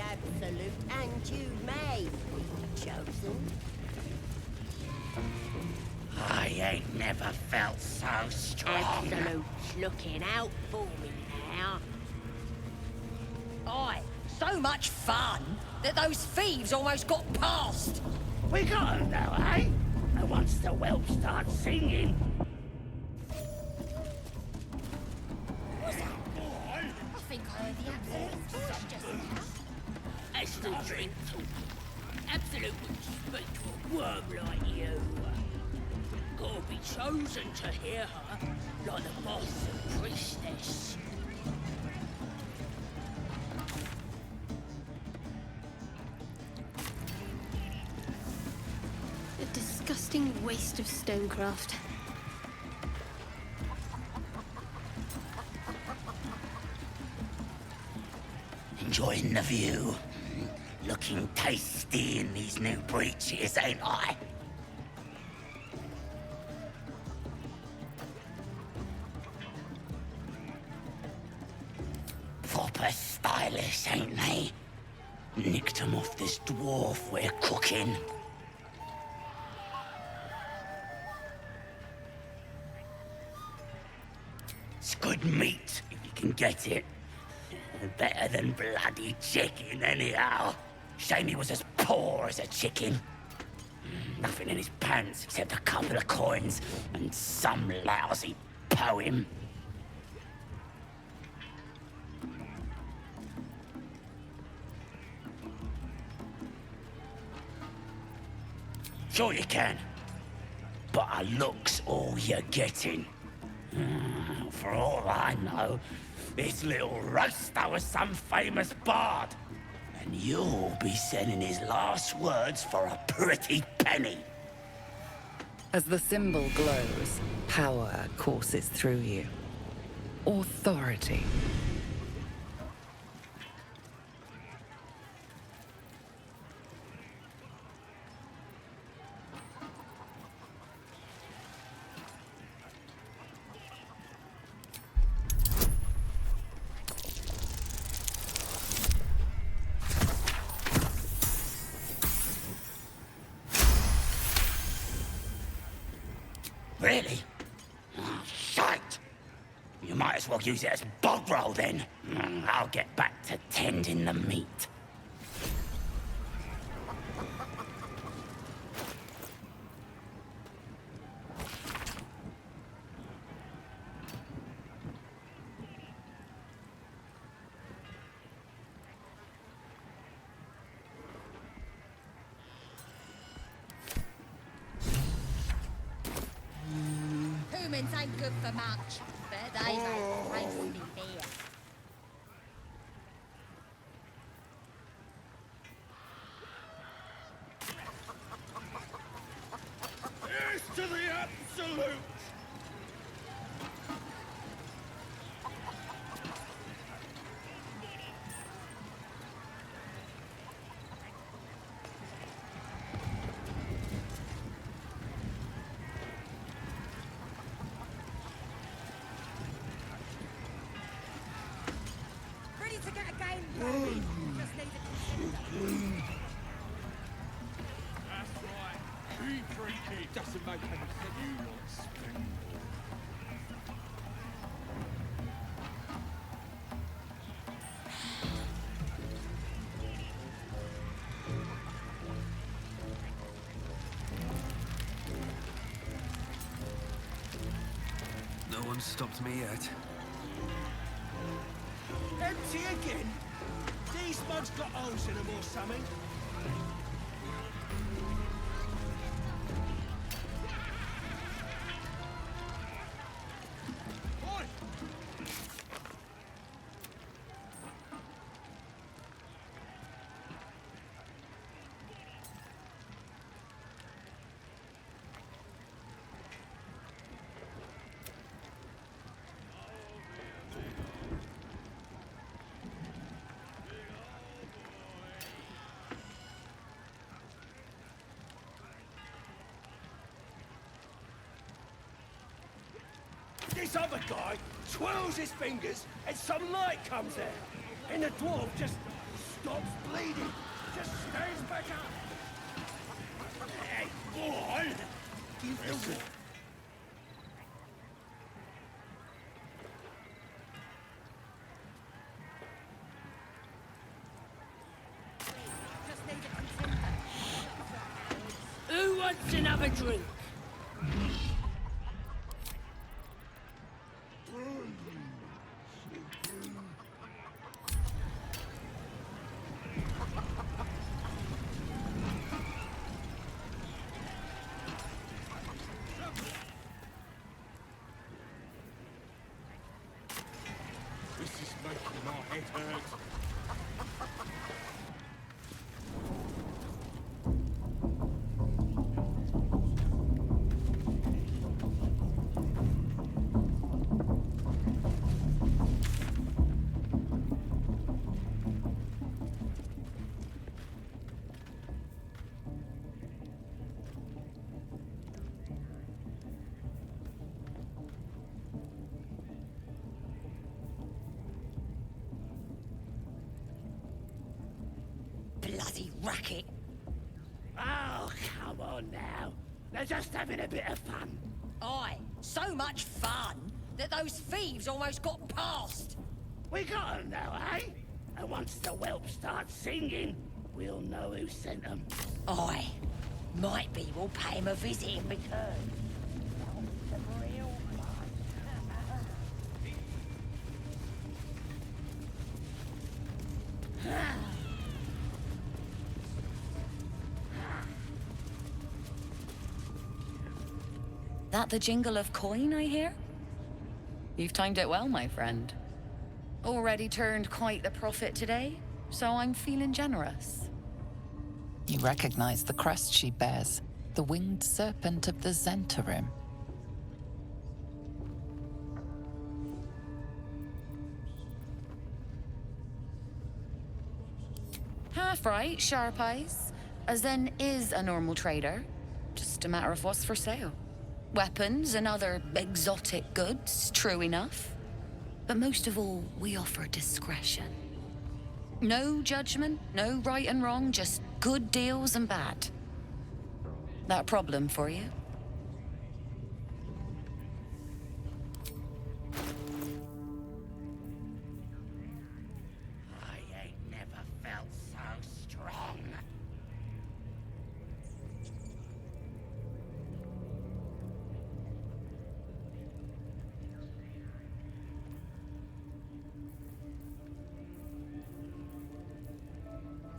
Absolute, and you may be chosen. I ain't never felt so strong. Absolute's looking out for me now. Aye, so much fun that those thieves almost got past. We got them now, eh? And once the whelp starts singing... What's that? I think I heard the Absolute's voice just now. That's the drink. Absolute would speak to a worm like you. Gotta be chosen to hear her, like the boss and priestess. A disgusting waste of stonecraft. Enjoying the view. Looking tasty in these new breeches, ain't I? Proper stylish, ain't they? Nicked 'em off this dwarf we're cooking. It's good meat, if you can get it. Better than bloody chicken, anyhow. Shame he was as poor as a chicken. Nothing in his pants except a couple of coins and some lousy poem. Sure you can. But a look's all you're getting. For all I know, this little roaster was some famous bard. And you'll be sending his last words for a pretty penny. As the symbol glows, power courses through you. Authority. Really? Oh, shite! You might as well use it as bog roll then. I'll get back to tending the meat. Humans ain't good for much, but they make tasty beer. Here's to the absolute! Ready to get a game going. Just need a contender. That's right. Be freaky. Doesn't make any sense. You lot spring. No one's stopped me yet. Empty again? These mugs got holes in them or something? Oi! This other guy twirls his fingers and some light comes out. And the dwarf just stops bleeding. Just stays better. Hey, boy! Give the water. Who wants another drink? This is making my head hurt. Bloody racket. Oh, come on now. They're just having a bit of fun. Aye, so much fun that those thieves almost got past. We got 'em now, eh? And once the whelp starts singing, we'll know who sent 'em. Aye, might be we'll pay him a visit in return. That the jingle of coin I hear? You've timed it well, my friend. Already turned quite the profit today, so I'm feeling generous. You recognize the crest she bears, the winged serpent of the Zentarim. Half right, sharp eyes. Zen is a normal trader. Just a matter of what's for sale. Weapons and other exotic goods, true enough. But most of all, we offer discretion. No judgment, no right and wrong, just good deals and bad. That a problem for you? I ain't never felt so strong.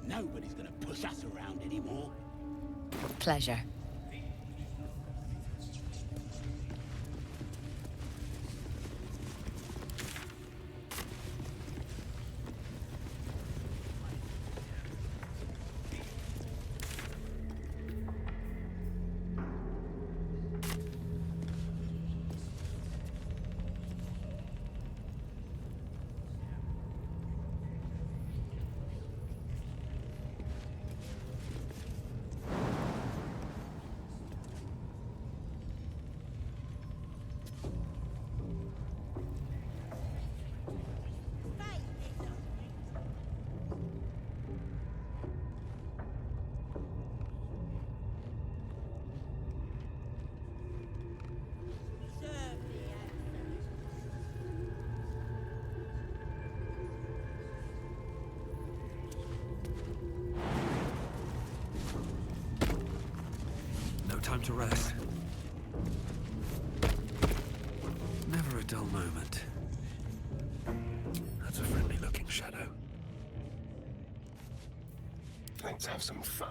Nobody's gonna push us around anymore. Pleasure. Time to rest. Never a dull moment. That's a friendly-looking shadow. Let's have some fun.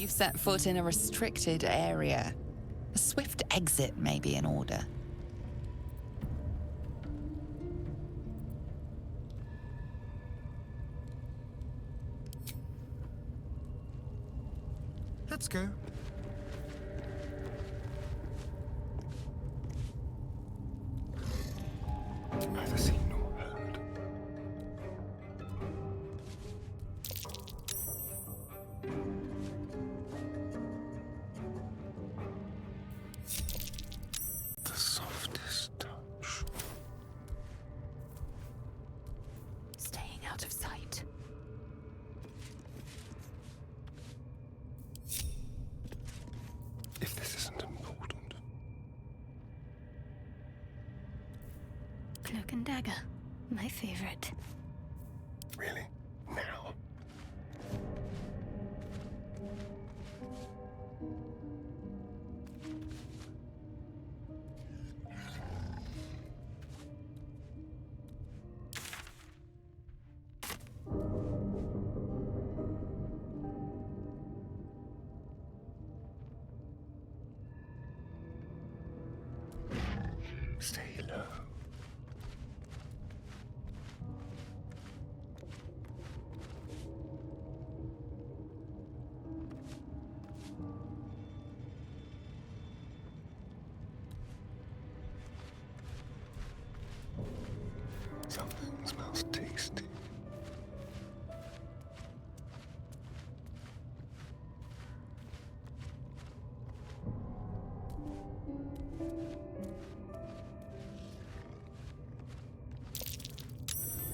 you've set foot in a restricted area. A swift exit may be in order. Let's go. Neither seen nor heard. The softest touch. Staying out of sight. If this isn't important. Cloak and dagger. My favorite. Really? Now? Stay low. Something smells tasty.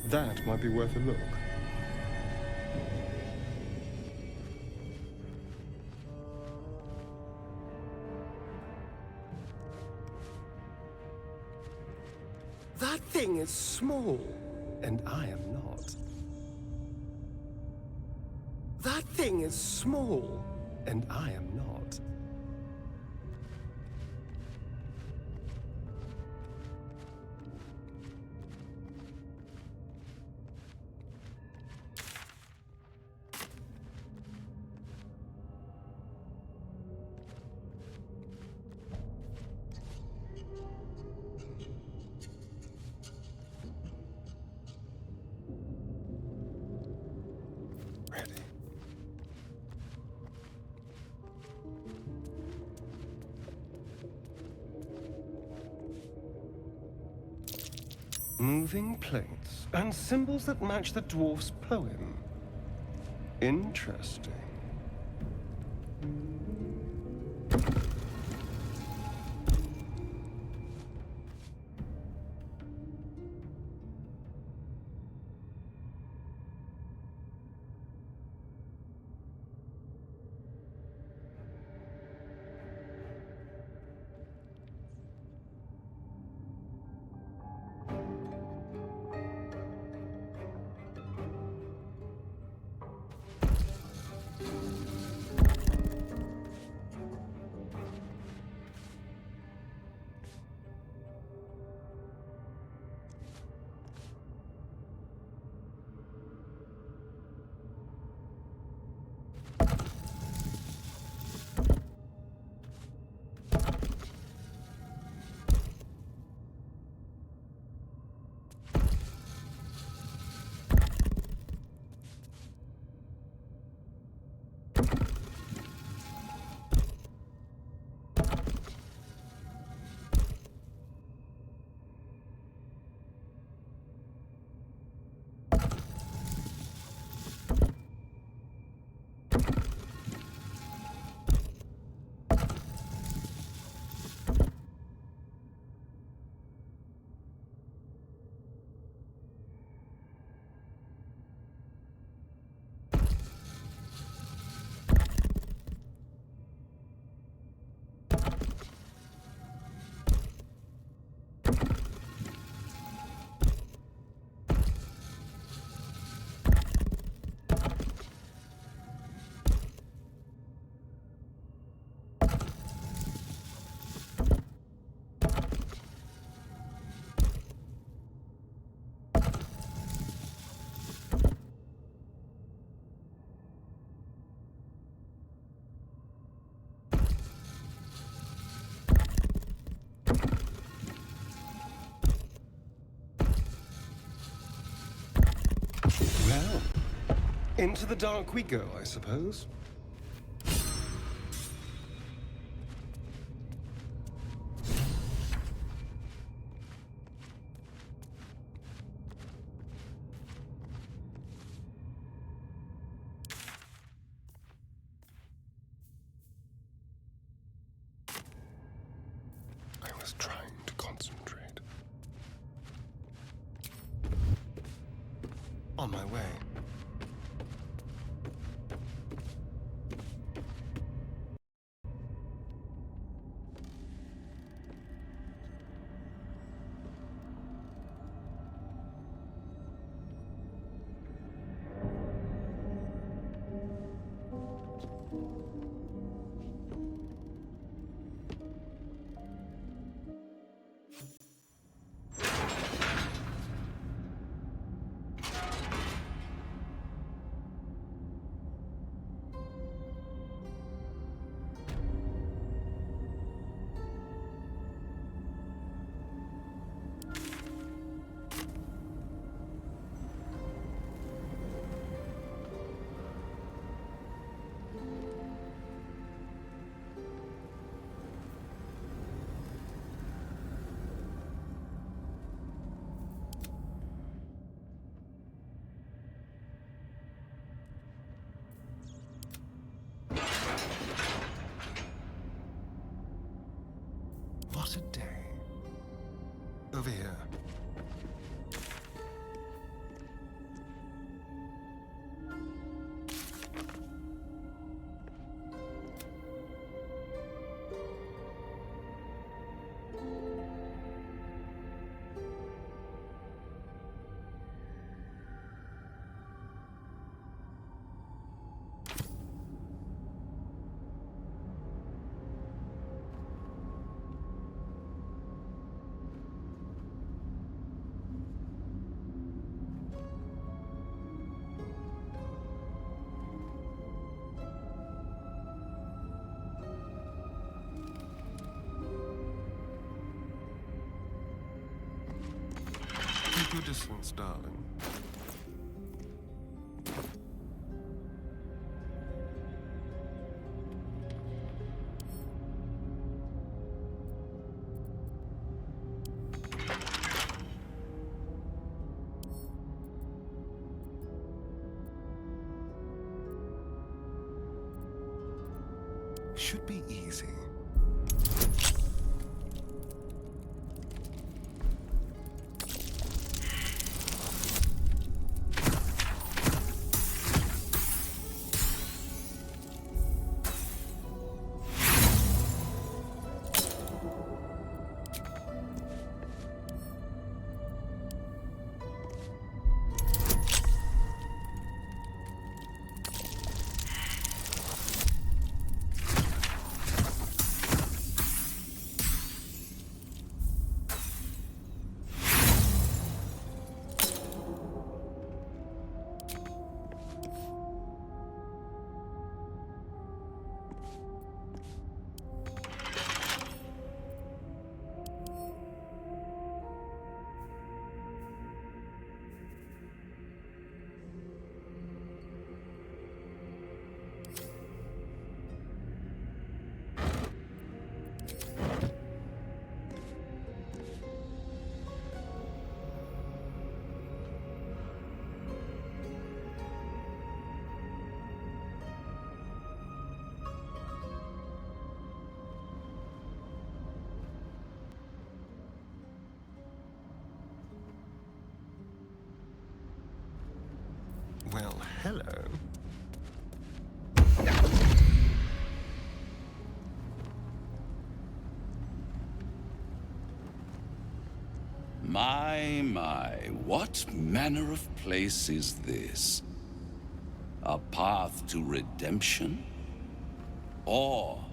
That might be worth a look. That thing is small, and I am not. That thing is small, and I am not. Ready. Moving plates and symbols that match the dwarf's poem. Interesting. Into the dark we go, I suppose. I was trying to concentrate. On my way. What a day. Over here. Keep your distance, darling. Should be easy. Well, hello. My, what manner of place is this? A path to redemption? Or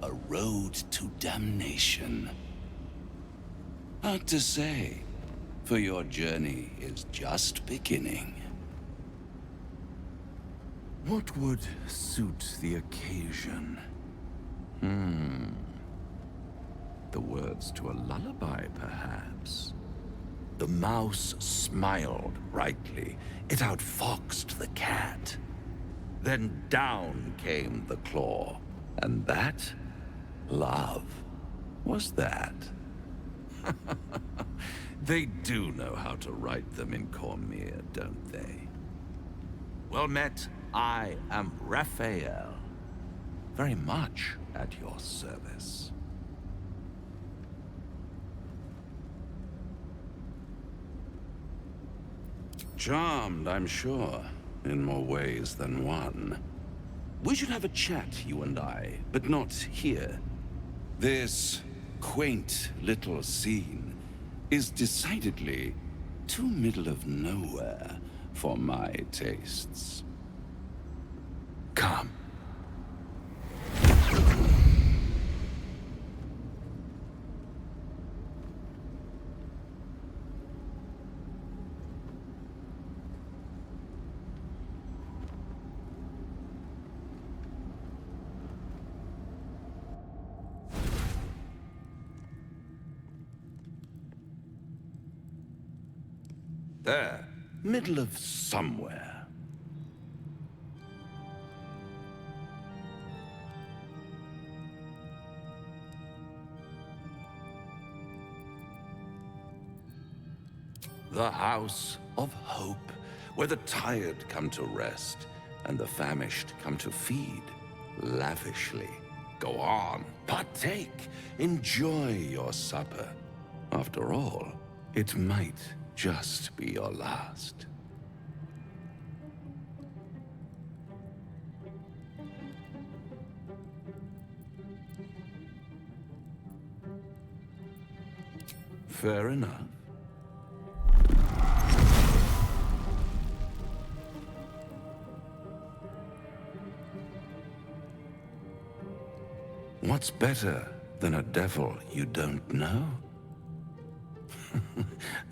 a road to damnation? Hard to say, for your journey is just beginning. What would suit the occasion? The words to a lullaby, perhaps? The mouse smiled brightly. It outfoxed the cat. Then down came the claw. And that, love, was that. They do know how to write them in Cormyr, don't they? Well met, I am Raphael. Very much at your service. Charmed, I'm sure, in more ways than one. We should have a chat, you and I, but not here. This quaint little scene is decidedly too middle of nowhere for my tastes. Come. There, middle of somewhere. The House of Hope, where the tired come to rest and the famished come to feed lavishly. Go on, partake, enjoy your supper. After all, it might just be your last. Fair enough. What's better than a devil you don't know?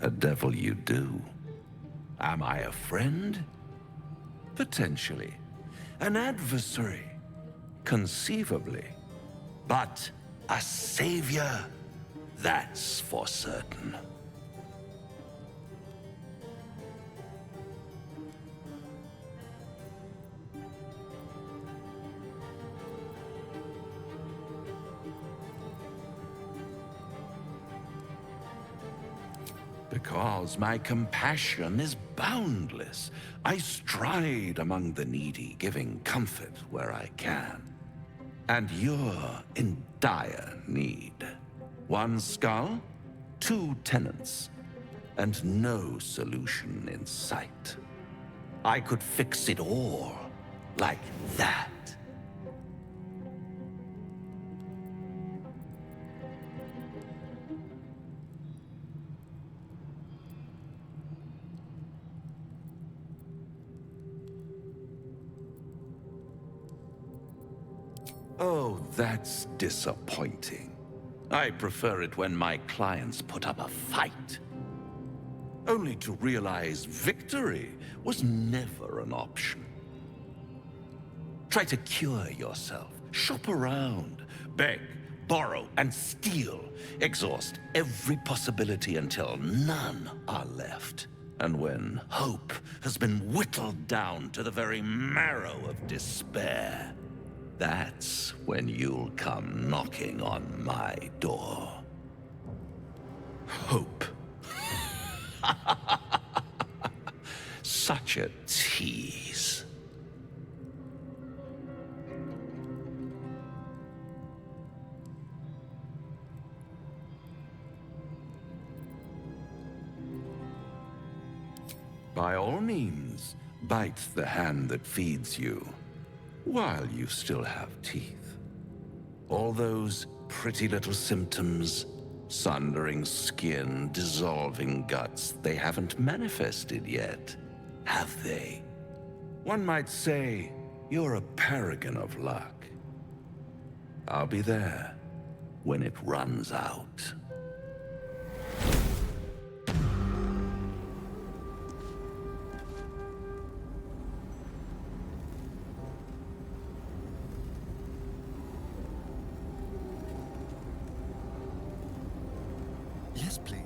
A devil you do. Am I a friend? Potentially. An adversary? Conceivably. But a savior? That's for certain. Because my compassion is boundless. I stride among the needy, giving comfort where I can. And you're in dire need. One skull, 2 tenants, and no solution in sight. I could fix it all, like that. Oh, that's disappointing. I prefer it when my clients put up a fight. Only to realize victory was never an option. Try to cure yourself, shop around, beg, borrow, and steal. Exhaust every possibility until none are left. And when hope has been whittled down to the very marrow of despair, that's when you'll come knocking on my door. Hope. Such a tease. By all means, bite the hand that feeds you. While you still have teeth. All those pretty little symptoms, sundering skin, dissolving guts, they haven't manifested yet, have they? One might say you're a paragon of luck. I'll be there when it runs out. Yes, please.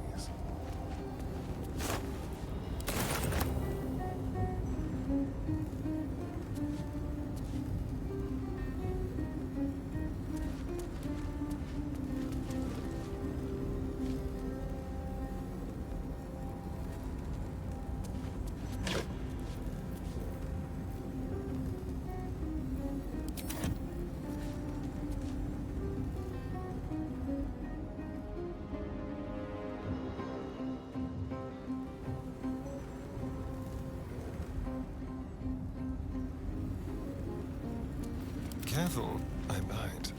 Careful, I might.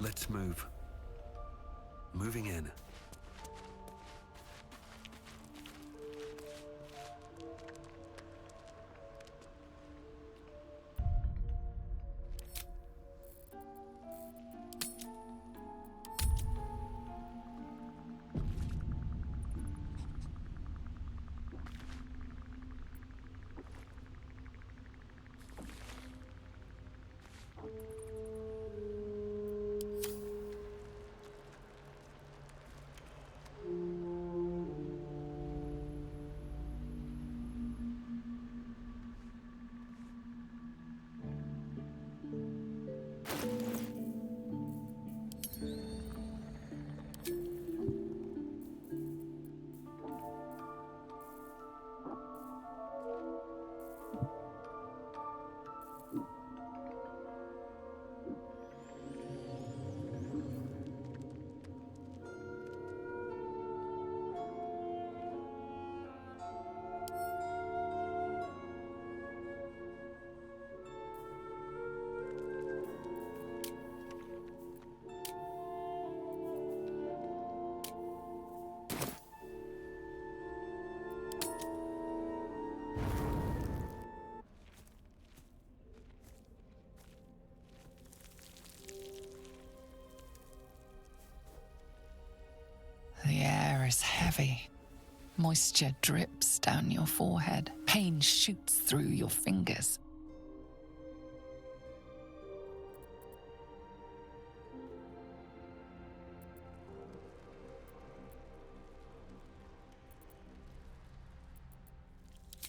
Let's move. Moving in. The air is heavy. Moisture drips down your forehead. Pain shoots through your fingers.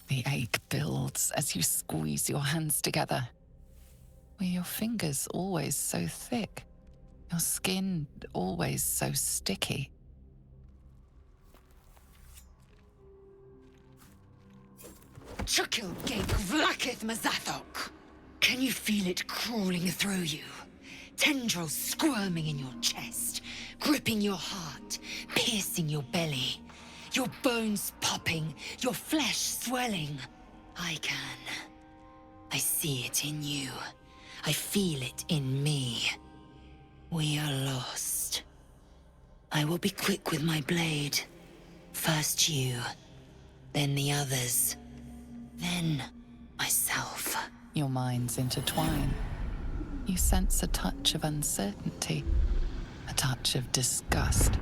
The ache builds as you squeeze your hands together. Were your fingers always so thick? Your skin always so sticky? Chukil Gate Vlakith Mazathok! Can you feel it crawling through you? Tendrils squirming in your chest, gripping your heart, piercing your belly. Your bones popping, your flesh swelling. I can. I see it in you. I feel it in me. We are lost. I will be quick with my blade. First you, then the others. Then, myself. Your minds intertwine. You sense a touch of uncertainty, a touch of disgust.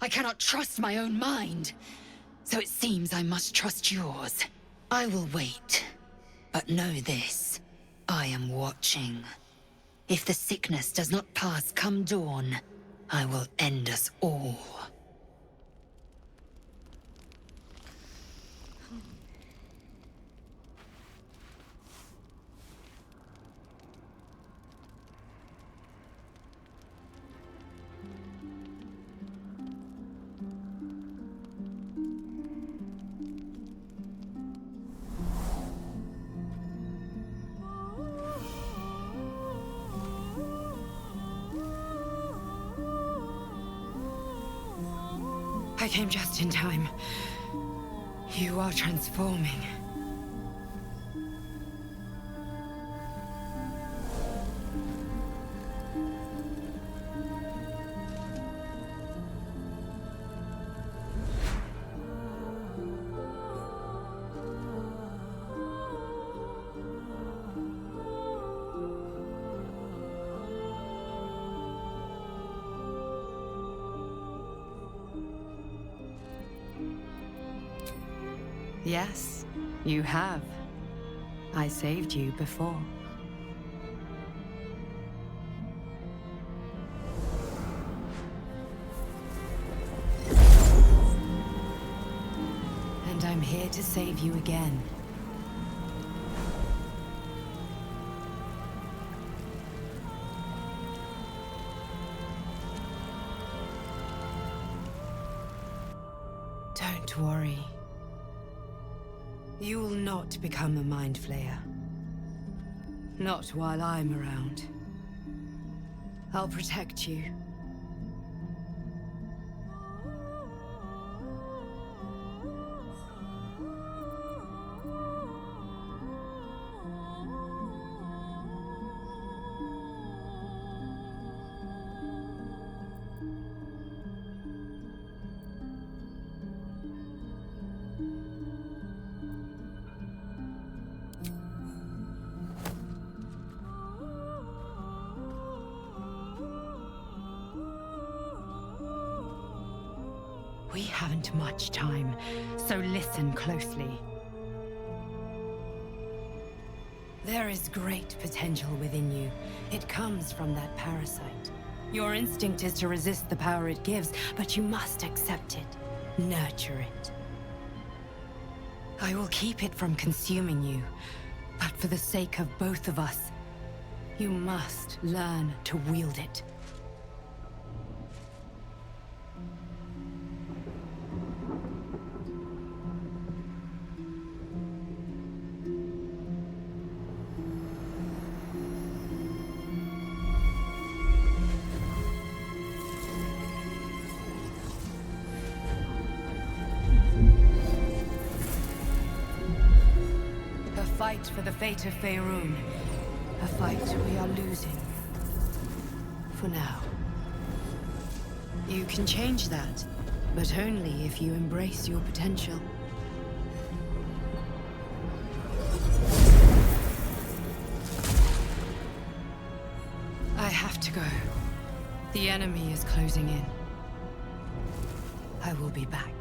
I cannot trust my own mind. So it seems I must trust yours. I will wait. But know this. I am watching. If the sickness does not pass come dawn, I will end us all. I came just in time. You are transforming. Yes, you have. I saved you before. And I'm here to save you again. Don't worry. You will not become a Mind Flayer. Not while I'm around. I'll protect you. We haven't much time, so listen closely. There is great potential within you. It comes from that parasite. Your instinct is to resist the power it gives, but you must accept it, nurture it. I will keep it from consuming you, but for the sake of both of us, you must learn to wield it. Fight for the fate of Faerun. A fight we are losing. For now. You can change that, but only if you embrace your potential. I have to go. The enemy is closing in. I will be back.